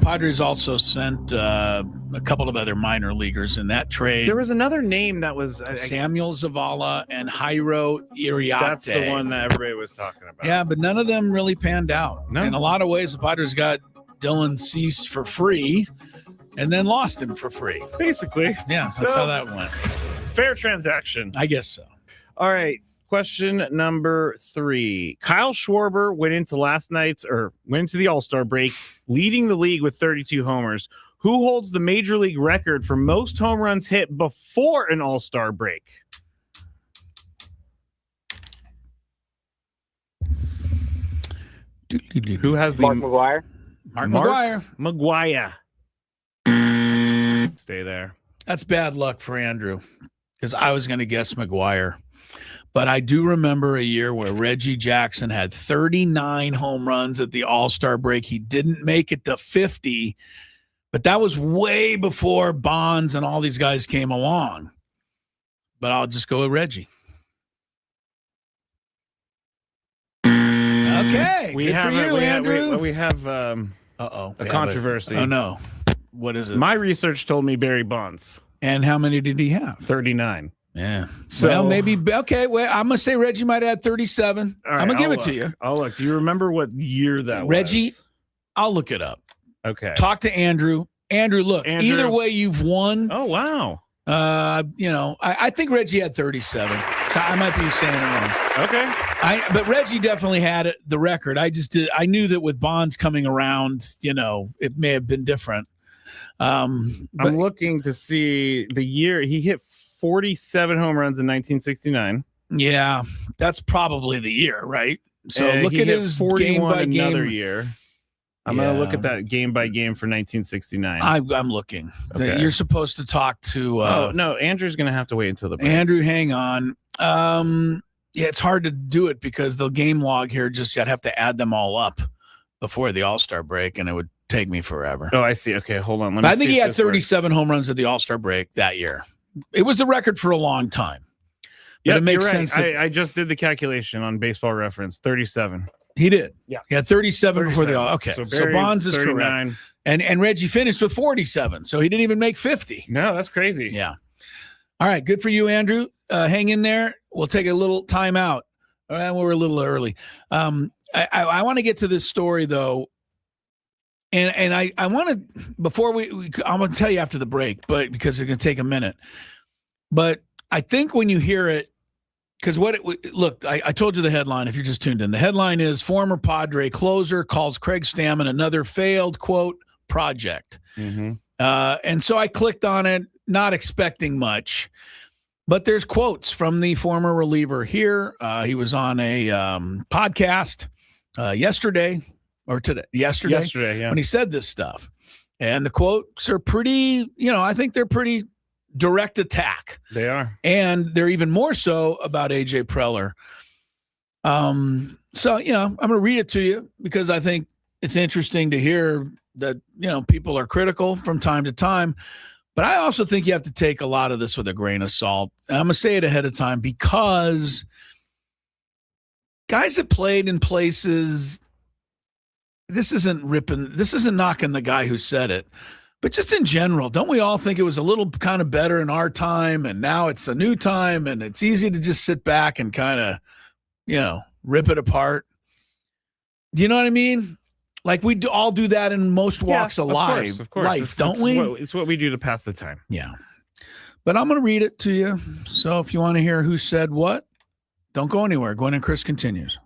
A: Padres also sent a couple of other minor leaguers in that trade.
B: There was another name that was
A: Samuel Zavala and Jairo Iriarte.
B: that's the one that everybody was talking about.
A: Yeah, but none of them really panned out.
B: No.
A: In a lot of ways, the Padres got Dylan Cease for free and then lost him for free.
B: Basically.
A: Yeah, that's
B: So-
A: how that went.
B: Fair transaction.
A: I guess so.
B: All right. Question number 3. Kyle Schwarber went into the All-Star break, leading the league with 32 homers. Who holds the major league record for most home runs hit before an All-Star break? Who has the
K: Mark McGuire?
A: Mark McGuire.
B: McGuire. Stay there.
A: That's bad luck for Andrew because I was going to guess McGuire. But I do remember a year where Reggie Jackson had 39 home runs at the All-Star break. He didn't make it to 50, but that was way before Bonds and all these guys came along. But I'll just go with Reggie. Okay, good for you, Andrew.
B: We have
A: Uh-oh.
B: a controversy.
A: Oh, no. what is it?
B: My research told me Barry Bonds.
A: And how many did he have?
B: 39.
A: Yeah.
B: So,
A: well, maybe. Okay. Well, I'm going to say Reggie might add 37.
B: Right,
A: I'm going to give it
B: look.
A: to you.
B: I'll look. Do you remember what year that
A: Reggie,
B: was?
A: I'll look it up.
B: Okay.
A: Talk to Andrew. Andrew, look,
B: Andrew.
A: either way you've won.
B: Oh, wow.
A: I think Reggie had 37. So I might be saying it wrong.
B: Okay.
A: But Reggie definitely had the record. I knew that with Bonds coming around, it may have been different.
B: I'm looking to see the year he hit 47 home runs in 1969.
A: Yeah, that's probably the year, right? So
B: And
A: look
B: he
A: at
B: hit
A: his
B: 41
A: game by game.
B: another year. I'm going to look at that game by game for 1969.
A: I'm looking.
B: Okay.
A: You're supposed to talk to.
B: Oh no, Andrew's going to have to wait until the break.
A: Andrew, hang on. Yeah, it's hard to do it because the game log here I'd have to add them all up before the All-Star break, and it would take me forever.
B: Oh, I see. Okay, hold on. Let me
A: I think
B: see
A: he
B: if
A: had
B: this works.
A: 37 home runs at the All-Star break that year. It was the record for a long time. But
B: Yeah,
A: it makes
B: you're right.
A: sense. That
B: I just did the calculation on Baseball Reference. 37.
A: he did.
B: Yeah.
A: He had 37 before the Okay. So
B: Barry,
A: Bonds is
B: 39.
A: correct. And Reggie finished with 47. So he didn't even make 50.
B: No, that's crazy.
A: Yeah. All right. Good for you, Andrew. Hang in there. We'll take a little time out. We're a little early. I want to get to this story, though. And I want to, before I'm going to tell you after the break, but because it's going to take a minute. But I think when you hear it, because I told you the headline if you're just tuned in. The headline is former Padre closer calls Craig Stammen another failed, quote, project.
B: Mm-hmm.
A: And so I clicked on it, not expecting much. But there's quotes from the former reliever here. He was on a podcast yesterday
B: yeah.
A: when he said this stuff. And the quotes are pretty, I think they're pretty direct attack.
B: They are.
A: And they're even more so about AJ Preller. So, I'm going to read it to you because I think it's interesting to hear that, people are critical from time to time. But I also think you have to take a lot of this with a grain of salt. And I'm going to say it ahead of time because guys that played in places, this isn't knocking the guy who said it, but just in general, don't we all think it was a little kind of better in our time and now it's a new time and it's easy to just sit back and kind of, rip it apart? Do you know what I mean? Like we all do that in most walks of life, don't we?
B: It's what we do to pass the time.
A: Yeah. But I'm going to read it to you. So if you want to hear who said what, don't go anywhere. Gwynn and Chris continues.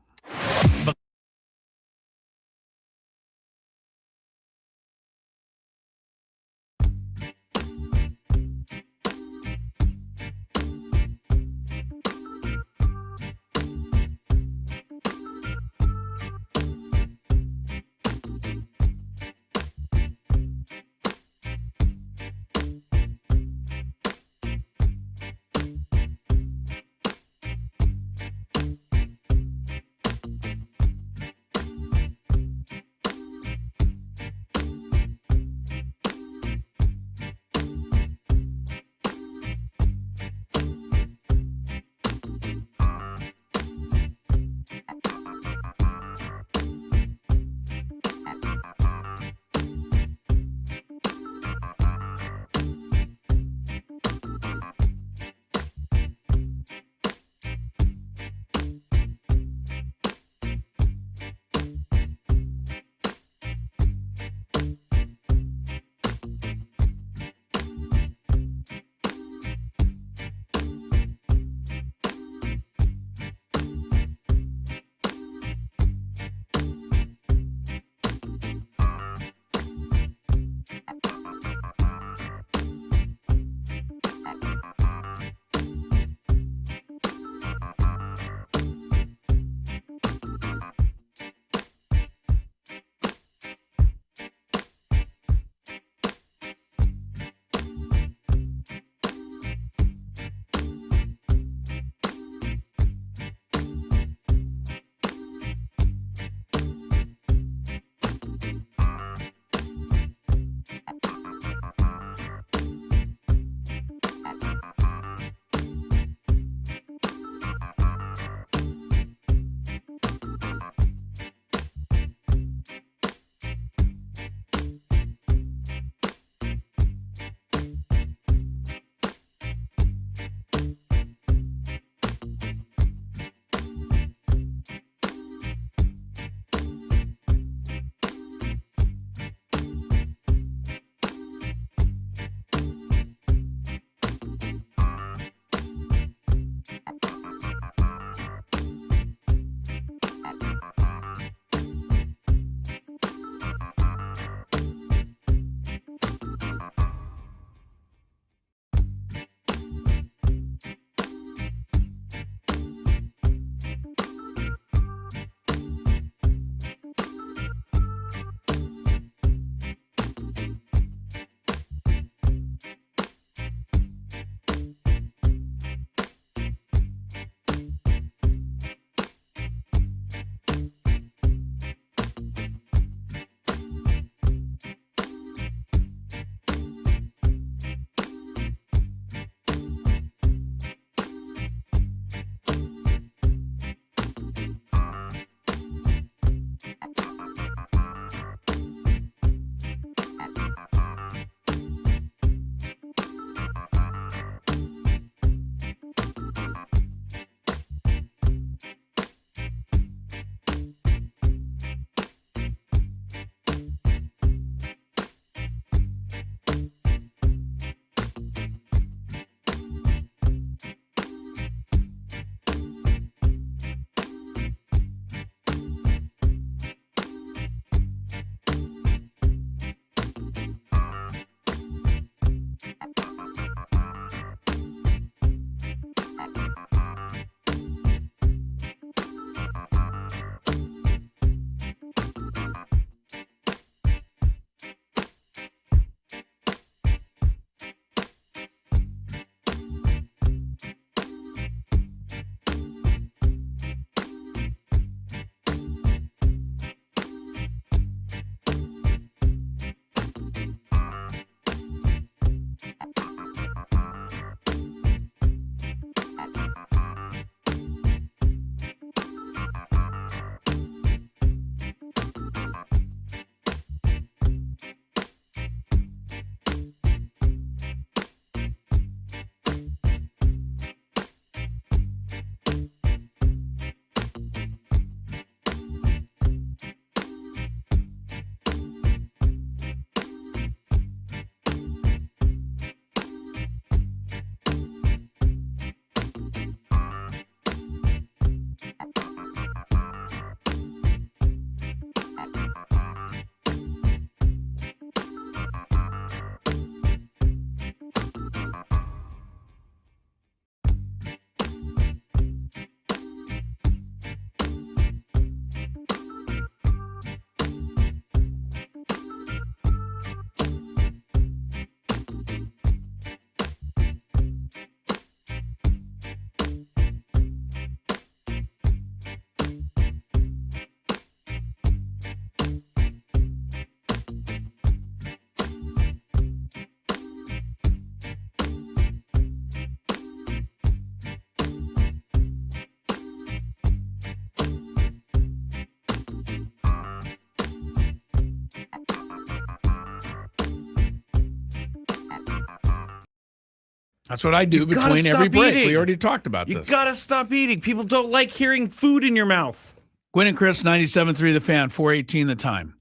A: That's what I do between every break. We already talked about
B: this.
A: You
B: got to stop eating. People don't like hearing food in your mouth.
A: Gwynn and Chris, 97.3 The Fan, 4:18 the time.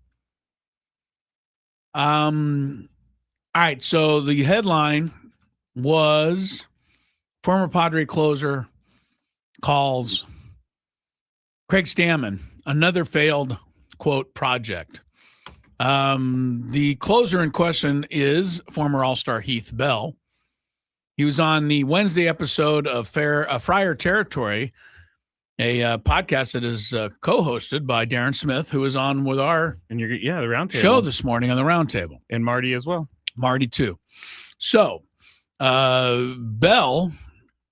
A: All right, so the headline was former Padre closer calls Craig Stammen another failed, quote, project. The closer in question is former All-Star Heath Bell. He was on the Wednesday episode of Friar Territory, a podcast that is co-hosted by Darren Smith, who is on with our
B: the Roundtable
A: show this morning on the Roundtable.
B: And Marty as well.
A: Marty, too. So, Bell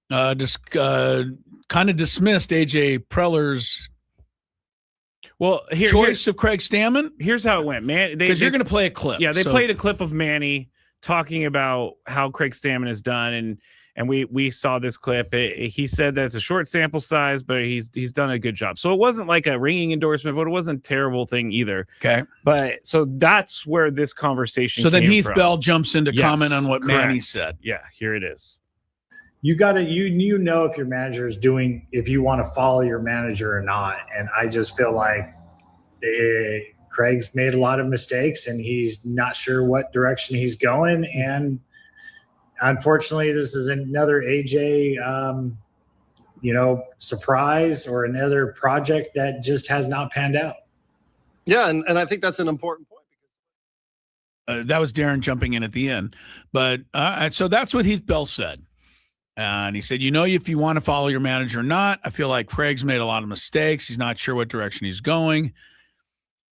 A: kind of dismissed A.J. Preller's choice of Craig Stammen.
B: Here's how it went, man.
A: Because you're going to play a clip.
B: Yeah, they played a clip of Manny talking about how Craig Stammen is done, and we saw this clip. He said that it's a short sample size, but he's done a good job. So it wasn't like a ringing endorsement, but it wasn't a terrible thing either.
A: Okay.
B: But so that's where this conversation
A: So then
B: came
A: Heath
B: from.
A: Bell jumps in to comment on what
B: correct.
A: Manny said.
B: Yeah, here it is.
L: You gotta you know if your manager is doing, if you want to follow your manager or not. And I just feel like Craig's made a lot of mistakes and he's not sure what direction he's going. And unfortunately, this is another AJ, surprise or another project that just has not panned out.
M: Yeah, and I think that's an important point.
A: That was Darren jumping in at the end. But so that's what Heath Bell said. And he said, if you want to follow your manager or not, I feel like Craig's made a lot of mistakes. He's not sure what direction he's going.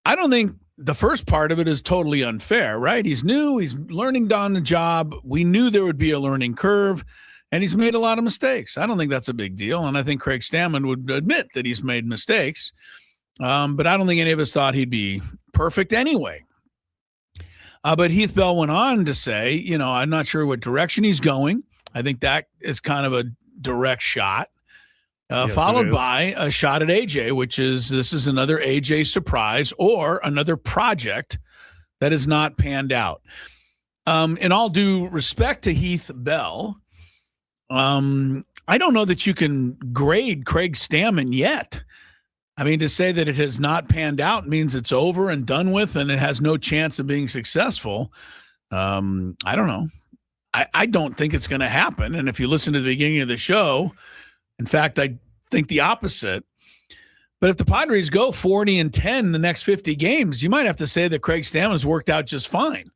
A: I don't think the first part of it is totally unfair, right? He's new. He's learning on the job. We knew there would be a learning curve, and he's made a lot of mistakes. I don't think that's a big deal, and I think Craig Stammen would admit that he's made mistakes. But I don't think any of us thought he'd be perfect anyway. But Heath Bell went on to say, I'm not sure what direction he's going. I think that is kind of a direct shot. Followed by a shot at AJ, this is another AJ surprise or another project that is not panned out. In all due respect to Heath Bell, I don't know that you can grade Craig Stammen yet. I mean, to say that it has not panned out means it's over and done with and it has no chance of being successful. I don't know. I don't think it's going to happen. And if you listen to the beginning of the show, in fact, I think the opposite. But if the Padres go 40-10 in the next 50 games, you might have to say that Craig Stammen's worked out just fine.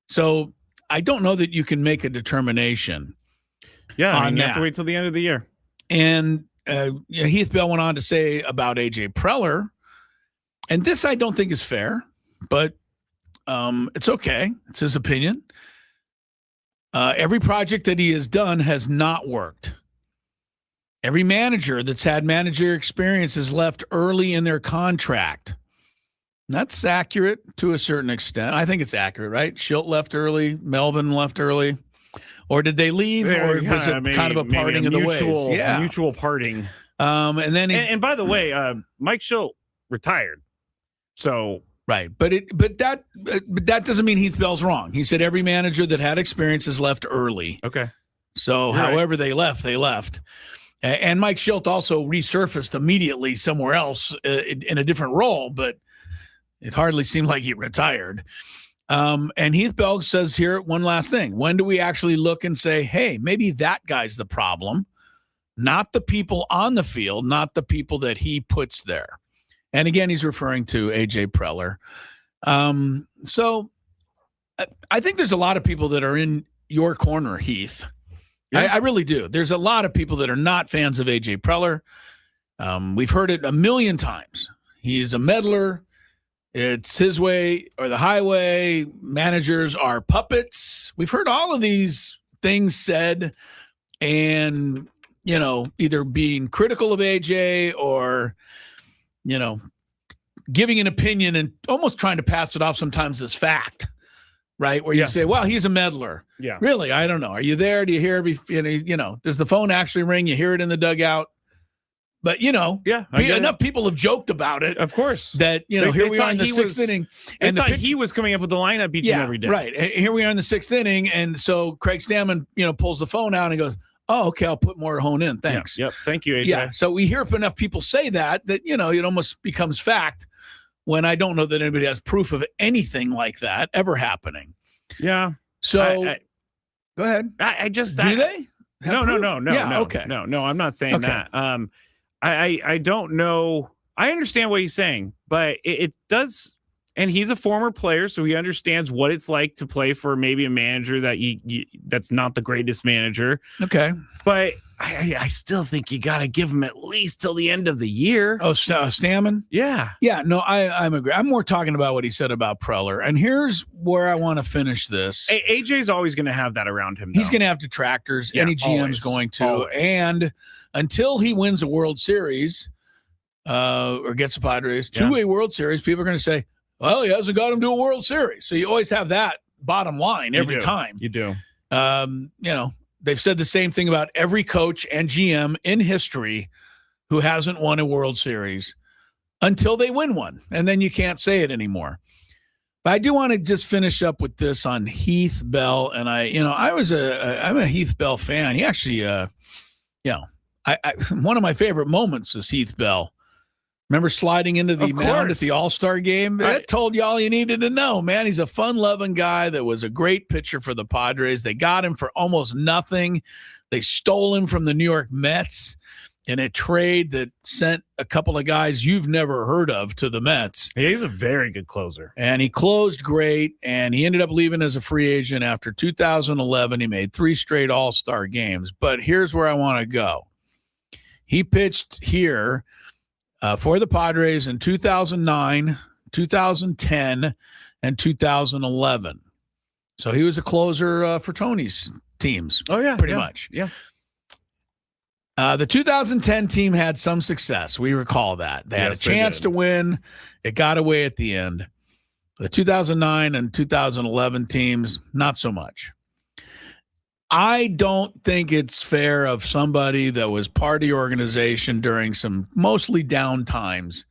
A: So I don't know that you can make a determination.
B: Yeah, you have to wait till the end of the year.
A: And Heath Bell went on to say about A.J. Preller, and this I don't think is fair, but it's okay. It's his opinion. Every project that he has done has not worked. Every manager that's had manager experience has left early in their contract. That's accurate to a certain extent. I think it's accurate, right? Schilt left early. Melvin left early. Or did they leave? Or was it kind of a parting of the ways? Yeah.
B: Mutual parting.
A: And then
B: and by the way, Mike Schilt retired. So
A: right. But that doesn't mean Heath Bell's wrong. He said every manager that had experience has left early.
B: Okay.
A: So however they left, they left. And Mike Schilt also resurfaced immediately somewhere else in a different role, but it hardly seemed like he retired. And Heath Bell says here one last thing. When do we actually look and say, hey, maybe that guy's the problem, not the people on the field, not the people that he puts there? And again, he's referring to A.J. Preller. So I think there's a lot of people that are in your corner, Heath. Yeah. I really do. There's a lot of people that are not fans of A.J. Preller. We've heard it a million times. He's a meddler. It's his way or the highway. Managers are puppets. We've heard all of these things said and, either being critical of A.J. or, giving an opinion and almost trying to pass it off sometimes as fact. Right, where you say, well, he's a meddler.
B: Yeah.
A: Really? I don't know. Are you there? Do you hear does the phone actually ring? You hear it in the dugout? But enough people have joked about it.
B: Of course.
A: That here we are in the sixth inning,
B: and he was coming up with the lineup each and every day.
A: Right. Here we are in the sixth inning, and so Craig Stammen, pulls the phone out and goes, "Oh, okay, I'll put more hone in. Thanks."
B: Yep. Thank you, AJ.
A: Yeah. So we hear enough people say that it almost becomes fact. When I don't know that anybody has proof of anything like that ever happening.
B: Yeah.
A: So go ahead.
B: Do
A: they?
B: No.
A: Yeah, okay.
B: No, I'm not saying that. I don't know. I understand what he's saying, but it does. And he's a former player, so he understands what it's like to play for maybe a manager that that's not the greatest manager.
A: Okay.
B: But I still think you got to give him at least till the end of the year.
A: Oh, Stammen?
B: Yeah.
A: Yeah, no, I'm agree. I'm more talking about what he said about Preller. And here's where I want to finish this.
B: AJ's always going to have that around him, though.
A: He's going to have detractors.
B: Yeah,
A: Any GM's
B: always,
A: going to.
B: always.
A: And until he wins a World Series or gets the Padres to a World Series, people are going to say, well, he hasn't got him to a World Series. So you always have that bottom line every time.
B: You do.
A: They've said the same thing about every coach and GM in history who hasn't won a World Series until they win one. And then you can't say it anymore. But I do want to just finish up with this on Heath Bell. And I'm a Heath Bell fan. He actually, one of my favorite moments is Heath Bell. Remember sliding into the mound at the All-Star game? That told you all you needed to know, man. He's a fun-loving guy that was a great pitcher for the Padres. They got him for almost nothing. They stole him from the New York Mets in a trade that sent a couple of guys you've never heard of to the Mets.
B: Yeah, he's a very good closer.
A: And he closed great, and he ended up leaving as a free agent after 2011. He made 3 straight All-Star games. But here's where I want to go. He pitched here for the Padres in 2009, 2010, and 2011. So he was a closer for Tony's teams.
B: Oh, yeah.
A: Pretty much.
B: Yeah.
A: The 2010 team had some success. We recall that. They had a chance to win. It got away at the end. The 2009 and 2011 teams, not so much. I don't think it's fair of somebody that was part of the organization during some mostly down times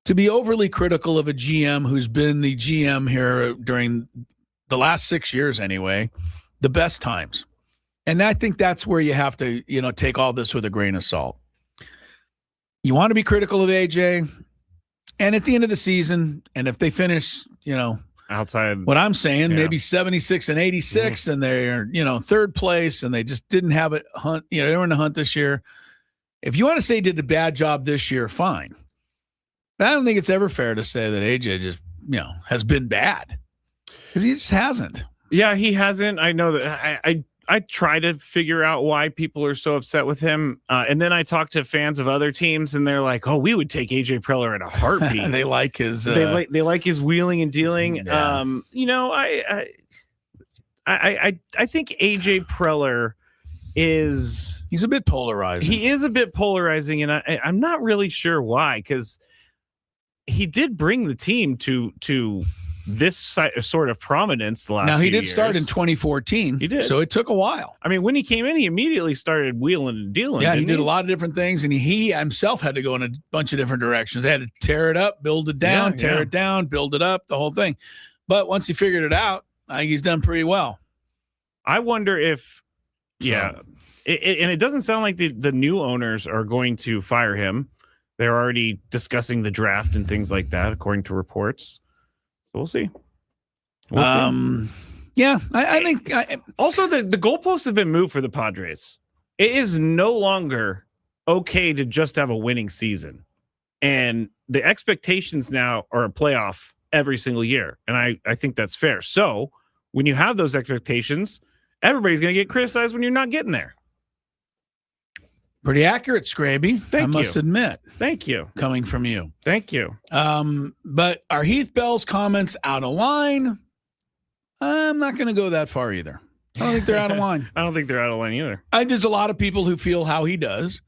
A: to be overly critical of a GM who's been the GM here during the last 6 years anyway, the best times. And I think that's where you have to, take all this with a grain of salt. You want to be critical of AJ, and at the end of the season, and if they finish,
B: outside
A: what I'm saying, maybe 76 and 86, and they're, third place, and they just didn't have a hunt. They were in the hunt this year. If you want to say he did a bad job this year, fine. But I don't think it's ever fair to say that AJ just, has been bad, because he just hasn't.
B: Yeah, he hasn't. I know that I try to figure out why people are so upset with him. And then I talk to fans of other teams, and they're like, oh, we would take AJ Preller in a heartbeat.
A: They like his
B: they like his wheeling and dealing.
A: Yeah.
B: I think AJ Preller
A: he's a bit polarizing.
B: He is a bit polarizing, and I'm not really sure why, because he did bring the team to this sort of prominence the last
A: Now, he
B: few
A: did
B: years.
A: Start in 2014.
B: He did.
A: So it took a while.
B: I mean, when he came in, he immediately started wheeling and dealing.
A: Yeah, he did a lot of different things, and he himself had to go in a bunch of different directions. They had to tear it up, build it down, tear it down, build it up, the whole thing. But once he figured it out, I think he's done pretty well.
B: I wonder if, and it doesn't sound like the new owners are going to fire him. They're already discussing the draft and things like that, according to reports. So we'll see.
A: Yeah, I think
B: also the goalposts have been moved for the Padres. It is no longer okay to just have a winning season, and the expectations now are a playoff every single year, and I think that's fair. So when you have those expectations, everybody's going to get criticized when you're not getting there.
A: Pretty accurate, Skraby. I must admit.
B: Thank you.
A: Coming from you.
B: Thank you.
A: But are Heath Bell's comments out of line? I'm not going to go that far either. I don't think they're out of line.
B: I don't think they're out of line either.
A: There's a lot of people who feel how he does,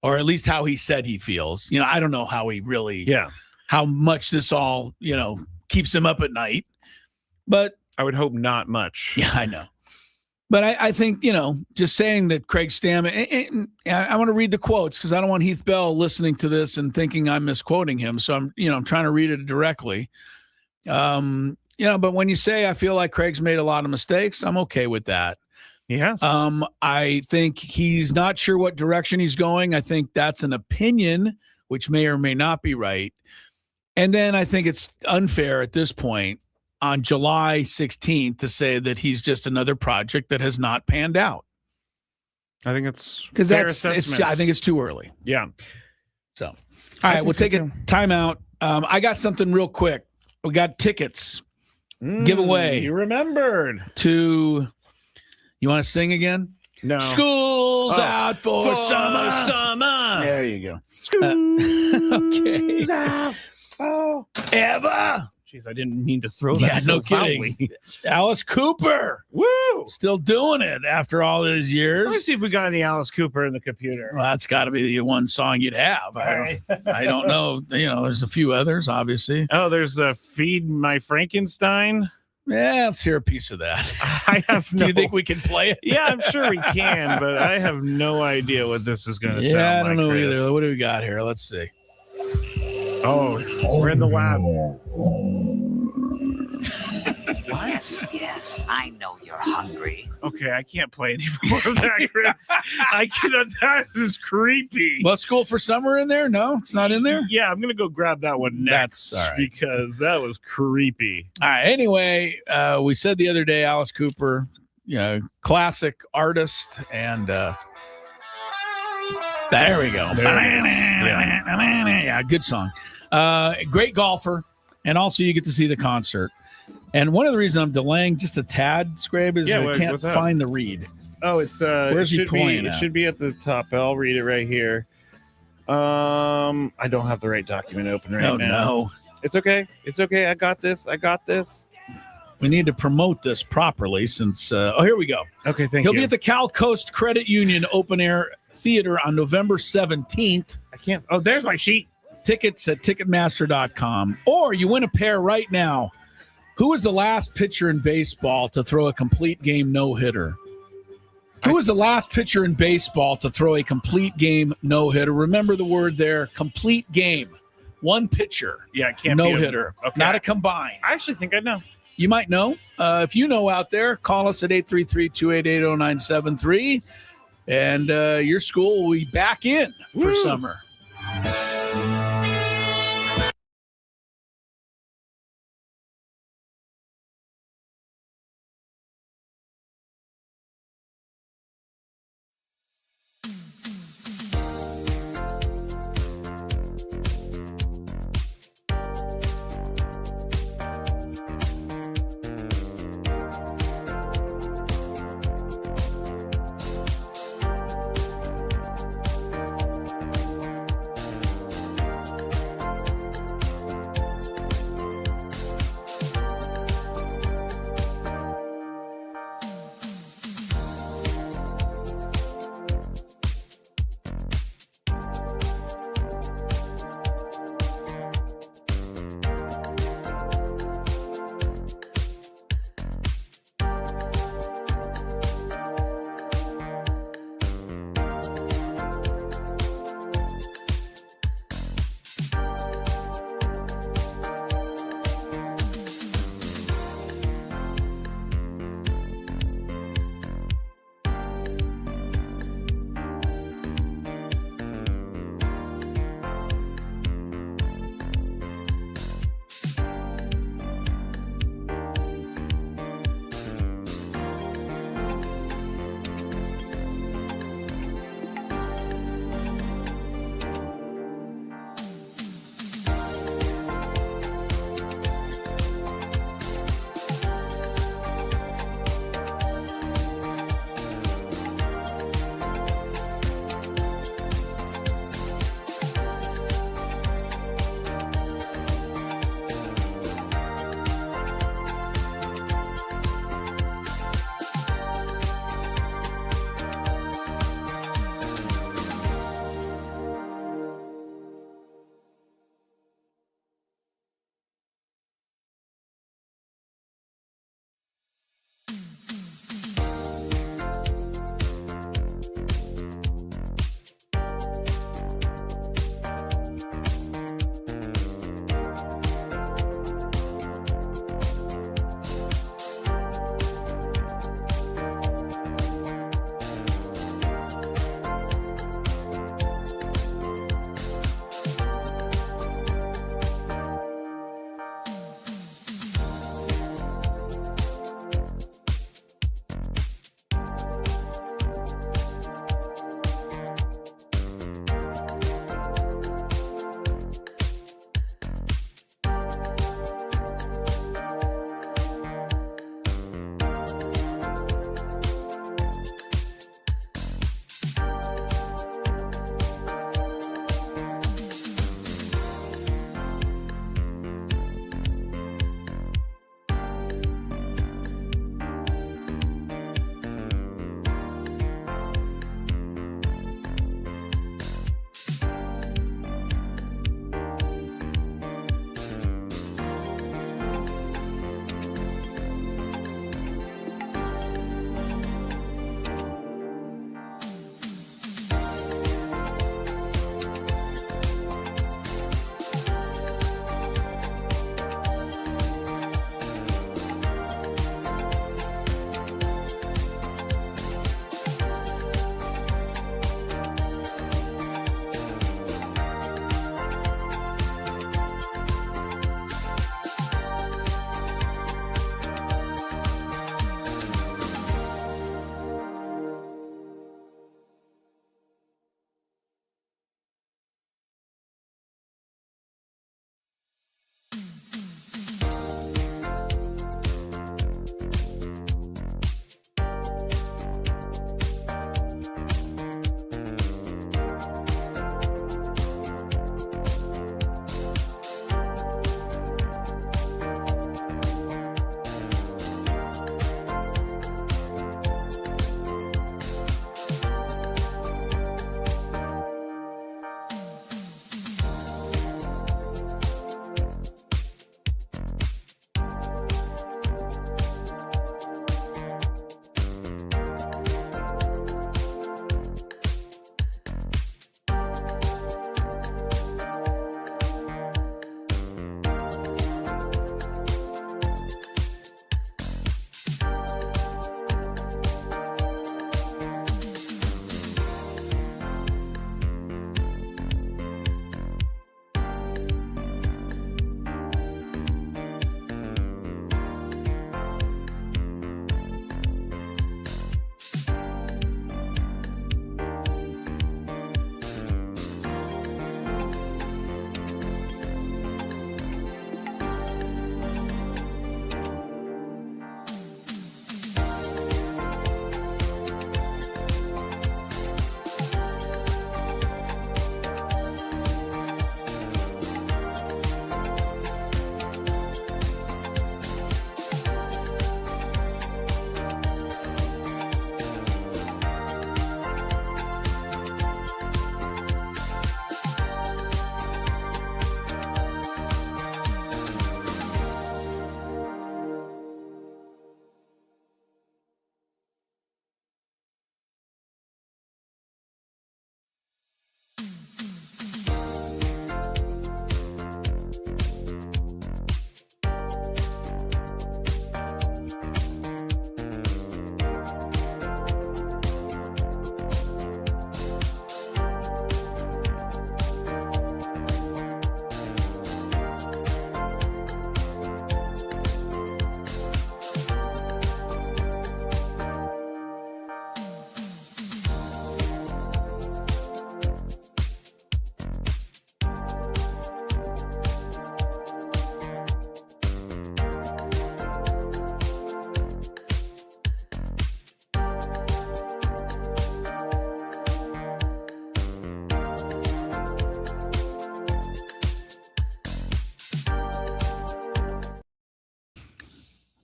A: or at least how he said he feels. I don't know how he really, how much this all, keeps him up at night. But
B: I would hope not much.
A: Yeah, I know. But I think, just saying that Craig Stammen, I want to read the quotes because I don't want Heath Bell listening to this and thinking I'm misquoting him. So I'm trying to read it directly. But when you say I feel like Craig's made a lot of mistakes, I'm okay with that.
B: Yes.
A: I think he's not sure what direction he's going. I think that's an opinion, which may or may not be right. And then I think it's unfair at this point on July 16th to say that he's just another project that has not panned out.
B: I think it's
A: because I think it's too early.
B: Yeah.
A: So, all right, we'll take a timeout. I got something real quick. We got tickets giveaway.
B: You remembered
A: to. You want to sing again?
B: No.
A: School's out for summer. There you go.
B: School's
A: okay.
B: out.
A: Ever.
B: Jeez, I didn't mean to throw that.
A: Yeah,
B: so
A: no kidding.
B: loudly.
A: Alice Cooper.
B: Woo!
A: Still doing it after all these years.
B: Let me see if we got any Alice Cooper in the computer.
A: Well, that's got to be the one song you'd have. I don't know. There's a few others, obviously.
B: Oh, there's Feed My Frankenstein.
A: Yeah, let's hear a piece of that.
B: I have no...
A: Do you think we can play it?
B: Yeah, I'm sure we can, but I have no idea what this is going to sound like.
A: Yeah, I don't know
B: Chris.
A: either. What do we got here? Let's see.
B: Oh, we're in the lab.
N: What? Yes, I know you're hungry.
B: Okay, I can't play any more of that, Chris. I cannot. That is creepy.
A: Well, School for Summer in there? No, it's not in there?
B: Yeah, I'm going to go grab that one next.
A: That's all right.
B: Because that was creepy.
A: All right. Anyway, we said the other day, Alice Cooper, classic artist, and there we go. Yeah, good song. Great golfer, and also you get to see the concert. And one of the reasons I'm delaying just a tad, Skraby, is I can't find the read.
B: Oh, it's
A: where's he playing?
B: It should be at the top. I'll read it right here. I don't have the right document open right now.
A: No.
B: It's okay. It's okay. I got this.
A: We need to promote this properly since here we go.
B: Okay, thank
A: you.
B: you.
A: He'll be at the Cal Coast Credit Union Open Air Theater on November 17th.
B: I can't. Oh, there's my sheet.
A: Tickets at Ticketmaster.com. Or you win a pair right now. Who was the last pitcher in baseball to throw a complete game no-hitter? Who was the last pitcher in baseball to throw a complete game no-hitter? Remember the word there, complete game. One pitcher.
B: Yeah, it can't
A: no-hitter.
B: be okay.
A: Not a combined.
B: I actually think I know.
A: You might know. If you know out there, call us at 833-288-0973. And your school will be back in for summer.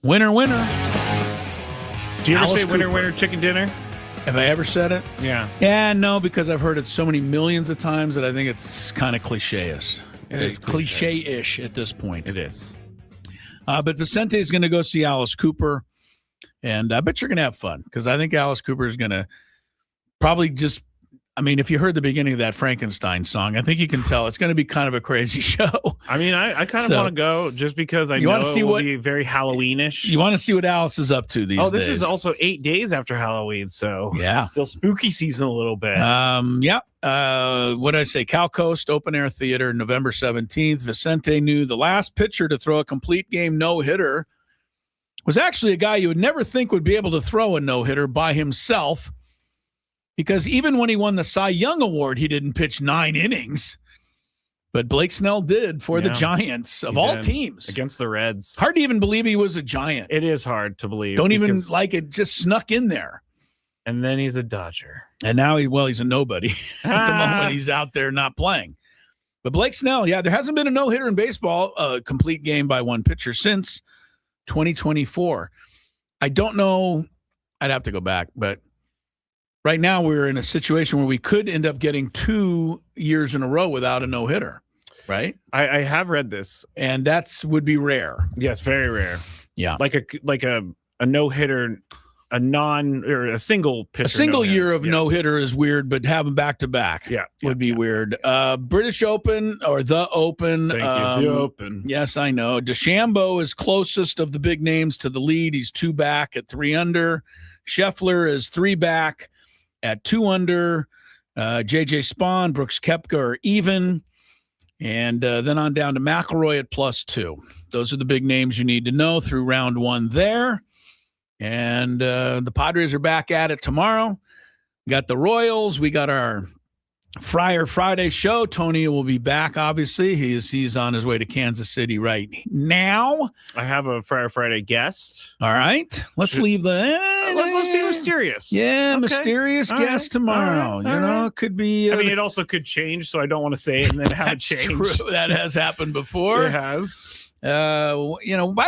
A: Winner, winner.
B: Do you ever
A: Alice
B: say winner,
A: Cooper.
B: winner, chicken dinner?
A: Have I ever said it?
B: Yeah.
A: Yeah, no, because I've heard it so many millions of times that I think it's kind of cliche-ish. It's cliche-ish at this point.
B: It is.
A: But Vicente is going to go see Alice Cooper, and I bet you're going to have fun because I think Alice Cooper is going to probably just, I mean, if you heard the beginning of that Frankenstein song, I think you can tell it's going to be kind of a crazy show.
B: I mean, I kind of want to go just because I
A: You
B: know
A: wanna see
B: it will
A: what-
B: be very Halloweenish.
A: You want to see what Alice is up to these days.
B: Oh, this is also 8 days after Halloween, so
A: Yeah.
B: it's still spooky season a little bit.
A: Yeah. What did I say? Cal Coast Open Air Theater, November 17th. Vicente knew the last pitcher to throw a complete game no-hitter was actually a guy you would never think would be able to throw a no-hitter by himself, because even when he won the Cy Young Award, he didn't pitch 9 innings. But Blake Snell did for the Giants of
B: He
A: all
B: did.
A: teams.
B: Against the Reds.
A: Hard to even believe he was a Giant.
B: It is hard to believe.
A: Don't even
B: because-
A: like it, just snuck in there.
B: And then he's a Dodger.
A: And now he's a nobody at the moment. He's out there not playing. But Blake Snell, yeah, there hasn't been a no-hitter in baseball, a complete game by one pitcher since 2024. I don't know. I'd have to go back, but right now we're in a situation where we could end up getting 2 years in a row without a no-hitter, right?
B: I have read this.
A: And would be rare.
B: Yes, very rare.
A: Yeah.
B: Like a no-hitter, a single pitcher.
A: A single
B: no-hitter.
A: year of
B: Yeah.
A: no-hitter is weird, but have them back-to-back would be weird. British Open or the Open.
B: Thank you. The Open.
A: Yes, I know. DeChambeau is closest of the big names to the lead. He's 2 back at 3 under. Scheffler is 3 back at 2 under. JJ Spawn, Brooks Koepka are even. And then on down to McIlroy at +2. Those are the big names you need to know through round 1 there. And the Padres are back at it tomorrow. We got the Royals. We got our Friar Friday show. Tony will be back, obviously. He's on his way to Kansas City right now.
B: I have a Friar Friday guest.
A: All right. Let's leave the...
B: Let's be mysterious.
A: Yeah,
B: Okay.
A: mysterious
B: All
A: guest
B: right.
A: tomorrow.
B: All right.
A: You know, it could be...
B: I mean, it also could change, so I don't want to say it and then have it
A: That's
B: change.
A: true. That has happened before.
B: It has.
A: By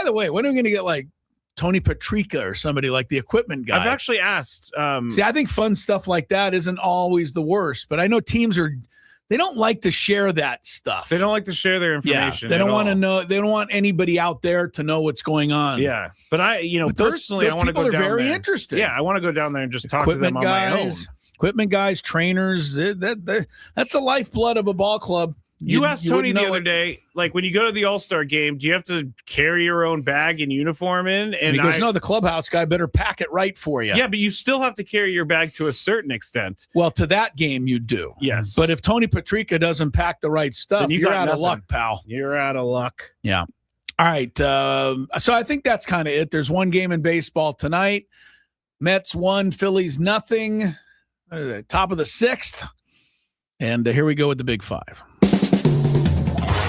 A: the way, when are we going to get like Tony Patrica or somebody like the equipment guy?
B: I've actually asked.
A: See, I think fun stuff like that isn't always the worst, but I know teams they don't like to share that stuff.
B: They don't like to share their information.
A: Yeah, they don't
B: at
A: want to
B: all.
A: know. They don't want anybody out there to know what's going on.
B: Yeah, but
A: But those
B: personally, I want to
A: people
B: go
A: are
B: down
A: very
B: there.
A: interested.
B: Yeah, I want to go down there and just talk to them on my own.
A: Equipment guys, trainers. That's the lifeblood of a ball club.
B: You asked Tony
A: wouldn't
B: the
A: know
B: other
A: it.
B: day, like when you go to the All-Star game, do you have to carry your own bag and uniform in?
A: And he goes, no, the clubhouse guy better pack it right for you.
B: Yeah, but you still have to carry your bag to a certain extent.
A: Well, to that game you do.
B: Yes.
A: But if Tony Patrica doesn't pack the right stuff,
B: Then you
A: you're
B: got
A: out of
B: nothing.
A: luck, pal.
B: You're out of luck.
A: Yeah. All right. So I think that's kind of it. There's one game in baseball tonight. Mets 1, Phillies nothing. Top of the 6th. And here we go with the Big 5.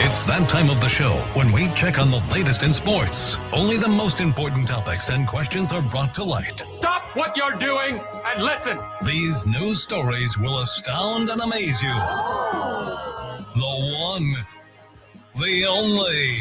I: It's that time of the show when we check on the latest in sports. Only the most important topics and questions are brought to light.
C: Stop what you're doing and listen.
I: These news stories will astound and amaze you. The one, the only.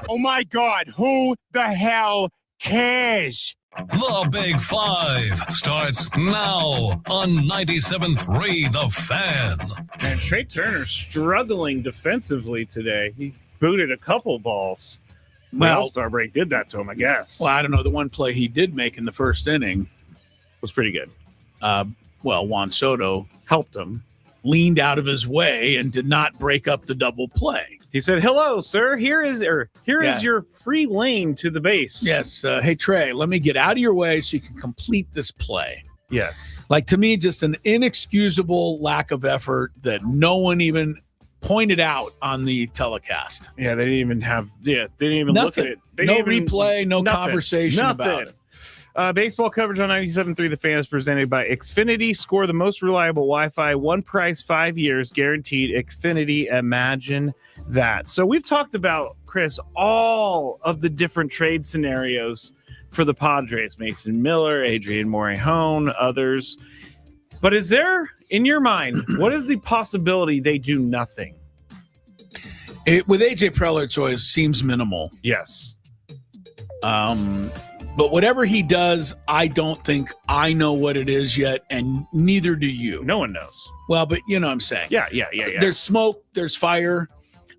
C: Oh my God, who the hell cares?
I: The Big 5 starts now on 97.3 The Fan.
B: And Trey Turner struggling defensively today. He booted a couple balls. The
A: Well-
B: All-Star break did that to him, I guess.
A: Well, I don't know. The one play he did make in the first inning
B: was pretty good.
A: Juan Soto
B: helped him.
A: Leaned out of his way and did not break up the double play.
B: He said, "Hello, sir. Here is your free lane to the base."
A: Yes. Hey, Trey, let me get out of your way so you can complete this play.
B: Yes.
A: Like, to me, just an inexcusable lack of effort that no one even pointed out on the telecast.
B: Yeah, they didn't even have. Yeah, they didn't even look at
A: Nothing.
B: it. They
A: No
B: didn't even-
A: replay, no
B: nothing.
A: conversation
B: Nothing.
A: about it.
B: Baseball coverage on 97.3 The Fan is presented by Xfinity. Score the most reliable Wi-Fi. One price, 5 years, guaranteed. Xfinity, imagine that. So we've talked about, Chris, all of the different trade scenarios for the Padres. Mason Miller, Adrian Morejon, others. But is there, in your mind, what is the possibility they do nothing?
A: With AJ Preller, it always seems minimal.
B: Yes.
A: But whatever he does, I don't think I know what it is yet, and neither do you.
B: No one knows.
A: Well, but you know what I'm saying.
B: Yeah.
A: There's smoke, there's fire.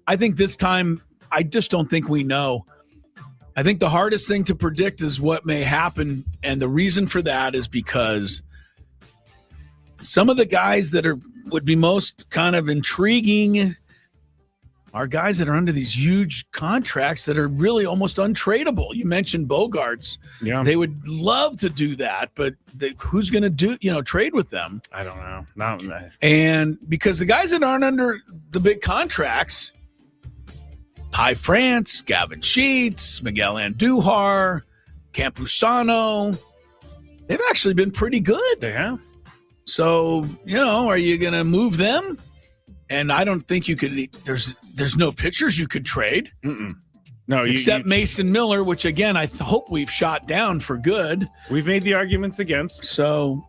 A: I think this time, I just don't think we know. I think the hardest thing to predict is what may happen, and the reason for that is because some of the guys that would be most kind of intriguing are guys that are under these huge contracts that are really almost untradeable. You mentioned Bogarts.
B: Yeah.
A: They would love to do that, but who's going to trade with them?
B: I don't know. Not that.
A: And because the guys that aren't under the big contracts, Ty France, Gavin Sheets, Miguel Andujar, Campusano, they've actually been pretty good.
B: They have.
A: So, are you going to move them? And I don't think you could. There's no pitchers you could trade.
B: No,
A: except Mason Miller, which again I hope we've shot down for good.
B: We've made the arguments against.
A: So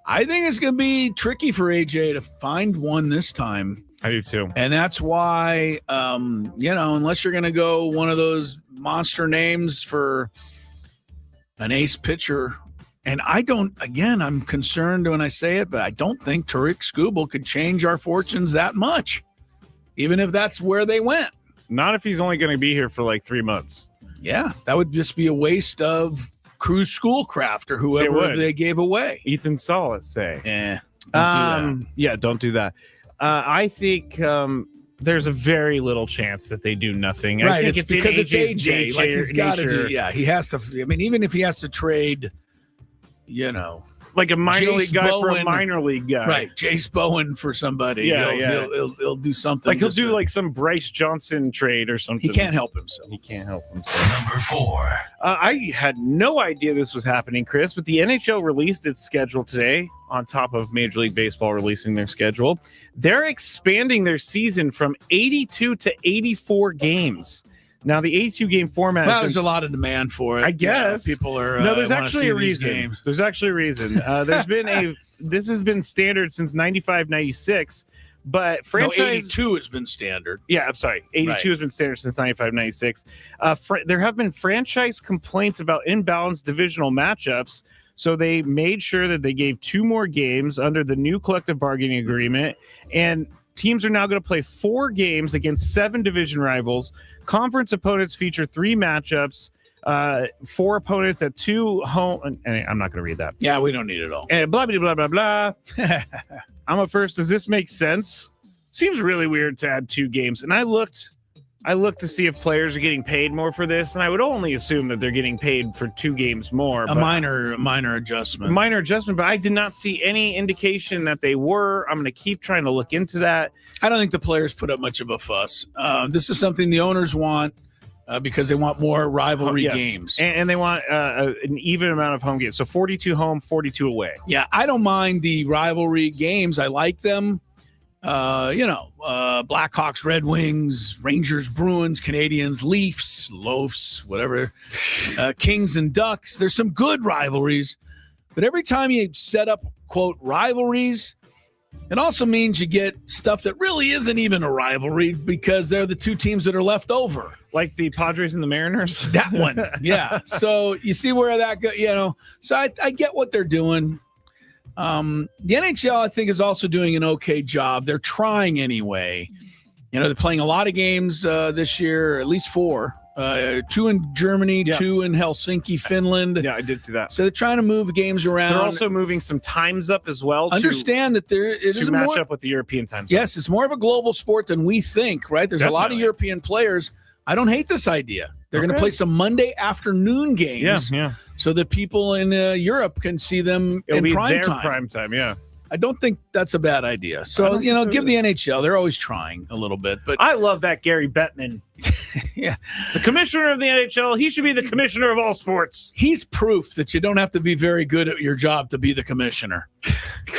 A: I think it's going to be tricky for AJ to find one this time.
B: I do too.
A: And that's why, unless you're going to go one of those monster names for an ace pitcher. And I'm concerned when I say it, but I don't think Tariq Skubal could change our fortunes that much, even if that's where they went.
B: Not if he's only going to be here for like 3 months.
A: Yeah, that would just be a waste of Cruz Schoolcraft or whoever they gave away.
B: Ethan Salas, say.
A: Don't do that.
B: Yeah, don't do that. I think there's a very little chance that they do nothing.
A: Right,
B: I think
A: it's because it's AJ.
B: Nature,
A: like he's got to do. Yeah, he has to. I mean, even if he has to trade,
B: like a minor
A: Jace
B: league guy for a
A: Bowen,
B: minor league guy,
A: right? Jace Bowen for somebody. He'll do something.
B: Like he'll do like some Bryce Johnson trade or something.
A: He can't help himself.
I: Number 4.
B: I had no idea this was happening, Chris, but the NHL released its schedule today on top of Major League Baseball releasing their schedule. They're expanding their season from 82 to 84 games. Now, the 82-game format...
A: Well, there's a lot of demand for it.
B: I guess.
A: People are...
B: No, there's actually a reason. There's actually a reason. There's been this has been standard since 95, 96, but franchise...
A: No, 82 has been standard.
B: Yeah, I'm sorry. 82 has been standard since 95, 96. There have been franchise complaints about imbalanced divisional matchups, so they made sure that they gave 2 more games under the new collective bargaining agreement, and teams are now going to play 4 games against 7 division rivals. Conference opponents feature 3 matchups, 4 opponents at 2 home. And I'm not going to read that.
A: Yeah, we don't need it all.
B: And blah, blah, blah, blah, blah. I'm up first. Does this make sense? Seems really weird to add 2 games. And I looked to see if players are getting paid more for this, and I would only assume that they're getting paid for 2 games more.
A: A minor adjustment.
B: Minor adjustment, but I did not see any indication that they were. I'm going to keep trying to look into that.
A: I don't think the players put up much of a fuss. This is something the owners want because they want more rivalry games.
B: And they want an even amount of home games. So 42 home, 42 away.
A: Yeah, I don't mind the rivalry games. I like them. Blackhawks, Red Wings, Rangers, Bruins, Canadians, Leafs, Loafs, whatever, Kings and Ducks. There's some good rivalries, but every time you set up, quote, rivalries, it also means you get stuff that really isn't even a rivalry because they're the 2 teams that are left over.
B: Like the Padres and the Mariners?
A: That one, yeah. So you see where that goes, So I get what they're doing. The NHL, I think, is also doing an okay job. They're trying anyway. They're playing a lot of games this year, at least 4. 2 in Germany, 2 in Helsinki, Finland.
B: Yeah, I did see that.
A: So they're trying to move games around.
B: They're also moving some times up as well.
A: Understand that it is
B: match up with the European time zone.
A: Yes, it's more of a global sport than we think, right? There's a lot of European players. I don't hate this idea. They're going to play some Monday afternoon games, so that people in Europe can see them in prime time.
B: Prime time, yeah.
A: I don't think that's a bad idea. So give the NHL. They're always trying a little bit, but
B: I love that Gary Bettman.
A: Yeah,
B: the commissioner of the NHL. He should be the commissioner of all sports.
A: He's proof that you don't have to be very good at your job to be the commissioner.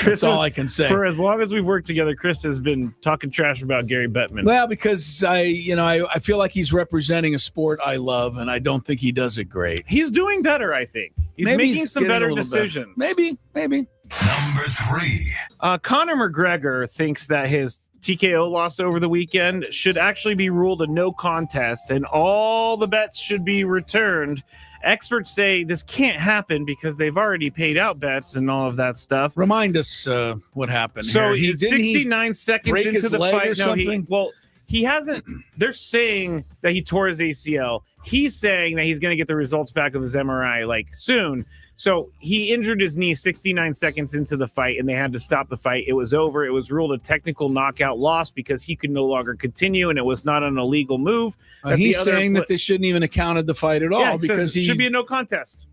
A: That's all I can say.
B: For as long as we've worked together, Chris has been talking trash about Gary Bettman.
A: Well, because I feel like he's representing a sport I love, and I don't think he does it great.
B: He's doing better, I think. He's making some better decisions.
A: Maybe.
I: Number 3.
B: Conor McGregor thinks that his TKO loss over the weekend should actually be ruled a no contest, and all the bets should be returned. Experts say this can't happen because they've already paid out bets and all of that stuff.
A: Remind us what happened.
B: So
A: here.
B: 69 seconds into the fight.
A: Or something?
B: He hasn't. They're saying that he tore his ACL. He's saying that he's going to get the results back of his MRI like soon. So he injured his knee 69 seconds into the fight, and they had to stop the fight. It was over. It was ruled a technical knockout loss because he could no longer continue, and it was not an illegal move.
A: He's saying that they shouldn't even have counted the fight at all because
B: he should be a no contest.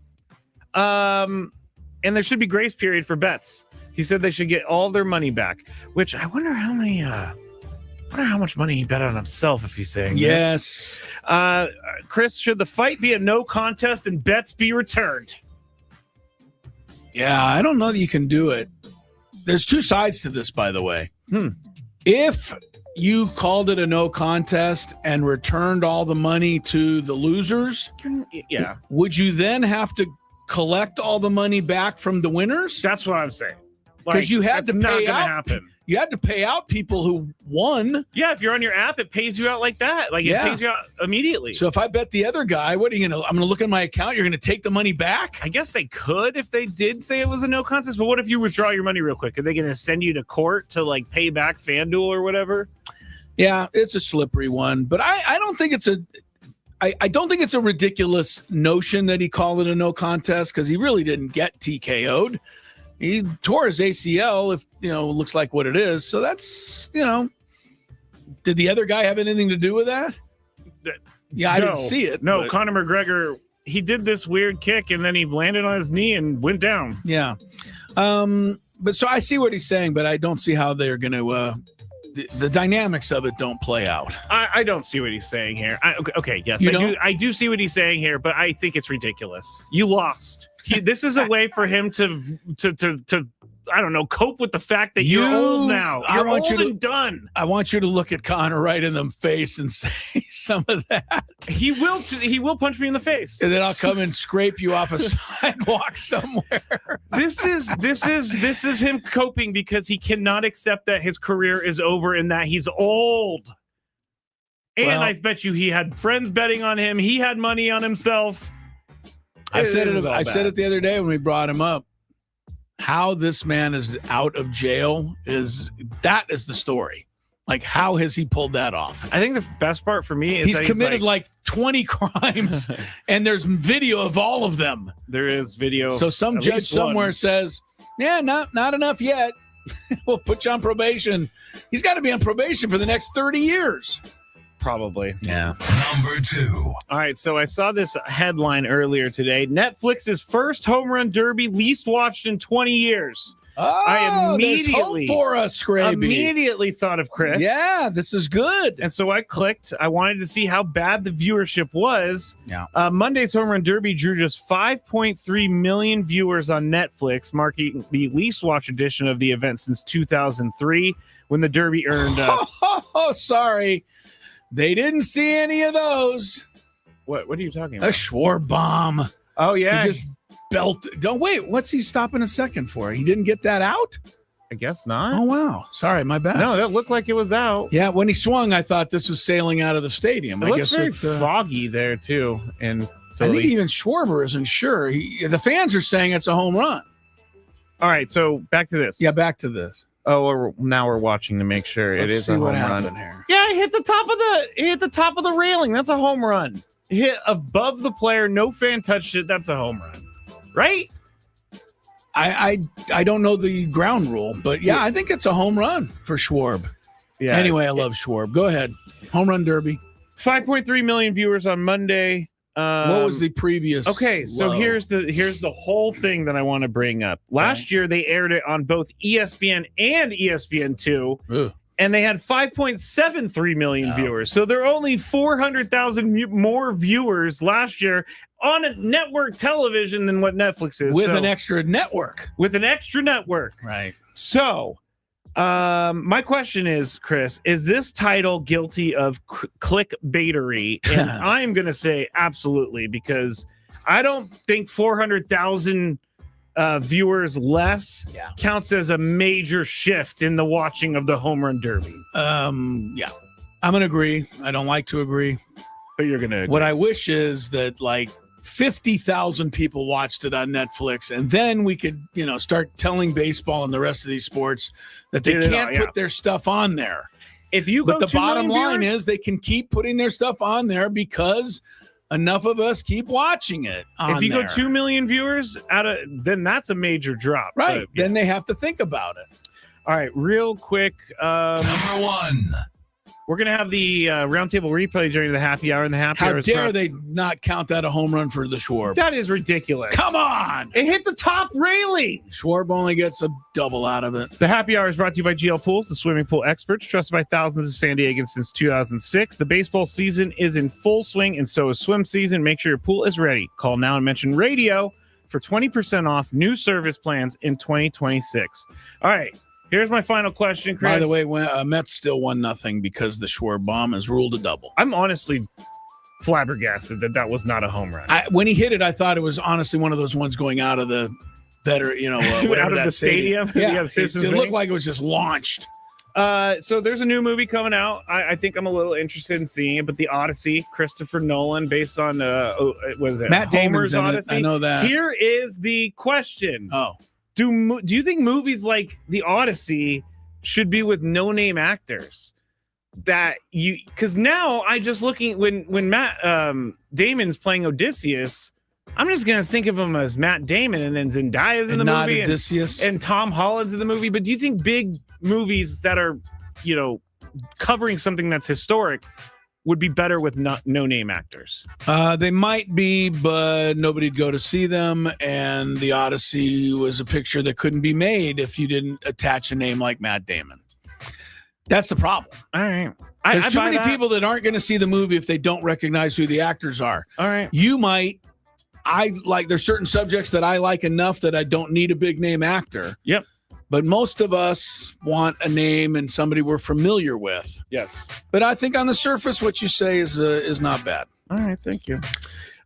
B: And there should be grace period for bets. He said they should get all their money back, which I wonder how many. Wonder how much money he bet on himself if he's saying
A: yes.
B: This. Chris, should the fight be a no contest and bets be returned?
A: Yeah, I don't know that you can do it. There's two sides to this, by the way. If you called it a no contest and returned all the money to the losers,
B: yeah,
A: would you then have to collect all the money back from the winners?
B: That's what I'm saying.
A: Because you had to
B: not
A: pay
B: gonna
A: out.
B: Happen.
A: You had to pay out people who won.
B: Yeah, if you're on your app, it pays you out like that. Like it pays you out immediately.
A: So if I bet the other guy, what are you gonna? I'm gonna look at my account. You're gonna take the money back?
B: I guess they could if they did say it was a no contest. But what if you withdraw your money real quick? Are they gonna send you to court to like pay back FanDuel or whatever?
A: Yeah, it's a slippery one. But I don't think it's a. I don't think it's a ridiculous notion that he called it a no contest because he really didn't get TKO'd. He tore his ACL, if looks like what it is. So that's, did the other guy have anything to do with that? Yeah, I didn't see it.
B: No,
A: but.
B: Conor McGregor, he did this weird kick and then he landed on his knee and went down.
A: Yeah. But so I see what he's saying, but I don't see how they're going to, the dynamics of it don't play out.
B: I don't see what he's saying here. Okay, yes, I do see what he's saying here, but I think it's ridiculous. You lost. This is a way for him to I don't know, cope with the fact that you're old now. You're old and done.
A: I want you to look at Conor right in the face and say some of that.
B: He will punch me in the face.
A: And then I'll come and scrape you off a sidewalk somewhere.
B: This is him coping because he cannot accept that his career is over and that he's old. And I bet you he had friends betting on him. He had money on himself.
A: I said it the other day when we brought him up. How this man is out of jail is the story. Like, how has he pulled that off?
B: I think the best part for me is
A: he's committed like 20 crimes, and there's video of all of them.
B: There is video.
A: So some judge somewhere says, "Yeah, not enough yet. We'll put you on probation." He's got to be on probation for the next 30 years.
B: Probably.
A: Yeah.
I: Number 2.
B: All right, so I saw this headline earlier today. Netflix's first home run derby least watched in 20 years. I immediately,
A: there's hope for us, Skraby.
B: Immediately thought of Chris.
A: Yeah, this is good.
B: And so I clicked. I wanted to see how bad the viewership was.
A: Yeah.
B: Monday's home run derby drew just 5.3 million viewers on Netflix, marking the least watched edition of the event since 2003, when the derby earned.
A: Sorry. They didn't see any of those.
B: What are you talking about?
A: A Schwarb bomb.
B: Oh, yeah.
A: He just belted. Don't wait. What's he stopping a second for? He didn't get that out?
B: I guess not.
A: Oh, wow. Sorry, my bad.
B: No, that looked like it was out.
A: Yeah, when he swung, I thought this was sailing out of the stadium.
B: It looks very foggy there, too. And
A: I think even Schwarber isn't sure. The fans are saying it's a home run.
B: All right, so back to this.
A: Yeah, back to this.
B: Oh, now we're watching to make sure it is a home run.
A: Here.
B: Yeah, he hit the top of the railing. That's a home run. Hit above the player. No fan touched it. That's a home run, right?
A: I don't know the ground rule, but yeah, I think it's a home run for Schwarb.
B: Yeah.
A: Anyway, I love Schwarb. Go ahead. Home run derby.
B: 5.3 million viewers on Monday.
A: What was the previous?
B: Okay, so
A: low?
B: here's the whole thing that I want to bring up. Last year they aired it on both ESPN and ESPN2, and they had 5.73 million viewers. So there are only 400,000 more viewers last year on a network television than what Netflix is.
A: With an extra network.
B: Right. So my question is, Chris, is this title guilty of clickbaitery? And I'm going to say absolutely, because I don't think 400,000 viewers less counts as a major shift in the watching of the home run derby.
A: Yeah, I'm gonna agree. I don't like to agree,
B: but you're gonna agree.
A: What I wish is that like 50,000 people watched it on Netflix, and then we could, start telling baseball and the rest of these sports that they can't put their stuff on there.
B: If you
A: but
B: go
A: the
B: 2
A: bottom
B: million
A: line
B: viewers,
A: is they can keep putting their stuff on there because enough of us keep watching it.
B: If you go 2 million viewers then that's a major drop.
A: Right.
B: But,
A: then they have to think about it.
B: All right, real quick.
I: Number 1.
B: We're going to have the roundtable replay during the happy hour, and the happy hour.
A: How dare they not count that a home run for the Schwarb?
B: That is ridiculous.
A: Come on.
B: It hit the top railing.
A: Schwarb only gets a double out of it.
B: The happy hour is brought to you by GL Pools, the swimming pool experts, trusted by thousands of San Diegans since 2006. The baseball season is in full swing, and so is swim season. Make sure your pool is ready. Call now and mention radio for 20% off new service plans in 2026. All right. Here's my final question, Chris.
A: By the way, Mets still won nothing because the Schwarb bomb is ruled a double.
B: I'm honestly flabbergasted that was not a home run.
A: When he hit it, I thought it was honestly one of those ones going out of the whatever
B: out of
A: that
B: the stadium.
A: Yeah, it looked like it was just launched.
B: So there's a new movie coming out. I think I'm a little interested in seeing it, but The Odyssey, Christopher Nolan, based on was it
A: Matt Damon's
B: Homer's
A: in
B: Odyssey?
A: it. I know that.
B: Here is the question.
A: Oh.
B: Do you think movies like The Odyssey should be with no-name actors? Because now I just looking when Matt Damon's playing Odysseus, I'm just gonna think of him as Matt Damon, and then Zendaya's in the
A: not
B: movie,
A: Odysseus.
B: and Tom Holland's in the movie. But do you think big movies that are covering something that's historic would be better with no-name actors?
A: They might be, but nobody'd go to see them. And The Odyssey was a picture that couldn't be made if you didn't attach a name like Matt Damon. That's the problem.
B: All right.
A: There's too many people that aren't going to see the movie if they don't recognize who the actors are.
B: All right.
A: You might. There's certain subjects that I like enough that I don't need a big name actor.
B: Yep.
A: But most of us want a name and somebody we're familiar with.
B: Yes.
A: But I think on the surface, what you say is not bad.
B: All right, thank you.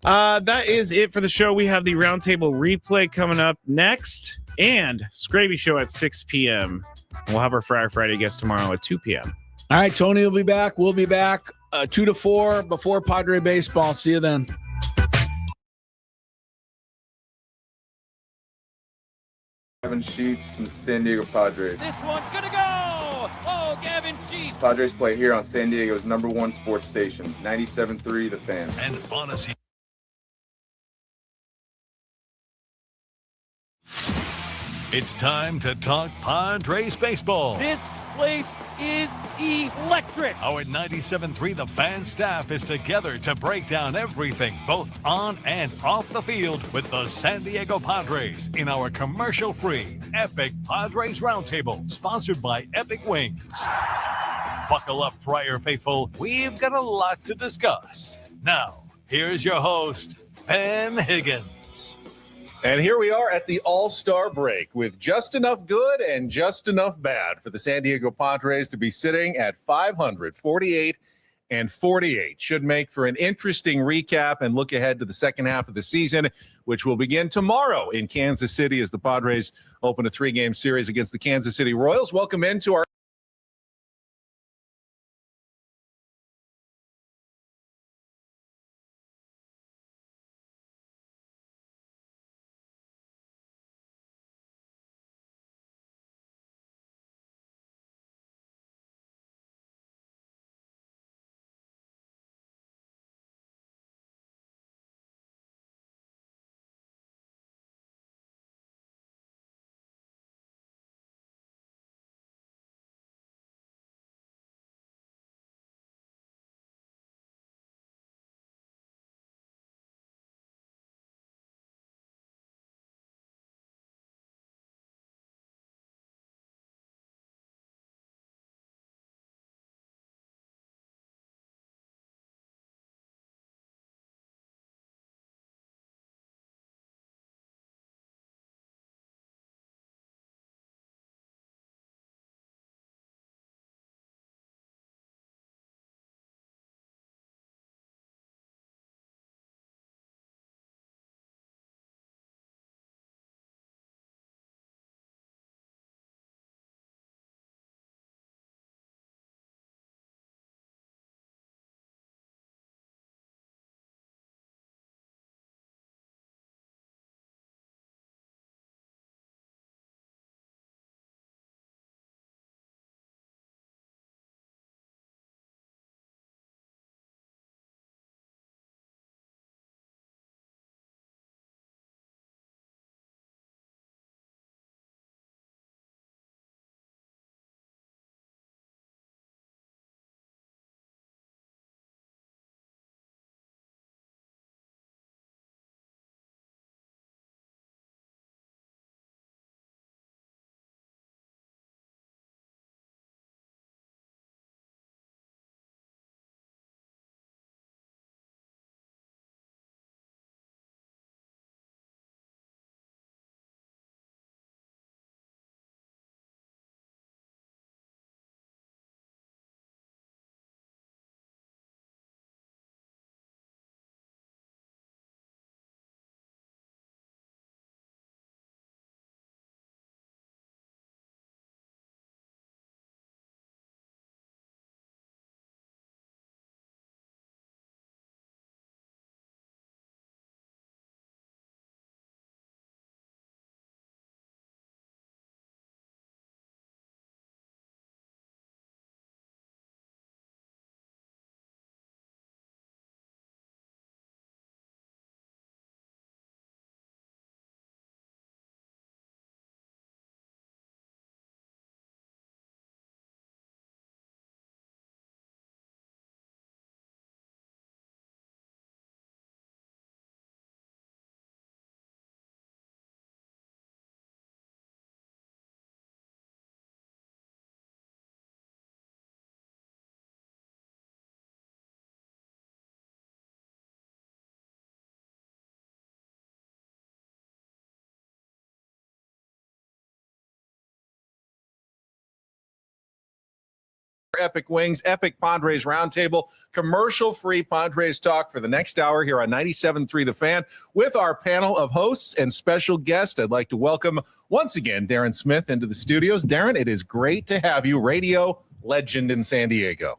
B: That is it for the show. We have the roundtable replay coming up next, and Skraby show at 6 p.m. We'll have our Friday guest tomorrow at 2 p.m.
A: All right, Tony will be back. We'll be back 2 to 4 before Padre baseball. See you then.
O: Gavin Sheets from the San Diego Padres.
P: This one's gonna go! Oh, Gavin Sheets!
O: Padres play here on San Diego's #1 sports station, 97.3 The Fan.
I: And Odyssey. It's time to talk Padres baseball.
P: This place is electric.
I: Our 97.3 The Fan staff is together to break down everything, both on and off the field, with the San Diego Padres in our commercial-free Epic Padres Roundtable, sponsored by Epic Wings. Buckle up, Friar Faithful. We've got a lot to discuss. Now, here's your host, Ben Higgins.
Q: And here we are at the All-Star break with just enough good and just enough bad for the San Diego Padres to be sitting at 548 and 48. Should make for an interesting recap and look ahead to the second half of the season, which will begin tomorrow in Kansas City as the Padres open a 3-game series against the Kansas City Royals. Welcome into our Epic Wings, Epic Padres Roundtable, commercial-free Padres talk for the next hour here on 97.3 The Fan with our panel of hosts and special guest. I'd like to welcome once again Darren Smith into the studios. Darren, it is great to have you, radio legend in San Diego.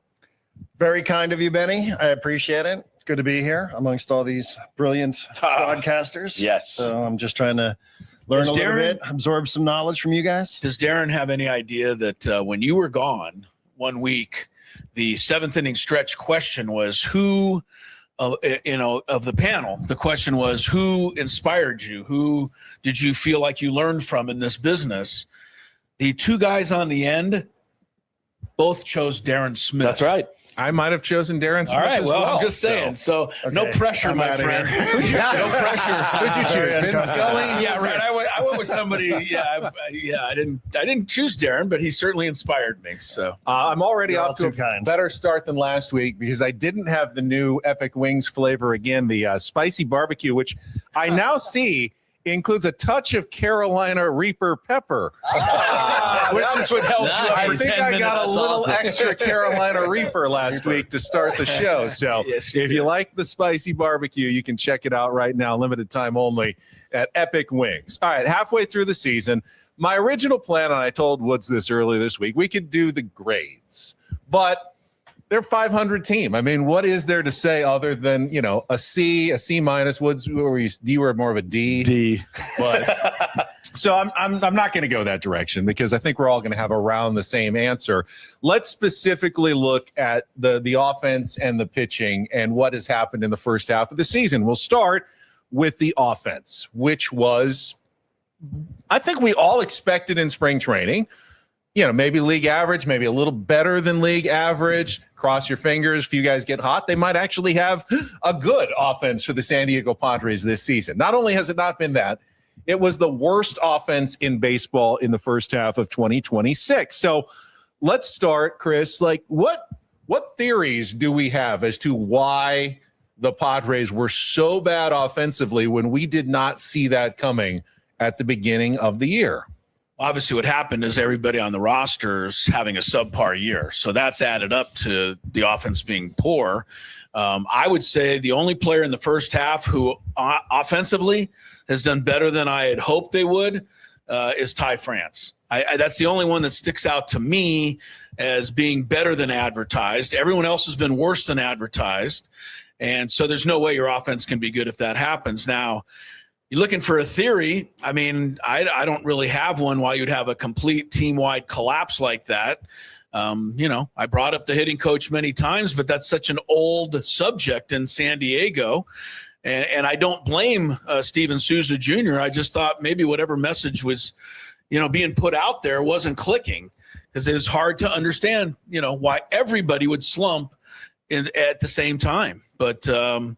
R: Very kind of you, Benny. I appreciate it. It's good to be here amongst all these brilliant broadcasters.
A: Yes.
R: So I'm just trying to learn a little bit, absorb some knowledge from you guys.
A: Does Darren have any idea that when you were gone 1 week, the seventh inning stretch question was who, of the panel, the question was who inspired you? Who did you feel like you learned from in this business? The two guys on the end both chose Darren Smith.
Q: That's right. I might have chosen Darren Smith.
A: All right.
Q: as
A: Well,
Q: well.
A: I'm just saying. So no pressure, my friend. No pressure.
Q: Who'd you choose? Vin Scully?
A: Yeah, right. I went with somebody. Yeah, I didn't choose Darren, but he certainly inspired me. So
Q: I'm already
R: You're
Q: off
R: all
Q: to a
R: too kind.
Q: better start than last week because I didn't have the new Epic Wings flavor again, the spicy barbecue, which I now see includes a touch of Carolina Reaper pepper.
A: which is what held you up
Q: I
A: for
Q: think
A: 10
Q: I
A: minutes.
Q: got a little extra Carolina Reaper last week to start the show. So
A: Yes,
Q: if you like the spicy barbecue, you can check it out right now, limited time only at Epic Wings. All right, halfway through the season, my original plan, and I told Woods this earlier this week, we could do the grades, but they're 500 team. I mean, what is there to say other than, a C, a C minus? Woods, you were more of a D.
A: D.
Q: But so I'm not going to go that direction because I think we're all going to have around the same answer. Let's specifically look at the offense and the pitching and what has happened in the first half of the season. We'll start with the offense, which was, I think we all expected in spring training. Maybe league average, maybe a little better than league average. Cross your fingers. If you guys get hot, they might actually have a good offense for the San Diego Padres this season. Not only has it not been that, it was the worst offense in baseball in the first half of 2026. So let's start, Chris. What theories do we have as to why the Padres were so bad offensively when we did not see that coming at the beginning of the year?
A: Obviously, what happened is everybody on the roster is having a subpar year. So that's added up to the offense being poor. I would say the only player in the first half who offensively has done better than I had hoped they would is Ty France. That's the only one that sticks out to me as being better than advertised. Everyone else has been worse than advertised. And so there's no way your offense can be good if that happens. Now, you're looking for a theory. I mean, I don't really have one why you'd have a complete team-wide collapse like that. I brought up the hitting coach many times, but that's such an old subject in San Diego. And I don't blame Steven Souza Jr. I just thought maybe whatever message was, being put out there wasn't clicking because it was hard to understand, why everybody would slump at the same time. But so,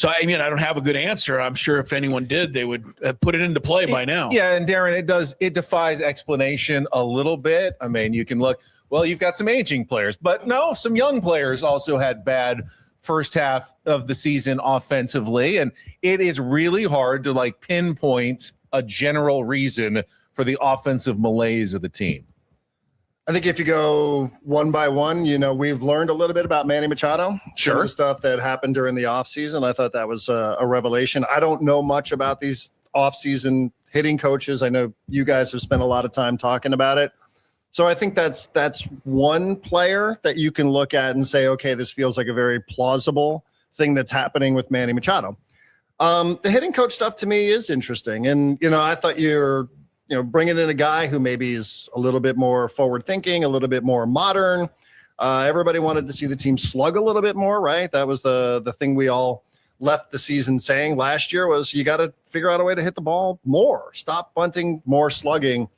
A: I don't have a good answer. I'm sure if anyone did, they would put it into play by now.
Q: Yeah. And Darren, it defies explanation a little bit. I mean, you can look, well, you've got some aging players, but no, some young players also had bad first half of the season offensively. And it is really hard to pinpoint a general reason for the offensive malaise of the team.
R: I think if you go one by one, we've learned a little bit about Manny Machado.
Q: Sure.
R: Some of the stuff that happened during the offseason. I thought that was a revelation. I don't know much about these offseason hitting coaches. I know you guys have spent a lot of time talking about it. So I think that's one player that you can look at and say, okay, this feels like a very plausible thing that's happening with Manny Machado. The hitting coach stuff to me is interesting. And, I thought you're bringing in a guy who maybe is a little bit more forward thinking, a little bit more modern. Everybody wanted to see the team slug a little bit more, right? That was the thing we all left the season saying last year was you got to figure out a way to hit the ball more, stop bunting, more slugging.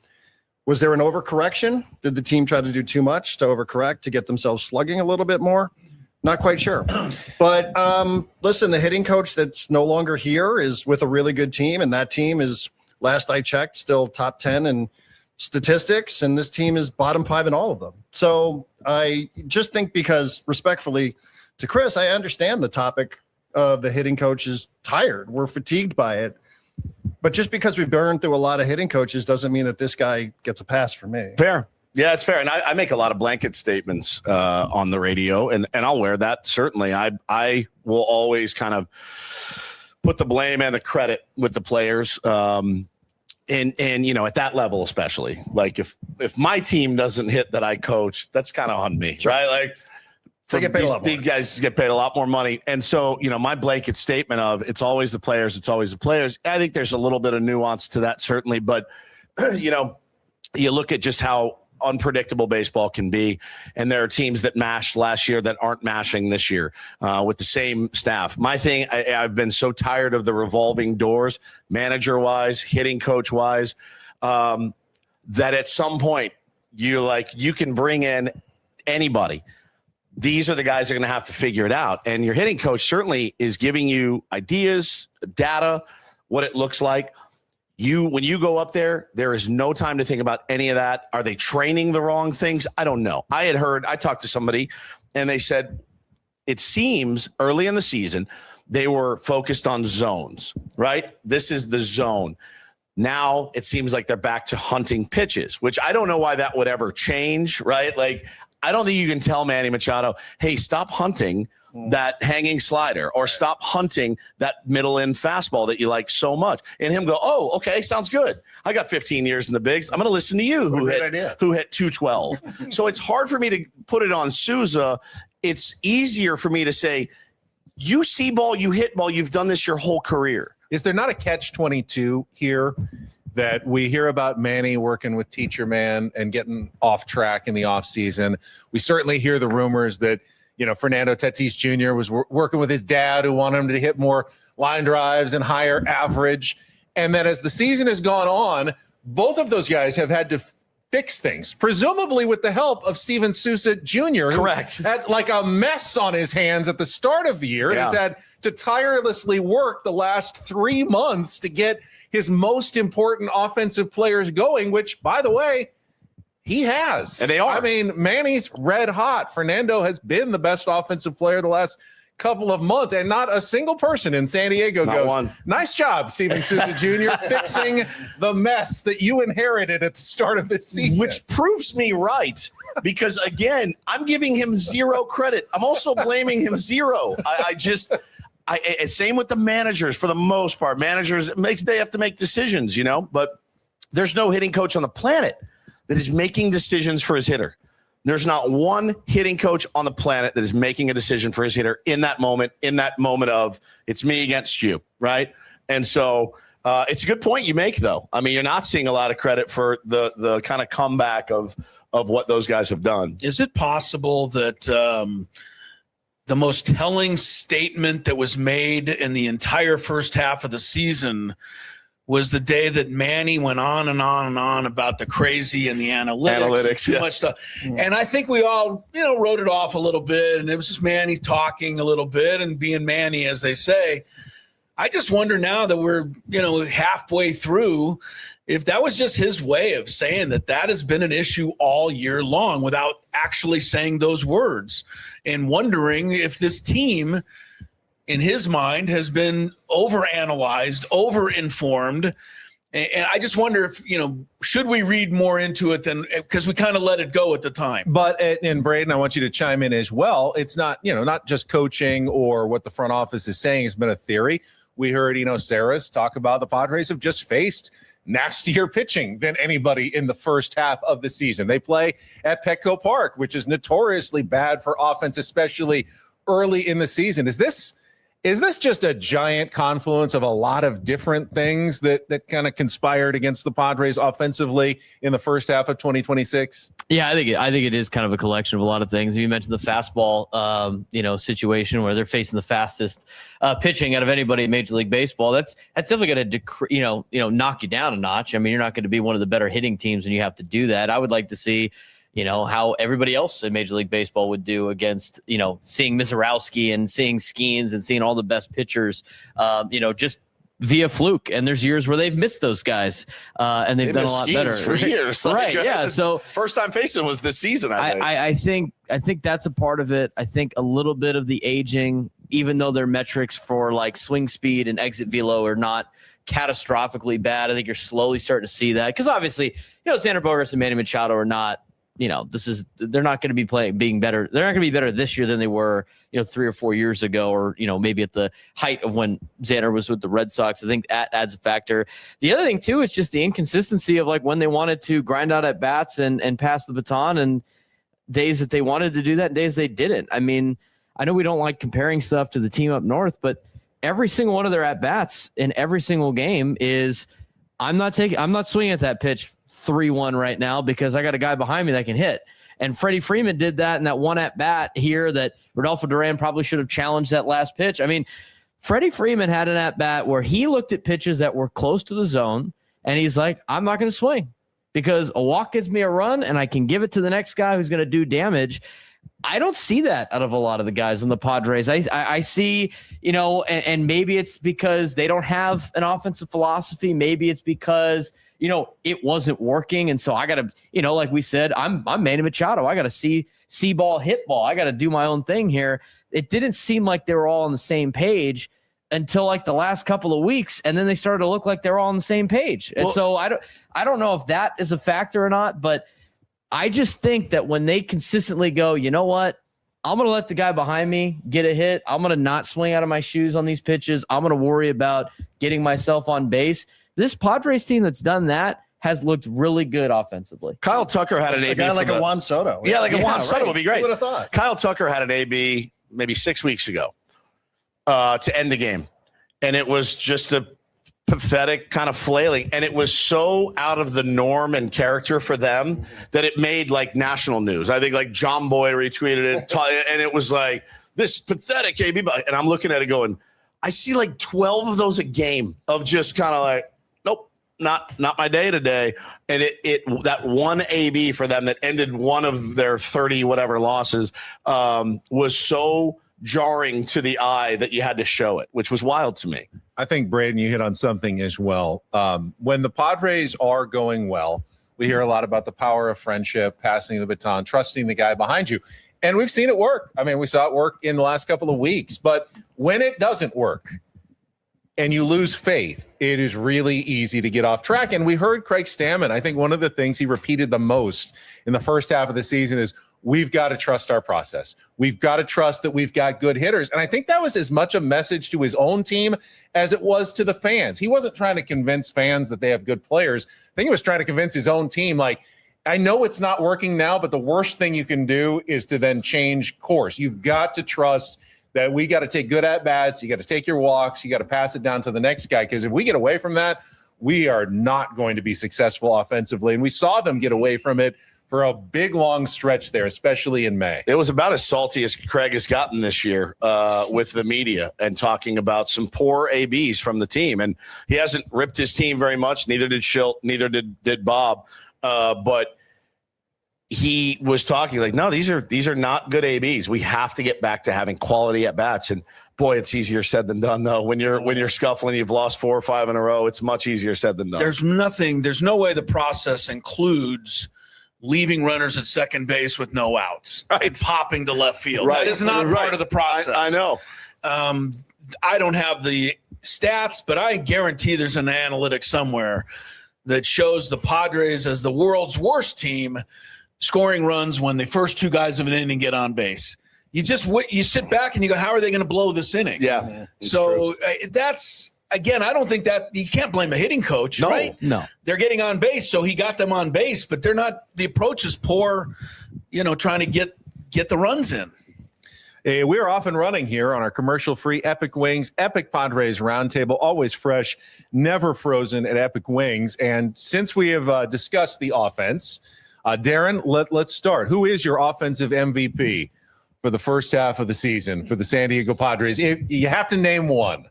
R: Was there an overcorrection? Did the team try to do too much to overcorrect to get themselves slugging a little bit more? Not quite sure. But listen, the hitting coach that's no longer here is with a really good team, and that team is, last I checked, still top 10 in statistics, and this team is bottom 5 in all of them. So I just think, because respectfully to Chris, I understand the topic of the hitting coach is tired. We're fatigued by it. But just because we've burned through a lot of hitting coaches doesn't mean that this guy gets a pass for me.
B: Fair.
S: Yeah, it's fair. And I make a lot of blanket statements on the radio, and I'll wear that. Certainly. I will always kind of put the blame and the credit with the players. And at that level, especially, like if my team doesn't hit that I coach, that's kind of on me, sure. Right? Like
R: they get paid a lot more.
S: These guys get paid a lot more money. And so, my blanket statement of it's always the players, it's always the players. I think there's a little bit of nuance to that, certainly. But, you look at just how unpredictable baseball can be, and there are teams that mashed last year that aren't mashing this year with the same staff. My thing, I've been so tired of the revolving doors, manager wise, hitting coach wise, that at some point you can bring in anybody. These are the guys that are going to have to figure it out, and your hitting coach certainly is giving you ideas, data, what it looks like. When you go up there is no time to think about any of that. Are they training the wrong things? I don't know. I talked to somebody and they said it seems early in the season they were focused on zones, right? This is the zone. Now it seems like they're back to hunting pitches, which I don't know why that would ever change, right? Like, I don't think you can tell Manny Machado, hey, stop hunting that hanging slider or stop hunting that middle end fastball that you like so much, and him go, oh, okay, sounds good. I got 15 years in the bigs. I'm going to listen to you who hit 212. So it's hard for me to put it on Souza. It's easier for me to say, you see ball, you hit ball. You've done this your whole career.
Q: Is there not a catch-22 here that we hear about Manny working with Teacher Man and getting off track in the offseason? We certainly hear the rumors that Fernando Tatis Jr. was working with his dad who wanted him to hit more line drives and higher average. And then as the season has gone on, both of those guys have had to fix things, presumably with the help of Steven Souza Jr.
S: Correct.
Q: Who had like a mess on his hands at the start of the year and has had to tirelessly work the last 3 months to get his most important offensive players going, which, by the way, he has.
S: And they are.
Q: I mean, Manny's red hot. Fernando has been the best offensive player the last couple of months, and not a single person in San Diego goes, nice job, Steven Souza Jr., fixing the mess that you inherited at the start of this season.
S: Which proves me right, because, again, I'm giving him zero credit. I'm also blaming him zero. Same with the managers for the most part. Managers, they have to make decisions, but there's no hitting coach on the planet that is making decisions for his hitter. There's not one hitting coach on the planet that is making a decision for his hitter in that moment of it's me against you, right? And so it's a good point you make, though. I mean, you're not seeing a lot of credit for the kind of comeback of what those guys have done.
A: Is it possible that the most telling statement that was made in the entire first half of the season was the day that Manny went on and on and on about the crazy and the analytics and too much stuff. And I think we all, wrote it off a little bit, and it was just Manny talking a little bit and being Manny, as they say. I just wonder now that we're, halfway through, if that was just his way of saying that has been an issue all year long without actually saying those words, and wondering if this team, in his mind, has been overanalyzed, overinformed. And I just wonder if, should we read more into it than, because we kind of let it go at the time.
Q: But, and Braden, I want you to chime in as well. It's not, not just coaching or what the front office is saying has been a theory. We heard, Saras talk about the Padres have just faced nastier pitching than anybody in the first half of the season. They play at Petco Park, which is notoriously bad for offense, especially early in the season. Is this just a giant confluence of a lot of different things that kind of conspired against the Padres offensively in the first half of 2026?
T: Yeah, I think it is kind of a collection of a lot of things. You mentioned the fastball, situation where they're facing the fastest pitching out of anybody in Major League Baseball. That's definitely going to knock you down a notch. I mean, you're not going to be one of the better hitting teams when you have to do that. I would like to see how everybody else in Major League Baseball would do against, seeing Mizorowski and seeing Skeens and seeing all the best pitchers, just via fluke. And there's years where they've missed those guys and they've done a lot better
S: for years.
T: Right. Yeah. So
S: first time facing was this season.
T: I think that's a part of it. I think a little bit of the aging, even though their metrics for like swing speed and exit velo are not catastrophically bad. I think you're slowly starting to see that because obviously, Xander Bogaerts and Manny Machado are not they're not going to be being better. They're not going to be better this year than they were, 3 or 4 years ago, or, maybe at the height of when Xander was with the Red Sox. I think that adds a factor. The other thing too, is just the inconsistency of like when they wanted to grind out at bats and pass the baton, and days that they wanted to do that and days they didn't. I mean, I know we don't like comparing stuff to the team up north, but every single one of their at bats in every single game is, I'm not swinging at that pitch 3-1 right now because I got a guy behind me that can hit. And Freddie Freeman did that in that one at bat here that Rodolfo Duran probably should have challenged that last pitch. I mean, Freddie Freeman had an at bat where he looked at pitches that were close to the zone and he's like, I'm not going to swing because a walk gets me a run and I can give it to the next guy who's going to do damage. I don't see that out of a lot of the guys on the Padres. I see, and maybe it's because they don't have an offensive philosophy. Maybe it's because, it wasn't working. And so I got to, like we said, I'm Manny Machado. I got to see ball, hit ball. I got to do my own thing here. It didn't seem like they were all on the same page until like the last couple of weeks. And then they started to look like they were all on the same page. And so I don't know if that is a factor or not, but I just think that when they consistently go, you know what, I'm going to let the guy behind me get a hit. I'm going to not swing out of my shoes on these pitches. I'm going to worry about getting myself on base. This Padres team that's done that has looked really good offensively.
S: Kyle Tucker had an AB.
R: A guy like a Juan Soto.
S: Yeah, like a Juan Soto would be great.
R: Who would have thought?
S: Kyle Tucker had an AB maybe 6 weeks ago to end the game. And it was just a pathetic kind of flailing, and it was so out of the norm and character for them that it made like national news. I think like John Boy retweeted it, and it was like this pathetic AB. And I'm looking at it going, I see like 12 of those a game of just kind of like, nope, not my day today. And it that one AB for them that ended one of their 30 whatever losses was so jarring to the eye that you had to show it, which was wild to me.
Q: I think, Braden, you hit on something as well. When the Padres are going well, we hear a lot about the power of friendship, passing the baton, trusting the guy behind you. And we've seen it work. I mean, we saw it work in the last couple of weeks. But when it doesn't work and you lose faith, it is really easy to get off track. And we heard Craig Stammen. I think one of the things he repeated the most in the first half of the season is, we've got to trust our process. We've got to trust that we've got good hitters. And I think that was as much a message to his own team as it was to the fans. He wasn't trying to convince fans that they have good players. I think he was trying to convince his own team, like, I know it's not working now, but the worst thing you can do is to then change course. You've got to trust that we got to take good at-bats. You got to take your walks. You got to pass it down to the next guy. Because if we get away from that, we are not going to be successful offensively. And we saw them get away from it for a big, long stretch there, especially in May.
S: It was about as salty as Craig has gotten this year with the media and talking about some poor ABs from the team. And he hasn't ripped his team very much. Neither did Schilt. Neither did Bob. But he was talking like, no, these are not good ABs. We have to get back to having quality at bats. And boy, it's easier said than done, though. When you're scuffling, you've lost 4 or 5 in a row. It's much easier said than done.
A: There's no way the process includes leaving runners at second base with no outs, right, and popping to left field. Right. That is not part of the process.
S: I know.
A: I don't have the stats, but I guarantee there's an analytic somewhere that shows the Padres as the world's worst team scoring runs when the first 2 guys of an inning get on base. You sit back and you go, how are they going to blow this inning?
S: Yeah.
A: So that's, again, I don't think that you can't blame a hitting coach, right?
T: No.
A: They're getting on base, so he got them on base, but they're not, the approach is poor, trying to get the runs in.
Q: We're off and running here on our commercial-free Epic Wings, Epic Padres Roundtable, always fresh, never frozen at Epic Wings. And since we have discussed the offense, Darren, let's start. Who is your offensive MVP for the first half of the season for the San Diego Padres? You have to name one.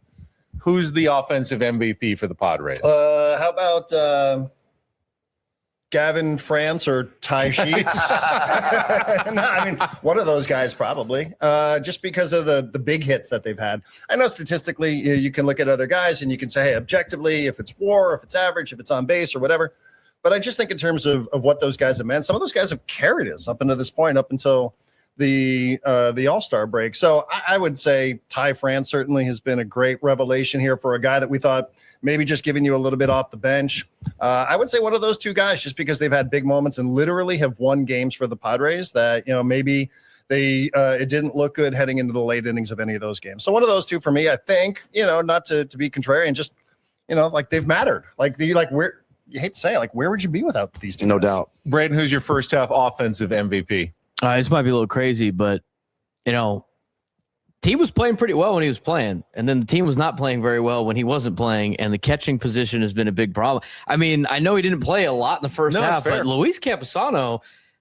Q: Who's the offensive MVP for the Padres?
R: How about Gavin France or Ty Sheets? No, I mean, one of those guys probably, just because of the big hits that they've had. I know statistically you can look at other guys and you can say, hey, objectively, if it's WAR, if it's average, if it's on base or whatever. But I just think in terms of what those guys have meant, some of those guys have carried us up until the All-Star break. So I would say Ty France certainly has been a great revelation here for a guy that we thought maybe just giving you a little bit off the bench. I would say one of those two guys, just because they've had big moments and literally have won games for the Padres that, maybe it didn't look good heading into the late innings of any of those games. So one of those two for me, I think, not to be contrarian, just, like they've mattered. Where you hate to say it, where would you be without these two?
S: No
R: guys?
S: doubt.
Q: Braden, who's your first half offensive MVP?
T: This might be a little crazy, but team was playing pretty well when he was playing, and then the team was not playing very well when he wasn't playing, and the catching position has been a big problem. I mean, I know he didn't play a lot in the first half, but Luis Camposano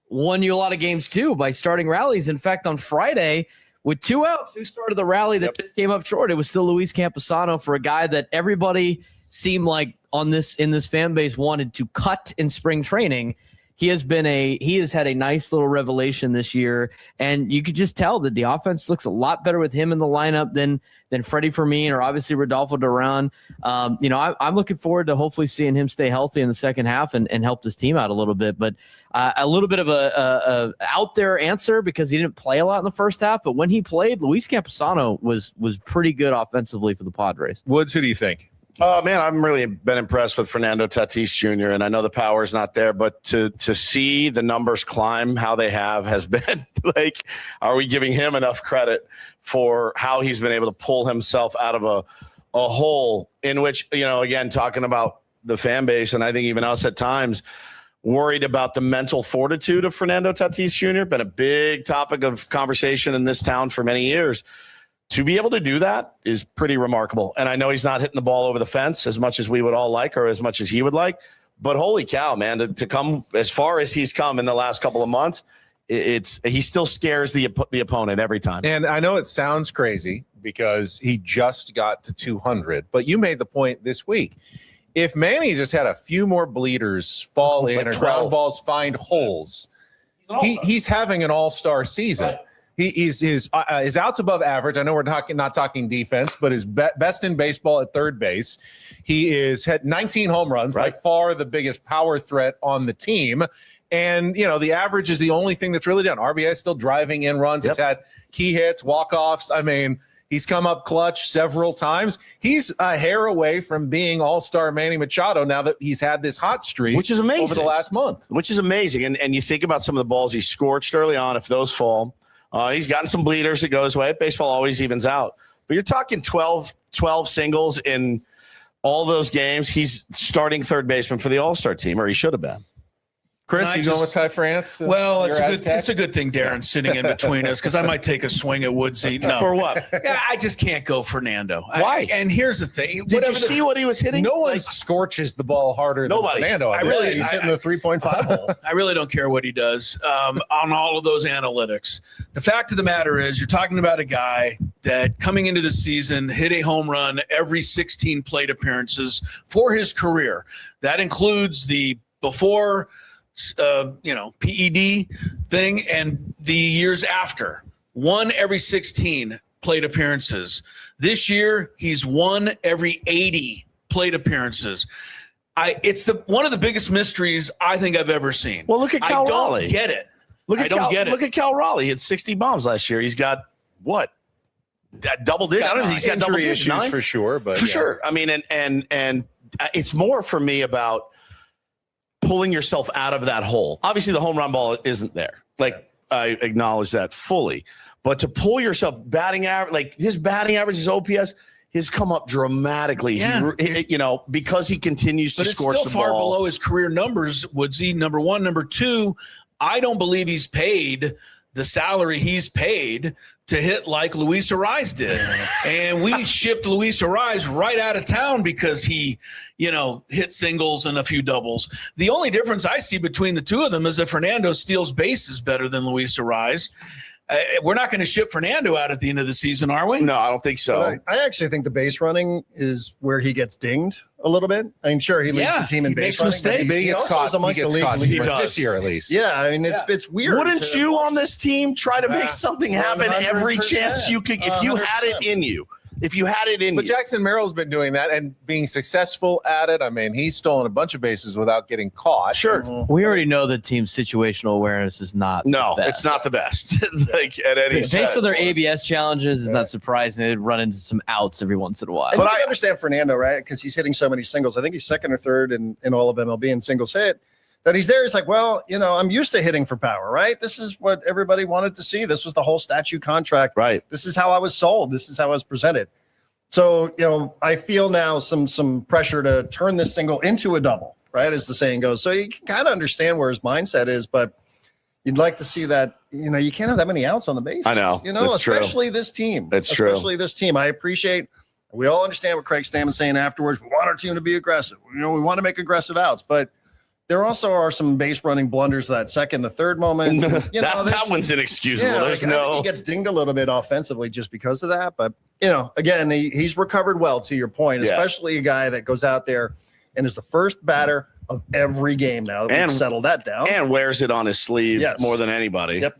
T: won you a lot of games too by starting rallies. In fact, on Friday, with 2 outs, who started the rally that just came up short? It was still Luis Camposano, for a guy that everybody seemed like in this fan base wanted to cut in spring training. He has had a nice little revelation this year, and you could just tell that the offense looks a lot better with him in the lineup than Freddie Fermin or obviously Rodolfo Duran. I'm looking forward to hopefully seeing him stay healthy in the second half and help this team out a little bit. But a little bit of a out there answer, because he didn't play a lot in the first half, but when he played, Luis Camposano was pretty good offensively for the Padres.
Q: Woods, who do you think?
S: Oh, man, I've really been impressed with Fernando Tatis Jr., and I know the power's not there, but to see the numbers climb how they has been are we giving him enough credit for how he's been able to pull himself out of a hole in which, again, talking about the fan base, and I think even us at times, worried about the mental fortitude of Fernando Tatis Jr., been a big topic of conversation in this town for many years. To be able to do that is pretty remarkable. And I know he's not hitting the ball over the fence as much as we would all like, or as much as he would like. But holy cow, man, to come as far as he's come in the last couple of months, he still scares the opponent every time.
Q: And I know it sounds crazy because he just got to 200, but you made the point this week. If Manny just had a few more bleeders fall in or ground balls find holes, he's having an all-star season. Right. His outs above average. I know we're not talking defense, but his best in baseball at third base. He is had 19 home runs, by far the biggest power threat on the team. And, the average is the only thing that's really done. RBI still driving in runs. He's had key hits, walk-offs. I mean, he's come up clutch several times. He's a hair away from being all-star Manny Machado now that he's had this hot streak,
S: which is amazing,
Q: over the last month.
S: Which is amazing. And you think about some of the balls he scorched early on, if those fall. He's gotten some bleeders that go his way. Baseball always evens out. But you're talking 12 singles in all those games. He's starting third baseman for the All-Star team, or he should have been.
Q: Chris, you going with Ty France?
A: Well, it's a good thing Darren's sitting in between us, because I might take a swing at Woodsy. No.
S: For what?
A: Yeah, I just can't go Fernando.
S: Why?
A: And here's the thing.
S: Did you see what he was hitting?
Q: No one scorches the ball harder than Fernando.
R: He's hitting the 3.5 hole.
A: I really don't care what he does on all of those analytics. The fact of the matter is, you're talking about a guy that coming into the season hit a home run every 16 plate appearances for his career. That includes the before PED thing and the years after. One every 16 plate appearances. This year, he's won every 80 plate appearances. It's one of the biggest mysteries I think I've ever seen.
S: Well, look at Cal Raleigh.
A: I don't get it.
S: Look at Cal Raleigh. He had 60 bombs last year. He's got what? Double digit. I don't know. He's got double digit
Q: issues for sure, but
S: for sure. I mean, and it's more for me about pulling yourself out of that hole. Obviously, the home run ball isn't there. I acknowledge that fully. But to pull yourself, batting average, his batting average, his OPS, has come up dramatically.
A: Yeah.
S: Because he continues to score the ball.
A: But it's still far below his career numbers, Woodsy. Number one. Number two, I don't believe he's paid the salary he's paid to hit like Luis Ariz did. And we shipped Luis Ariz right out of town because he, hit singles and a few doubles. The only difference I see between the two of them is that Fernando steals bases better than Luis Ariz. We're not going to ship Fernando out at the end of the season, are we?
S: No, I don't think so.
R: I actually think the base running is where he gets dinged a little bit. I mean, sure, he leads the team in base running.
A: Mistakes.
Q: He gets caught this year at least.
R: Yeah, I mean, it's weird.
S: Wouldn't you on this team try to make something happen every chance you could if you had it in you? if you had it in
Q: But
S: you.
Q: Jackson Merrill's been doing that and being successful at it. I mean, he's stolen a bunch of bases without getting caught.
S: Sure.
T: We already know the team's situational awareness is not
S: No,
T: the best.
S: it's not the best. Like at any
T: Based on their ABS challenges, it's not surprising they'd run into some outs every once in a while.
R: And I understand Fernando, right? Because he's hitting so many singles. I think he's second or third in all of MLB in singles hit. That he's there. He's like, well, I'm used to hitting for power, right? This is what everybody wanted to see. This was the whole statute contract.
S: Right.
R: This is how I was sold. This is how I was presented. So, I feel now some pressure to turn this single into a double, right? As the saying goes. So you can kind of understand where his mindset is, but you'd like to see that, you can't have that many outs on the base.
S: I know. That's
R: especially
S: true.
R: this team.
S: That's true.
R: Especially this team. I appreciate, we all understand what Craig Stammen's saying afterwards. We want our team to be aggressive. We want to make aggressive outs, but there also are some base running blunders that second to third moment.
S: That one's inexcusable.
R: Yeah,
S: There's
R: I think he gets dinged a little bit offensively just because of that. But, again, he's recovered well, to your point, especially a guy that goes out there and is the first batter of every game now that we've settled that down.
S: And wears it on his sleeve more than anybody.
R: Yep.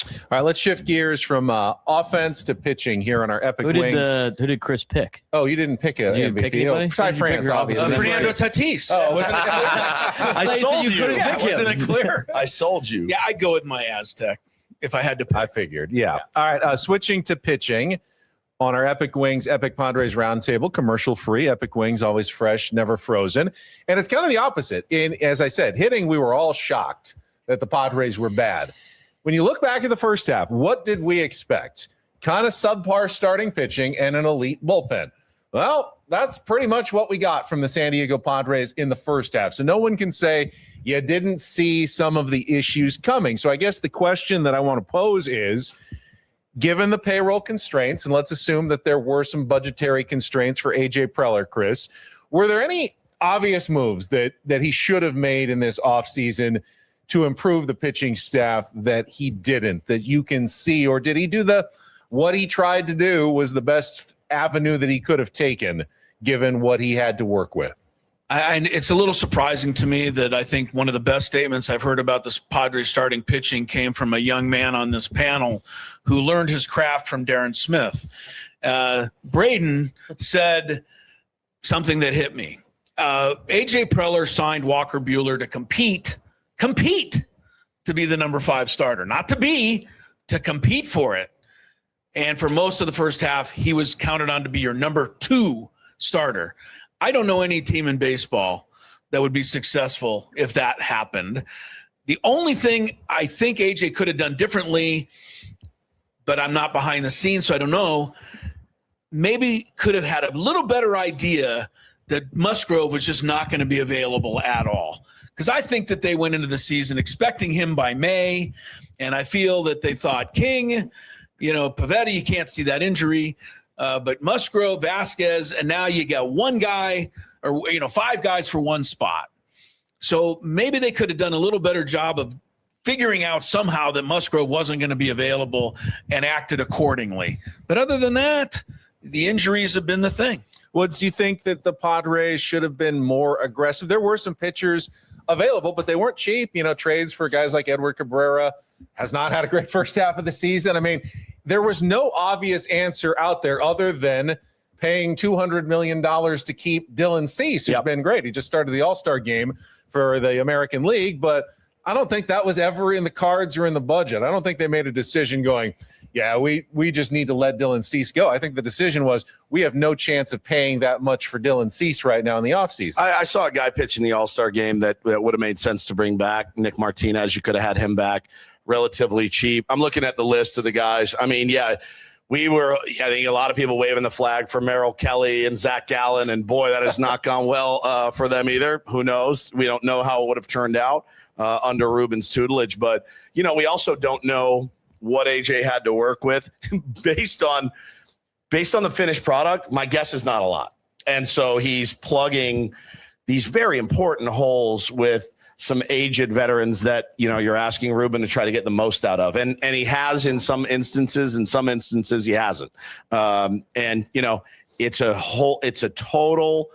Q: All right, let's shift gears from offense to pitching here on our Epic
T: Who
Q: Wings.
T: did Chris pick?
Q: Oh, you didn't pick a
T: You didn't
Q: MVP.
T: pick anybody?
Q: Ty
T: Who did you pick,
Q: France,
T: Rob?
Q: obviously.
A: Fernando Tatis.
Q: Oh, wasn't it?
S: I sold you.
A: Wasn't it clear?
S: I sold you.
A: Yeah, I'd go with my Aztec if I had to pick.
Q: I figured. Yeah. All right. Switching to pitching on our Epic Wings, Epic Padres Roundtable, commercial free. Epic Wings, always fresh, never frozen. And it's kind of the opposite. As I said, hitting, we were all shocked that the Padres were bad. When you look back at the first half, what did we expect? Kind of subpar starting pitching and an elite bullpen. Well, that's pretty much what we got from the San Diego Padres in the first half. So no one can say you didn't see some of the issues coming. So I guess the question that I want to pose is, given the payroll constraints, and let's assume that there were some budgetary constraints for AJ Preller, Chris, were there any obvious moves that he should have made in this offseason to improve the pitching staff that he didn't, that you can see? Or did he do what he tried to do was the best avenue that he could have taken given what he had to work with?
A: It's a little surprising to me that I think one of the best statements I've heard about this Padres starting pitching came from a young man on this panel who learned his craft from Darren Smith. Braden said something that hit me. AJ Preller signed Walker Buehler to compete to be the number 5 starter, not to compete for it. And for most of the first half, he was counted on to be your number 2 starter. I don't know any team in baseball that would be successful if that happened. The only thing I think AJ could have done differently, but I'm not behind the scenes, so I don't know, maybe could have had a little better idea that Musgrove was just not going to be available at all. Because I think that they went into the season expecting him by May, and I feel that they thought King, Pavetta, you can't see that injury, but Musgrove, Vasquez, and now you got one guy or 5 guys for one spot. So maybe they could have done a little better job of figuring out somehow that Musgrove wasn't going to be available and acted accordingly. But other than that, the injuries have been the thing.
Q: Woods, do you think that the Padres should have been more aggressive? There were some pitchers available, but they weren't cheap. Trades for guys like Edward Cabrera has not had a great first half of the season. I mean, there was no obvious answer out there other than paying $200 million to keep Dylan Cease, who's been great. He just started the All-Star game for the American League, but I don't think that was ever in the cards or in the budget. I don't think they made a decision going, we just need to let Dylan Cease go. I think the decision was we have no chance of paying that much for Dylan Cease right now in the offseason.
S: I saw a guy pitch in the All-Star game that would have made sense to bring back. Nick Martinez, you could have had him back relatively cheap. I'm looking at the list of the guys. I mean, I think a lot of people waving the flag for Merrill Kelly and Zach Gallen, and boy, that has not gone well for them either. Who knows? We don't know how it would have turned out under Ruben's tutelage, but we also don't know what AJ had to work with based on the finished product. My guess is not a lot. And so he's plugging these very important holes with some aged veterans that, you're asking Ruben to try to get the most out of. And he has in some instances, he hasn't. It's a total,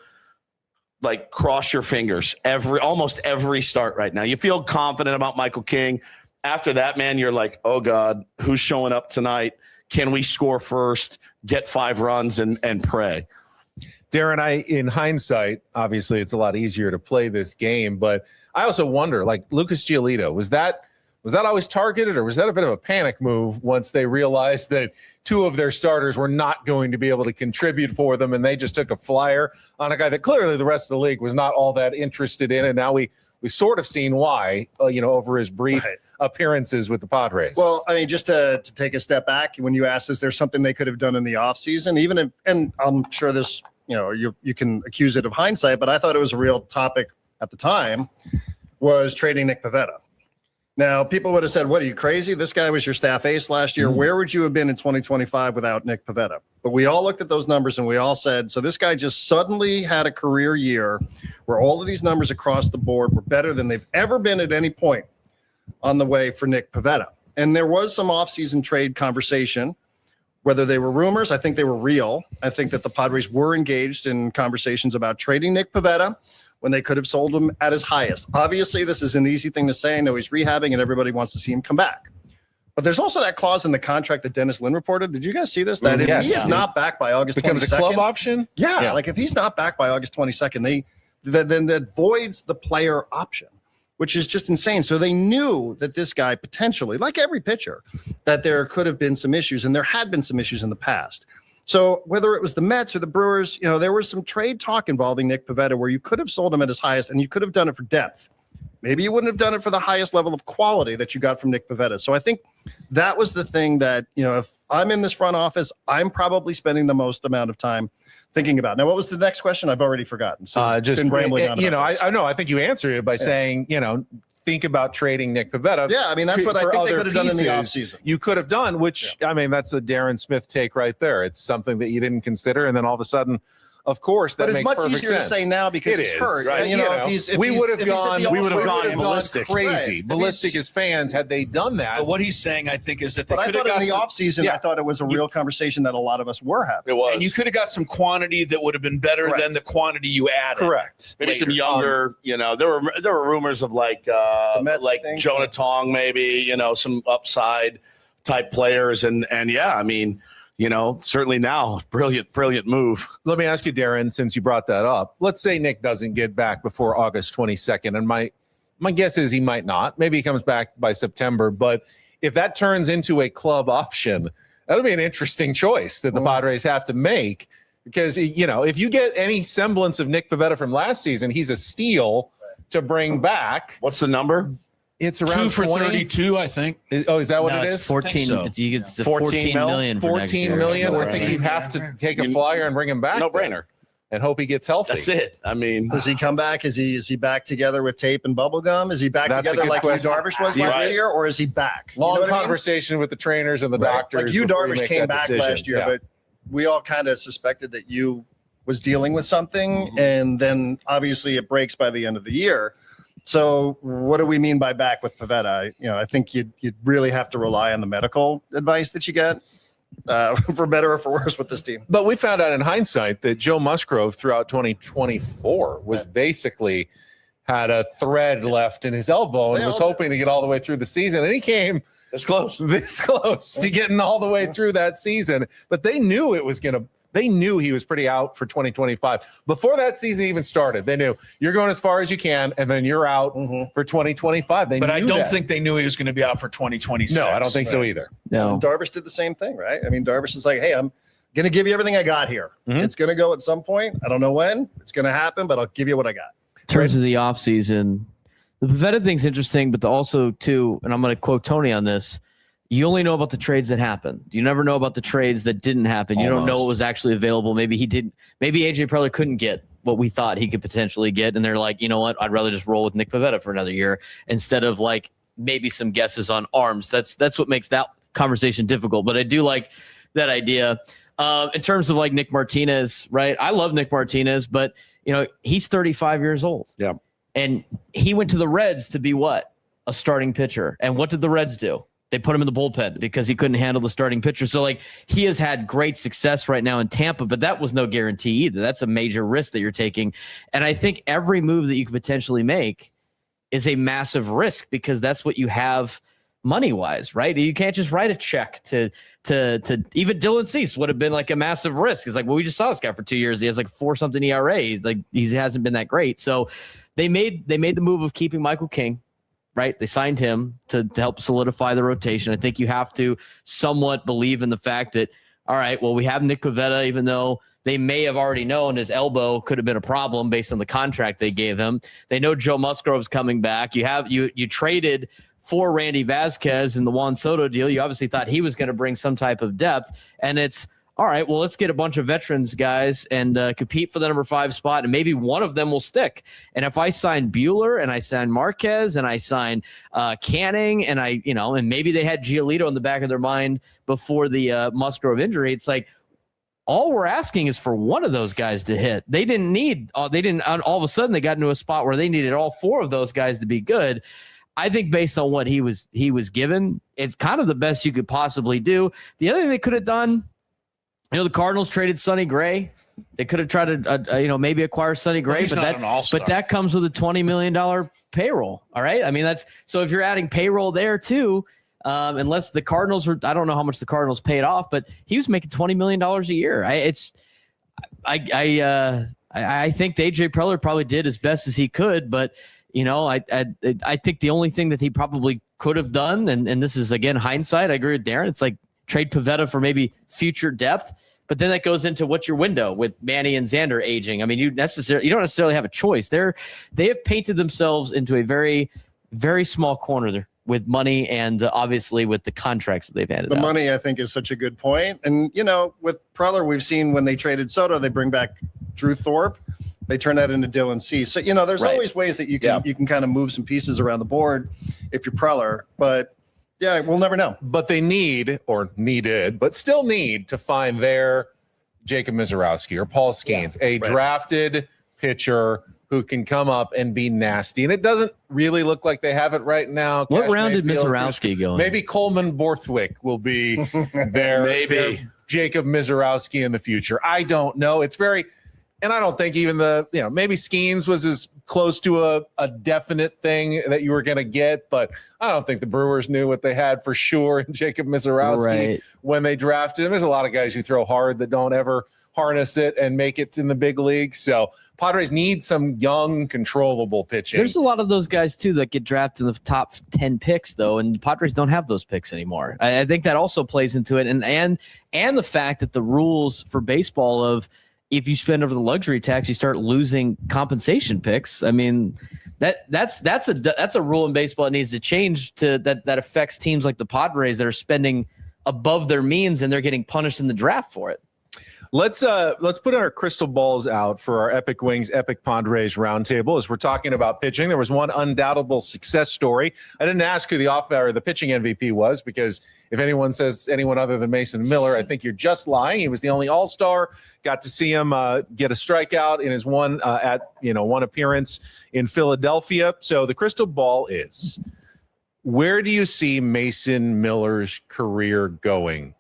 S: like, cross your fingers almost every start right now. You feel confident about Michael King. After that, man, you're like, oh God, who's showing up tonight? can we score first, get 5 runs, and pray?
Q: Darren, in hindsight, obviously it's a lot easier to play this game, but I also wonder, like Lucas Giolito, was that always targeted, or was that a bit of a panic move once they realized that 2 of their starters were not going to be able to contribute for them, and they just took a flyer on a guy that clearly the rest of the league was not all that interested in, and now we've sort of seen why, over his brief appearances with the Padres.
R: Well, I mean, just to take a step back, when you asked, is there something they could have done in the offseason, even if, and I'm sure this, you can accuse it of hindsight, but I thought it was a real topic at the time, was trading Nick Pivetta. Now, people would have said, what, are you crazy? This guy was your staff ace last year. Where would you have been in 2025 without Nick Pivetta? But we all looked at those numbers and we all said, so this guy just suddenly had a career year where all of these numbers across the board were better than they've ever been at any point on the way for Nick Pivetta. And there was some offseason trade conversation. Whether they were rumors, I think they were real. I think that the Padres were engaged in conversations about trading Nick Pivetta when they could have sold him at his highest. Obviously, this is an easy thing to say. I know he's rehabbing and everybody wants to see him come back. But there's also that clause in the contract that Dennis Lynn reported. Did you guys see this? That if he's not back by August 22nd.
Q: Becomes a club option?
R: Yeah, like if he's not back by August 22nd, then that voids the player option, which is just insane. So they knew that this guy potentially, like every pitcher, that there could have been some issues, and there had been some issues in the past. So whether it was the Mets or the Brewers, there was some trade talk involving Nick Pivetta where you could have sold him at his highest, and you could have done it for depth. Maybe you wouldn't have done it for the highest level of quality that you got from Nick Pivetta. So I think that was the thing that, if I'm in this front office, I'm probably spending the most amount of time thinking about. Now, what was the next question? I've already forgotten. So
Q: just
R: been rambling on.
Q: I know. I think you answered it by saying, think about trading Nick Pivetta.
R: Yeah, I mean, that's what I think they could have done in the offseason.
Q: You could have done, which, I mean, that's the Darren Smith take right there. It's something that you didn't consider, and then all of a sudden, of course, that makes perfect sense.
R: But it's much easier to say now because he's hurt.
Q: Right?
R: And,
Q: we would have gone
S: ballistic.
Q: Crazy.
R: Right.
Q: Ballistic as fans had they done that.
A: But what he's saying, I think, is that they
R: But I
A: could have
R: thought
A: got
R: in the offseason, I thought it was a real conversation that a lot of us were having.
S: It was.
A: And you could have got some quantity that would have been better than the quantity you added.
Q: Correct.
S: Maybe some younger, there were rumors of like Jonah Tong, maybe, some upside type players. And yeah, I mean, certainly now, brilliant move.
Q: Let me ask you, Darren, since you brought that up, let's say Nick doesn't get back before August 22nd. And my guess is he might not. Maybe he comes back by September. But if that turns into a club option, that'll be an interesting choice that the Padres have to make. Because, if you get any semblance of Nick Pivetta from last season, he's a steal to bring back.
S: What's the number?
Q: It's around
A: 2 for
Q: 20.
A: 32, I think.
Q: Is that what it is?
T: 14.
A: So.
T: It's 14 million.
Q: 14 million. I think you have to take a flyer and bring him back.
S: No brainer.
Q: And hope he gets healthy.
S: That's it. I mean,
R: does he come back? Is he back together with tape and bubble gum? Is he back together like Yu Darvish was last year, or is he back?
Q: Long conversation with the trainers and the doctors.
R: Like Yu Darvish came back last year, but we all kind of suspected that Yu was dealing with something, and then obviously it breaks by the end of the year. So what do we mean by back with Pivetta? I think you'd really have to rely on the medical advice that you get, for better or for worse with this team.
Q: But we found out in hindsight that Joe Musgrove throughout 2024 was basically had a thread left in his elbow and was hoping to get all the way through the season. And he came this close to getting all the way through that season. But they knew they knew he was pretty out for 2025. Before that season even started, they knew you're going as far as you can, and then you're out for 2025.
A: But I don't think they knew he was going to be out for 2026.
Q: No, I don't think so either.
T: No.
R: And Darvish did the same thing, right? I mean, Darvish is like, hey, I'm going to give you everything I got here. It's going to go at some point. I don't know when. It's going to happen, but I'll give you what I got.
T: In terms of the offseason, the Pivetta thing's interesting, but also, too, and I'm going to quote Tony on this, you only know about the trades that happened. You never know about the trades that didn't happen. You don't know what was actually available. Maybe he didn't. Maybe AJ Preller couldn't get what we thought he could potentially get. And they're like, you know what? I'd rather just roll with Nick Pivetta for another year instead of like maybe some guesses on arms. That's what makes that conversation difficult. But I do like that idea. In terms of like Nick Martinez, right? I love Nick Martinez, but he's 35 years old.
S: Yeah.
T: And he went to the Reds to be what? A starting pitcher. And what did the Reds do? They put him in the bullpen because he couldn't handle the starting pitcher. So, like, he has had great success right now in Tampa, but that was no guarantee either. That's a major risk that you're taking. And I think every move that you could potentially make is a massive risk because that's what you have money wise, right? You can't just write a check to even Dylan Cease would have been like a massive risk. It's like, well, we just saw this guy for 2 years. He has like 4-something ERA. Like he hasn't been that great. So they made the move of keeping Michael King, right? They signed him to help solidify the rotation. I think you have to somewhat believe in the fact that, all right, well, we have Nick Pivetta, even though they may have already known his elbow could have been a problem based on the contract they gave him. They know Joe Musgrove's coming back. You traded for Randy Vasquez in the Juan Soto deal. You obviously thought he was going to bring some type of depth, and it's all right. Well, let's get a bunch of veterans guys and compete for the number 5 spot, and maybe one of them will stick. And if I sign Bueller and I sign Marquez and I sign Canning and and maybe they had Giolito in the back of their mind before the Musgrove injury, it's like, all we're asking is for one of those guys to hit. They didn't all of a sudden they got into a spot where they needed all 4 of those guys to be good. I think based on what he was given, it's kind of the best you could possibly do. The other thing they could have done, the Cardinals traded Sonny Gray. They could have tried to, maybe acquire Sonny Gray, but that comes with a $20 million payroll. All right. I mean, so if you're adding payroll there too, unless the Cardinals I don't know how much the Cardinals paid off, but he was making $20 million a year. I think the AJ Preller probably did as best as he could, but I think the only thing that he probably could have done, and this is again hindsight, I agree with Darren. It's like trade Pivetta for maybe future depth, but then that goes into what's your window with Manny and Xander aging. I mean, you don't necessarily have a choice. They have painted themselves into a very, very small corner there with money and obviously with the contracts that they've handed out.
R: The money, I think, is such a good point. And, with Preller, we've seen when they traded Soto, they bring back Drew Thorpe. They turn that into Dylan Cease. So, there's always ways that you can kind of move some pieces around the board if you're Preller. But, yeah, we'll never know.
Q: But they still need to find their Jacob Misiorowski or Paul Skeens, drafted pitcher who can come up and be nasty. And it doesn't really look like they have it right now.
T: What round did Misiorowski go in?
Q: Maybe Coleman Borthwick will be their Jacob Misiorowski in the future. I don't know. It's very – and I don't think even maybe Skeens was as close to a definite thing that you were going to get, but I don't think the Brewers knew what they had for sure in Jacob Misiorowski when they drafted him. There's a lot of guys who throw hard that don't ever harness it and make it in the big leagues. So Padres need some young, controllable pitching.
T: There's a lot of those guys too that get drafted in the top 10 picks though, and Padres don't have those picks anymore. I think that also plays into it, and the fact that the rules for baseball of if you spend over the luxury tax, you start losing compensation picks. I mean, that's a rule in baseball that needs to change that affects teams like the Padres that are spending above their means and they're getting punished in the draft for it.
Q: Let's put our crystal balls out for our Epic Wings, Epic Padres roundtable as we're talking about pitching. There was one undoubtable success story. I didn't ask who the pitching MVP was, because if anyone says anyone other than Mason Miller, I think you're just lying. He was the only All-Star. Got to see him get a strikeout in his one appearance in Philadelphia. So the crystal ball is, where do you see Mason Miller's career going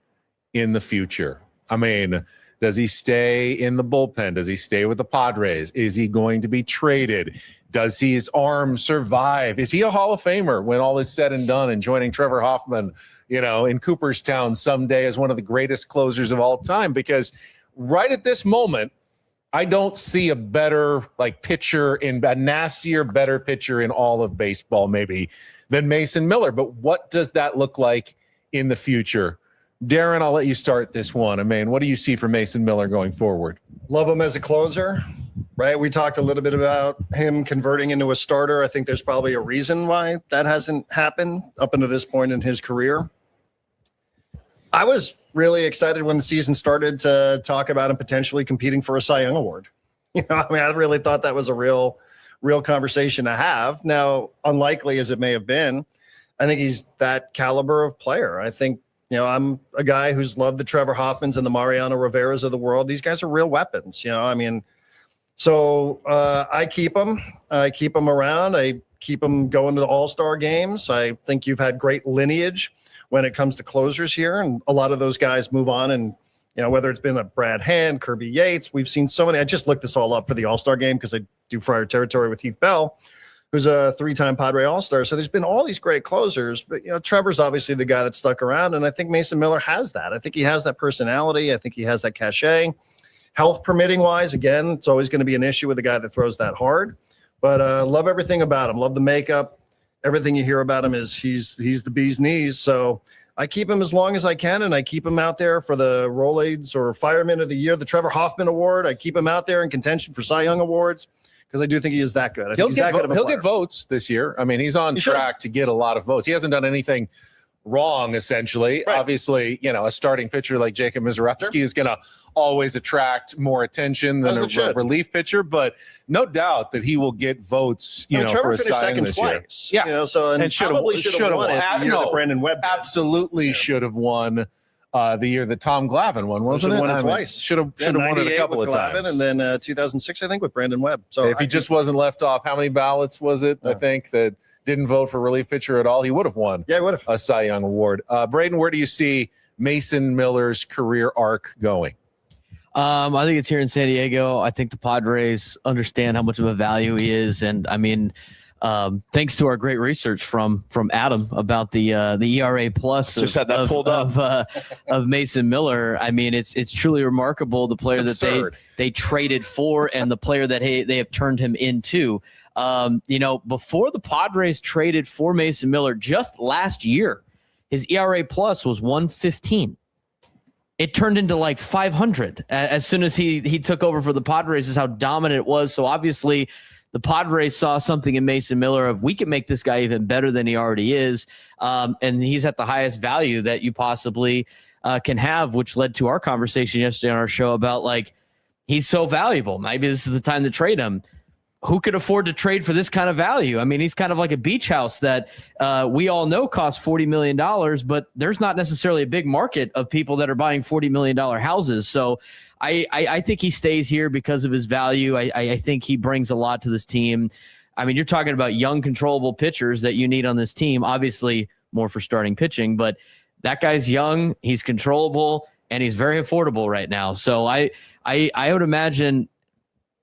Q: in the future? I mean, does he stay in the bullpen? Does he stay with the Padres? Is he going to be traded? Does his arm survive? Is he a Hall of Famer when all is said and done and joining Trevor Hoffman, in Cooperstown someday as one of the greatest closers of all time? Because right at this moment, I don't see a better pitcher, a nastier, better pitcher in all of baseball maybe than Mason Miller. But what does that look like in the future? Darren, I'll let you start this one. I mean, what do you see for Mason Miller going forward?
R: Love him as a closer, right? We talked a little bit about him converting into a starter. I think there's probably a reason why that hasn't happened up until this point in his career. I was really excited when the season started to talk about him potentially competing for a Cy Young Award. I really thought that was a real conversation to have. Now, unlikely as it may have been, I think he's that caliber of player. I think, I'm a guy who's loved the Trevor Hoffmans and the Mariano Riveras of the world. These guys are real weapons, So I keep them. I keep them around. I keep them going to the All-Star games. I think you've had great lineage when it comes to closers here, and a lot of those guys move on. And whether it's been a Brad Hand, Kirby Yates, we've seen so many. I just looked this all up for the All-Star game because I do Friar Territory with Heath Bell. who's a 3-time Padre All-Star. So there's been all these great closers, but Trevor's obviously the guy that stuck around, and I think Mason Miller has that. I think he has that personality. I think he has that cachet. Health permitting wise, again, it's always going to be an issue with a guy that throws that hard. But love everything about him. Love the makeup. Everything you hear about him is he's the bee's knees. So I keep him as long as I can, and I keep him out there for the Rolaids or Fireman of the Year, the Trevor Hoffman Award. I keep him out there in contention for Cy Young Awards because I do think he is that good.
Q: He'll get votes this year. I mean, he's on track to get a lot of votes. He hasn't done anything wrong, essentially. Right. Obviously, a starting pitcher like Jacob Mizorowski is going to always attract more attention than a relief pitcher, but no doubt that he will get votes, for a Cy Young this year. Yeah.
R: So and probably should have won it the year that Brandon Webb did.
Q: Absolutely should have won the year that Tom Glavine won, wasn't it?
R: Won it twice.
Q: Should have won it a couple of times.
R: And then 2006, I think, with Brandon Webb. So
Q: if he just wasn't left off, how many ballots was it? I think that didn't vote for relief pitcher at all, he would have won a Cy Young Award. Braden, where do you see Mason Miller's career arc going?
T: I think it's here in San Diego. I think the Padres understand how much of a value he is. And I mean, thanks to our great research from Adam about the ERA plus
S: just had that pulled up
T: of Mason Miller. I mean, it's truly remarkable, the player that they traded for and the player that they have turned him into. Before the Padres traded for Mason Miller just last year, his ERA plus was 115. It turned into like 500 as soon as he took over for the Padres, is how dominant it was. So obviously the Padres saw something in Mason Miller of, we can make this guy even better than he already is. And he's at the highest value that you possibly can have, which led to our conversation yesterday on our show about, like, he's so valuable. Maybe this is the time to trade him. Who could afford to trade for this kind of value? I mean, he's kind of like a beach house that we all know costs $40 million, but there's not necessarily a big market of people that are buying $40 million houses. So I think he stays here because of his value. I think he brings a lot to this team. I mean, you're talking about young, controllable pitchers that you need on this team, obviously more for starting pitching, but that guy's young, he's controllable, and he's very affordable right now. So I would imagine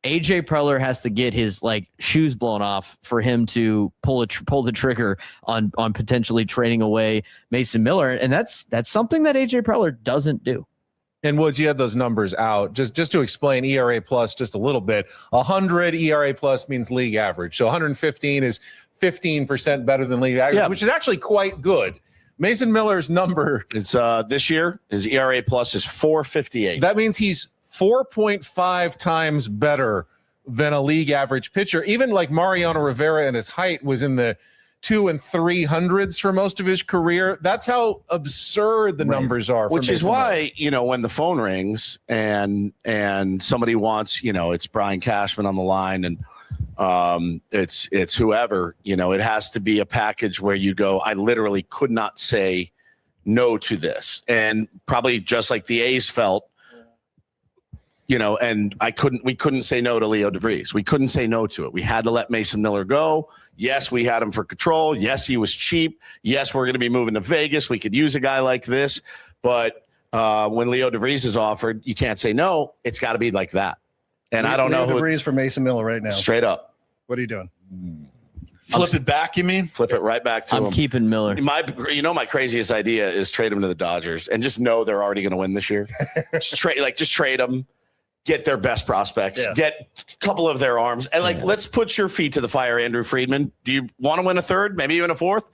T: AJ Preller has to get his shoes blown off for him to pull the trigger on potentially trading away Mason Miller, and that's something that AJ Preller doesn't do.
Q: And Woods, you had those numbers out just to explain ERA plus just a little bit. 100 ERA plus means league average, so 115 is 15% better than league average, which is actually quite good. Mason Miller's number
S: is this year, his ERA plus is 4.58.
Q: That means he's 4.5 times better than a league average pitcher. Even like Mariano Rivera, and his height was in the 200s and 300s for most of his career. That's how absurd the numbers are.
S: Which is why, when the phone rings and somebody wants, it's Brian Cashman on the line, and it's whoever, it has to be a package where you go, I literally could not say no to this. And probably just like the A's felt, and we couldn't say no to Leo DeVries. We couldn't say no to it. We had to let Mason Miller go. Yes, we had him for control. Yes, he was cheap. Yes, we're going to be moving to Vegas. We could use a guy like this. But when Leo DeVries is offered, you can't say no. It's got to be like that. And I don't know
R: who DeVries for Mason Miller right now.
S: Straight up.
R: What are you doing?
A: Flip it back, you mean?
S: Flip it right back to him.
T: I'm keeping Miller.
S: My craziest idea is trade him to the Dodgers and just know they're already going to win this year. just trade them. Get their best prospects, get a couple of their arms, and let's put your feet to the fire, Andrew Friedman. Do you want to win a third, maybe even a fourth?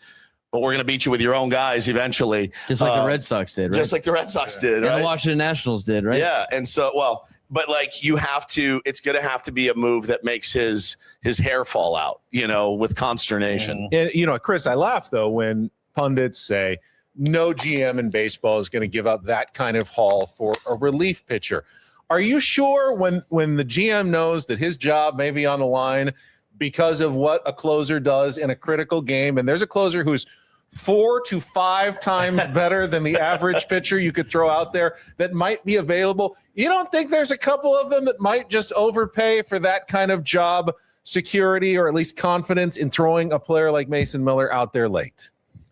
S: But we're going to beat you with your own guys eventually.
T: Just like the Red Sox did, right?
S: Just like the Red Sox did, right?
T: And the Washington Nationals did, right?
S: Yeah, and so, but you have to, it's going to have to be a move that makes his hair fall out, with consternation.
Q: And, Chris, I laugh, though, when pundits say no GM in baseball is going to give up that kind of haul for a relief pitcher. Are you sure when the GM knows that his job may be on the line because of what a closer does in a critical game, and there's a closer who's 4 to 5 times better than the average pitcher you could throw out there that might be available, you don't think there's a couple of them that might just overpay for that kind of job security, or at least confidence in throwing a player like Mason Miller out there late?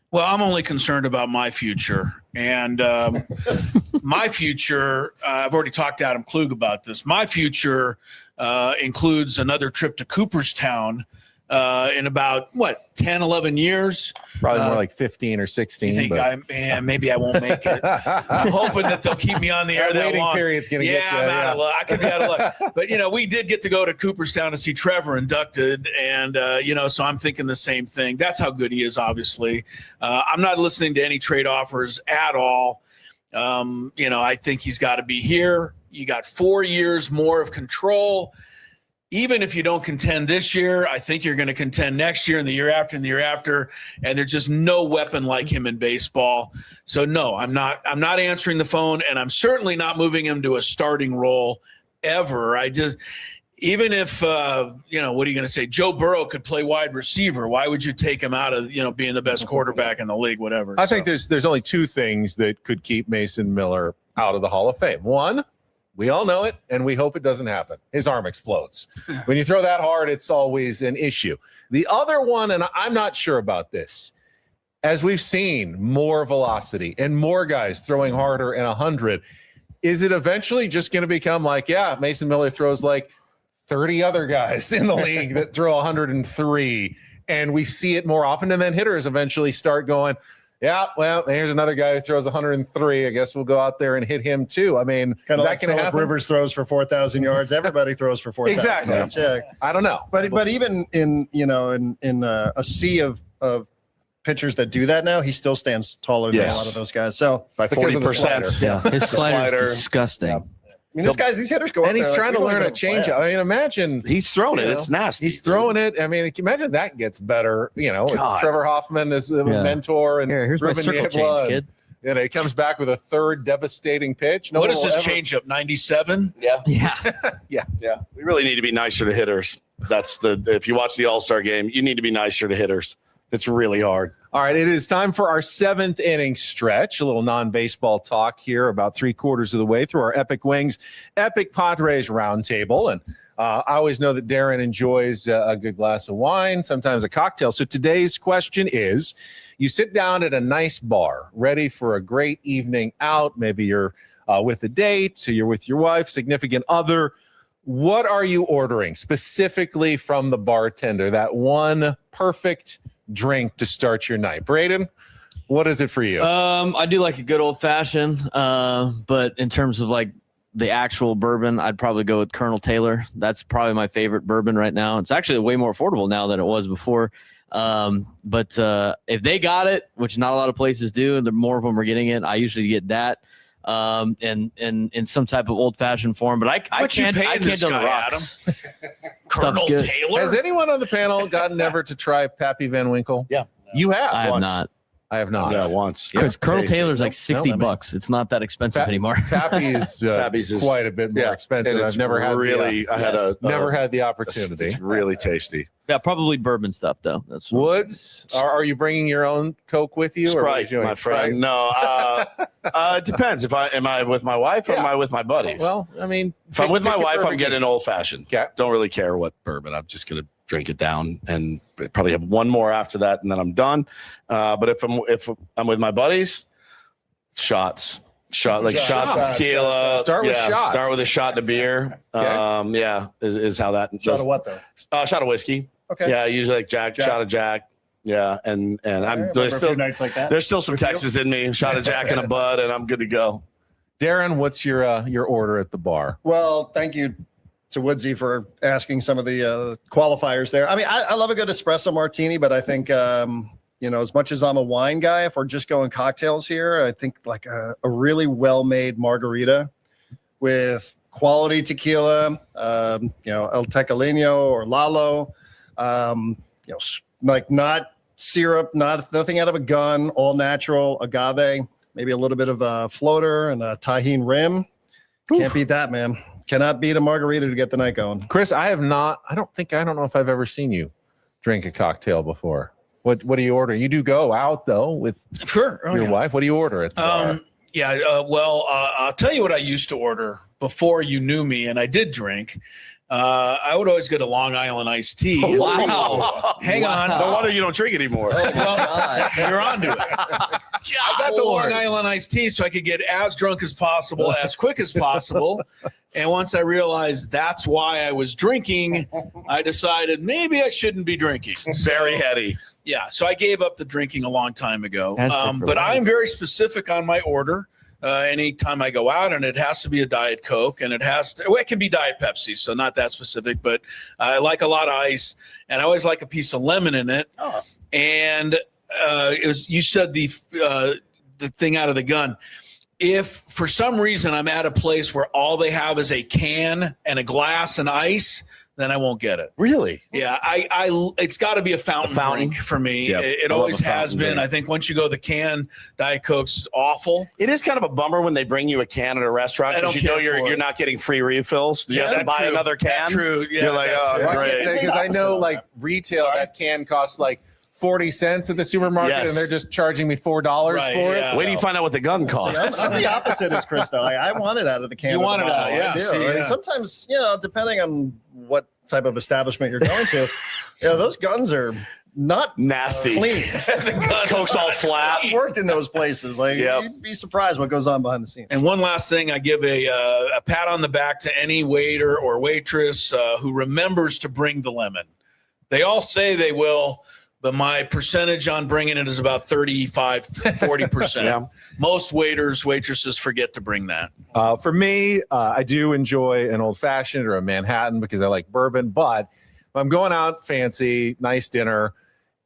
A: Well, I'm only concerned about my future. And my future, I've already talked to Adam Klug about this. My future includes another trip to Cooperstown in about 10, 11 years.
Q: Probably more like 15 or 16.
A: You think maybe I won't make it. I'm hoping that they'll keep me on the air that
Q: waiting
A: long.
Q: period's going to get you.
A: I'm out of luck. I could be out of luck. But, we did get to go to Cooperstown to see Trevor inducted. And, so I'm thinking the same thing. That's how good he is, obviously. I'm not listening to any trade offers at all. I think he's got to be here. You got 4 years more of control. Even if you don't contend this year, I think you're going to contend next year and the year after and the year after. And there's just no weapon like him in baseball. So no, I'm not answering the phone, and I'm certainly not moving him to a starting role ever. Even if, what are you going to say? Joe Burrow could play wide receiver. Why would you take him out of, being the best quarterback in the league, whatever?
Q: I think there's only two things that could keep Mason Miller out of the Hall of Fame. One, we all know it, and we hope it doesn't happen. His arm explodes. When you throw that hard, it's always an issue. The other one, and I'm not sure about this, as we've seen more velocity and more guys throwing harder in 100, is it eventually just going to become like, Mason Miller throws like 30 other guys in the league that throw 103, and we see it more often, and then hitters eventually start going, here's another guy who throws 103. I guess we'll go out there and hit him too. I mean,
R: kind of
Q: like
R: Phillip
Q: happen?
R: Rivers throws for 4,000 yards. Everybody throws for 4,000
Q: exactly.
R: yards. Yeah.
Q: I don't know.
R: But even in a sea of pitchers that do that now, he still stands taller than a lot of those guys. So
S: by 40%.
E: Yeah, his slider is disgusting.
R: Yeah. I mean, these hitters go up
Q: and he's
R: there,
Q: trying to learn a change. I mean, imagine
S: he's throwing it. It's nasty.
Q: He's throwing it. I mean, imagine that gets better. With Trevor Hoffman as a mentor, and
T: here's
Q: Ruben
T: my circle change, kid.
Q: He comes back with a third devastating pitch.
A: What is his changeup? 97?
S: Yeah.
Q: Yeah.
S: We really need to be nicer to hitters. If you watch the All-Star game, you need to be nicer to hitters. It's really hard.
Q: All right, it is time for our 7th inning stretch. A little non-baseball talk here, about 3/4 of the way through our Epic Wings, Epic Padres roundtable. And I always know that Darren enjoys a good glass of wine, sometimes a cocktail. So today's question is, you sit down at a nice bar, ready for a great evening out. Maybe you're with a date, so you're with your wife, significant other. What are you ordering specifically from the bartender? That one perfect drink to start your night. Braden, what is it for you?
T: I do like a good old fashioned, but in terms of like the actual bourbon, I'd probably go with Colonel Taylor. That's probably my favorite bourbon right now. It's actually way more affordable now than it was before. But if they got it, which not a lot of places do, and more of them are getting it, I usually get that. And in some type of old fashioned form, but I can't do the rocks.
A: Colonel Taylor.
Q: Has anyone on the panel gotten ever to try Pappy Van Winkle?
S: Yeah.
Q: You have?
T: I have not.
Q: I have not.
S: Yeah, once.
T: Because Colonel Taylor's like $60. It's not that expensive anymore.
Q: Pappy's is quite a bit more expensive. I've never had never had the opportunity.
S: It's really tasty.
T: Yeah, probably bourbon stuff though. That's
Q: Woods. Are you bringing your own Coke with you?
S: Sprite, my friend. No, it depends. Am I with my wife or am I with my buddies?
Q: Well, I mean,
S: if I'm with my wife, I'm getting old fashioned. Okay. Don't really care what bourbon. I'm just gonna drink it down and probably have one more after that, and then I'm done. But if I'm with my buddies, shots, tequila.
Q: Start with shots.
S: Start with a shot of beer.
Q: Okay.
S: Is how that.
R: Shot of what though?
S: Shot of whiskey.
R: Okay.
S: Yeah, usually like Jack. Shot of Jack. Yeah, and there's still
R: nights like that.
S: There's still some Texas in me. Shot of Jack and a bud, and I'm good to go.
Q: Darren, what's your order at the bar?
R: Well, thank you to Woodsy for asking some of the qualifiers there. I mean, I love a good espresso martini, but I think as much as I'm a wine guy, if we're just going cocktails here, I think like a really well-made margarita with quality tequila, El Tequilino or Lalo, like not syrup, nothing out of a gun, all natural, agave, maybe a little bit of a floater and a tahine rim. Can't beat that, man. Cannot beat a margarita to get the night going.
Q: Chris, I have not. I don't know if I've ever seen you drink a cocktail before. What do you order? You do go out though with
A: your
Q: wife. What do you order at the bar?
A: Yeah. I'll tell you what I used to order before you knew me, and I did drink. I would always get a Long Island iced tea.
T: Wow.
A: Hang on.
S: No wonder you don't drink anymore.
A: Well, you're onto it. I got the Long Island iced tea so I could get as drunk as possible, as quick as possible. And once I realized that's why I was drinking, I decided maybe I shouldn't be drinking.
S: Very heady.
A: Yeah, so I gave up the drinking a long time ago.
T: Hashtag
A: But
T: right.
A: I'm very specific on my order. Anytime I go out, and it has to be a Diet Coke, and it can be Diet Pepsi, so not that specific, but I like a lot of ice, and I always like a piece of lemon in it.
S: Oh.
A: And you said the thing out of the gun. If for some reason I'm at a place where all they have is a can and a glass and ice, then I won't get it.
S: Really?
A: Yeah, it's got to be a fountain drink for me.
S: Yep.
A: It
S: I love
A: always
S: a
A: has
S: fountain
A: been.
S: drink.
A: I think once you go the can, Diet Coke's awful.
S: It is kind of a bummer when they bring you a can at a restaurant
A: I
S: because
A: don't
S: you know
A: care for
S: you're
A: it.
S: not getting free refills. You have to buy another can.
A: That's true. Yeah,
S: you're like,
A: that's
S: oh,
A: true.
S: great.
Q: Because I know, like, retail, that can costs like 40 cents at the supermarket,
S: Yes.
Q: and they're just charging me $4 for it.
S: Wait till you find out what the gun costs.
R: I'm the opposite as Chris, though. Like, I want it out of the can.
A: You
R: or the
A: want it
R: bottle.
A: out, yeah.
R: I do.
A: See,
R: And
A: yeah.
R: sometimes, depending on what type of establishment you're going to, those guns are not
S: nasty.
R: Clean.
S: Coke's all flat.
R: I've worked in those places. Like, you'd be surprised what goes on behind the scenes.
A: And one last thing, I give a pat on the back to any waiter or waitress who remembers to bring the lemon. They all say they will, but my percentage on bringing it is about 35, 40%.
S: Yeah.
A: Most waitresses forget to bring that.
Q: For me, I do enjoy an old fashioned or a Manhattan because I like bourbon. But if I'm going out fancy, nice dinner,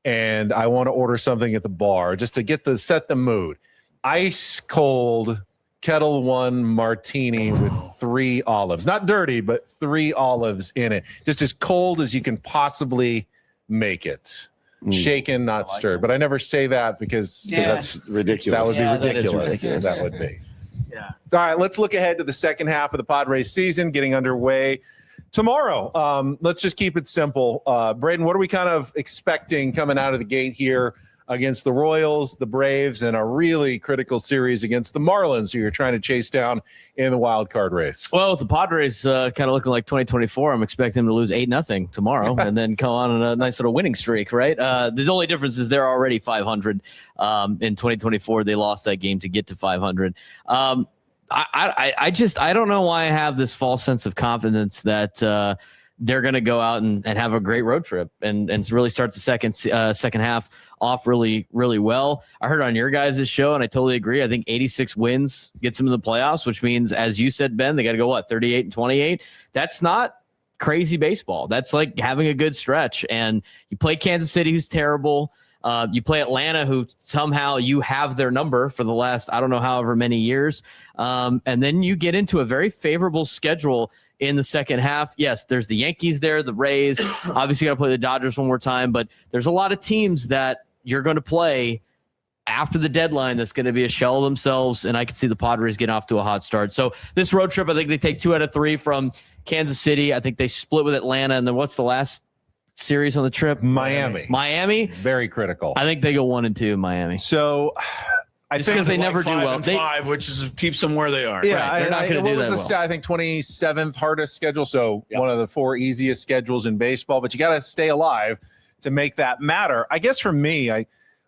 Q: and I want to order something at the bar just to set the mood, ice cold Kettle One martini with 3 olives, not dirty, but 3 olives in it, just as cold as you can possibly make it. Shaken, not stirred. But I never say that because
S: that's ridiculous.
Q: That would be
T: That is
Q: ridiculous.
T: ridiculous.
Q: That would be.
A: Yeah.
Q: All right, let's look ahead to the second half of the Padres season getting underway tomorrow. Let's just keep it simple. Braden, what are we kind of expecting coming out of the gate here against the Royals, the Braves, and a really critical series against the Marlins, who you're trying to chase down in the wild card race?
T: Well, with the Padres kind of looking like 2024, I'm expecting them to lose 8-0 tomorrow and then come on a nice little winning streak, right? The only difference is they're already 500. In 2024, they lost that game to get to 500. I don't know why I have this false sense of confidence that they're going to go out and have a great road trip and really start the second half off really, really well. I heard on your guys' show, and I totally agree. I think 86 wins gets them in the playoffs, which means, as you said, Ben, they got to go, 38-28? That's not crazy baseball. That's like having a good stretch. And you play Kansas City, who's terrible. You play Atlanta, who somehow you have their number for the last, I don't know, however many years. And then you get into a very favorable schedule in the second half. Yes, there's the Yankees there, the Rays. Obviously, got to play the Dodgers one more time. But there's a lot of teams that you're going to play after the deadline that's going to be a shell of themselves. And I can see the Padres getting off to a hot start. So this road trip, I think they take 2 out of 3 from Kansas City. I think they split with Atlanta. And then what's the last series on the trip? Miami.
Q: Very critical.
T: I think they go 1-2 Miami.
Q: So I think
T: because they never do well.
A: 5-5, which keeps them where they are.
Q: Yeah,
T: Right. They're not going to do
Q: what was
T: that
Q: the
T: well.
Q: stat? I think 27th hardest schedule. So one of the 4 easiest schedules in baseball. But you got to stay alive to make that matter. I guess for me,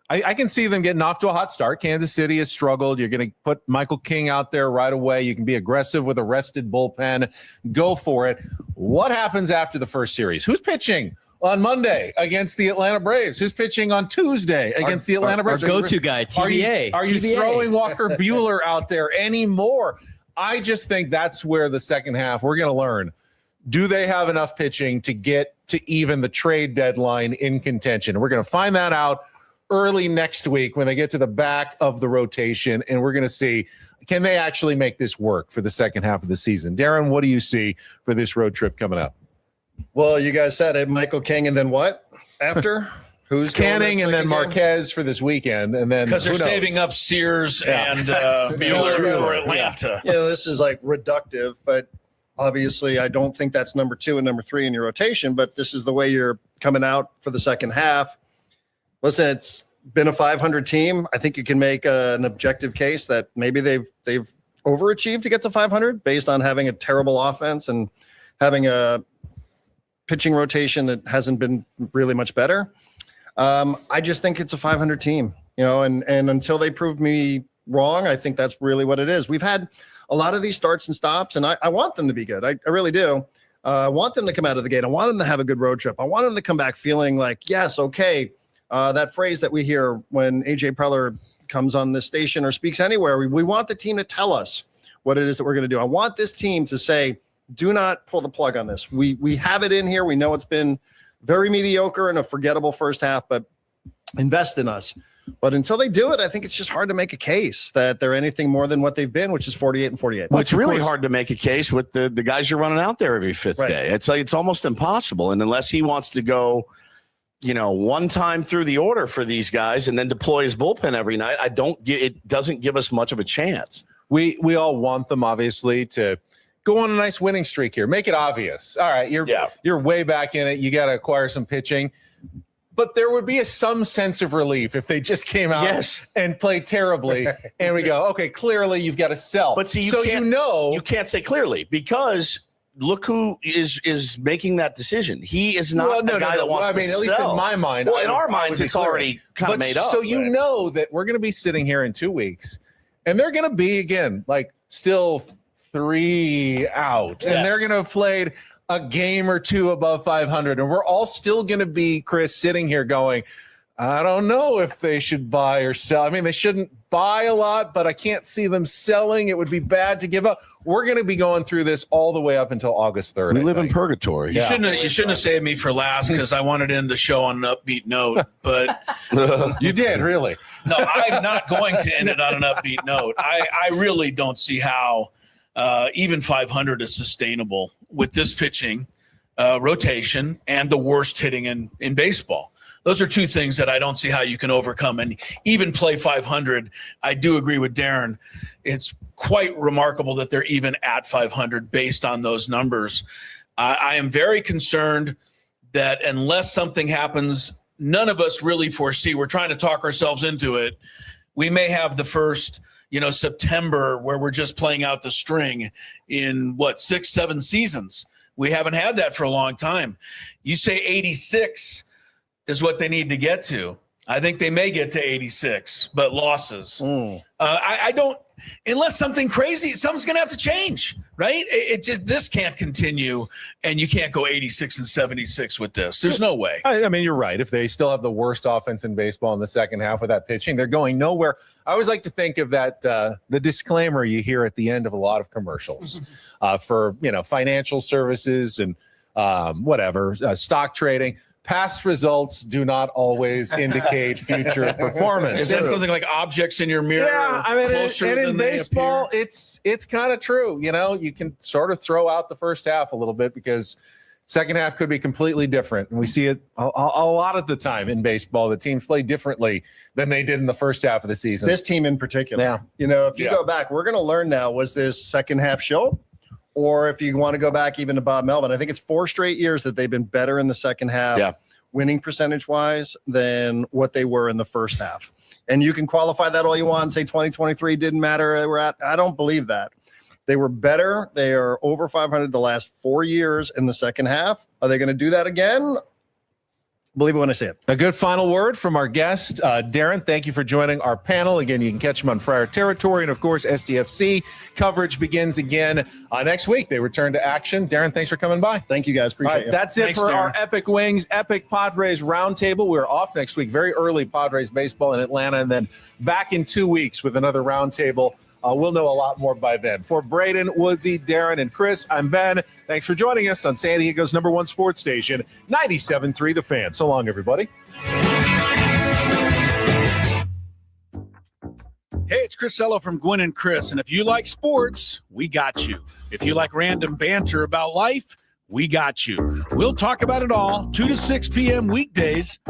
Q: I can see them getting off to a hot start. Kansas City has struggled. You're going to put Michael King out there right away. You can be aggressive with a rested bullpen. Go for it. What happens after the first series? Who's pitching on Monday against the Atlanta Braves? Who's pitching on Tuesday against the Atlanta Braves?
T: Our go-to guy, TBA.
Q: Are you
T: TBA.
Q: throwing Walker Buehler out there anymore? I just think that's where the second half we're going to learn. Do they have enough pitching to get to even the trade deadline in contention? We're going to find that out early next week when they get to the back of the rotation, and we're going to see, can they actually make this work for the second half of the season? Darren, what do you see for this road trip coming up?
R: Well, you guys said it, Michael King, and then what after? Who's
Q: Canning and then
R: again?
Q: Marquez for this weekend, and then
A: Because they're
Q: who knows?
A: saving up Sears and Bueller for Atlanta.
R: Yeah, this is like reductive, but obviously I don't think that's number 2 and number 3 in your rotation, but this is the way you're coming out for the second half. Listen, been a 500 team. I think you can make an objective case that maybe they've overachieved to get to 500 based on having a terrible offense and having a pitching rotation that hasn't been really much better. I just think it's a 500 team, and until they prove me wrong, I think that's really what it is. We've had a lot of these starts and stops, and I want them to be good. I really do. I want them to come out of the gate. I want them to have a good road trip. I want them to come back feeling like, yes, okay, that phrase that we hear when AJ Preller comes on this station or speaks anywhere, we want the team to tell us what it is that we're going to do. I want this team to say, do not pull the plug on this. We have it in here. We know it's been very mediocre and a forgettable first half, but invest in us. But until they do it, I think it's just hard to make a case that they're anything more than what they've been, which is 48 and 48.
S: Well, it's really hard to make a case with the guys you're running out there every fifth day. It's like it's almost impossible. And unless he wants to go, one time through the order for these guys and then deploy his bullpen every night, it doesn't give us much of a chance.
Q: We all want them, obviously, to go on a nice winning streak here. Make it obvious. All right, you're way back in it. You got to acquire some pitching. But there would be some sense of relief if they just came out and played terribly, and we go, okay, clearly you've got to sell.
S: But see, you can't say clearly because look who is making that decision. He is not the guy that wants to sell.
Q: At least in my mind.
S: Well, in our minds, it's already kind of made up.
Q: So you know that we're going to be sitting here in 2 weeks, and they're going to be, again, like still 3 out, and they're going to have played a game or two above 500. And we're all still going to be, Chris, sitting here going, I don't know if they should buy or sell. I mean, they shouldn't buy a lot, but I can't see them selling. It would be bad to give up. We're going to be going through this all the way up until August 3rd.
S: We live in purgatory.
A: You shouldn't have saved me for last because I wanted to end the show on an upbeat note, but
Q: you did, really?
A: No, I'm not going to end it on an upbeat note. I really don't see how even 500 is sustainable with this pitching rotation and the worst hitting in baseball. Those are two things that I don't see how you can overcome. And even play 500, I do agree with Darren. It's quite remarkable that they're even at 500 based on those numbers. I am very concerned that unless something happens, none of us really foresee. We're trying to talk ourselves into it. We may have the first September where we're just playing out the string in 6-7 seasons. We haven't had that for a long time. You say 86 is what they need to get to. I think they may get to 86, but losses. I don't, unless something crazy, something's going to have to change, right? This can't continue, and you can't go 86 and 76 with this. There's no way.
Q: I mean, you're right. If they still have the worst offense in baseball in the second half with that pitching, they're going nowhere. I always like to think of that, the disclaimer you hear at the end of a lot of commercials for, financial services and stock trading. Past results do not always indicate future performance.
A: Is that something like objects in your mirror?
Q: Yeah, I mean, and in baseball, it's kind of true. You can sort of throw out the first half a little bit because second half could be completely different. And we see it a lot of the time in baseball. The teams play differently than they did in the first half of the season.
R: This team in particular. Yeah. If you go back, we're going to learn now, was this second half show? Or if you want to go back even to Bob Melvin, I think it's 4 straight years that they've been better in the second half, winning percentage-wise, than what they were in the first half. And you can qualify that all you want and say 2023 didn't matter. I don't believe that. They were better. They are over 500 the last 4 years in the second half. Are they going to do that again? Believe it when I say it.
Q: A good final word from our guest, Darren. Thank you for joining our panel. Again, you can catch him on Friar Territory. And, of course, SDFC coverage begins again next week. They return to action. Darren, thanks for coming by.
R: Thank you, guys. Appreciate it.
Q: That's it for our Epic Wings, Epic Padres Roundtable. We're off next week, very early Padres baseball in Atlanta, and then back in 2 weeks with another roundtable. We'll know a lot more by then. For Braden, Woodsy, Darren, and Chris, I'm Ben. Thanks for joining us on San Diego's #1 sports station, 97.3 The Fan. So long, everybody.
A: Hey, it's Chris Ello from Gwynn Chris, and if you like sports, we got you. If you like random banter about life, we got you. We'll talk about it all, 2 to 6 p.m. weekdays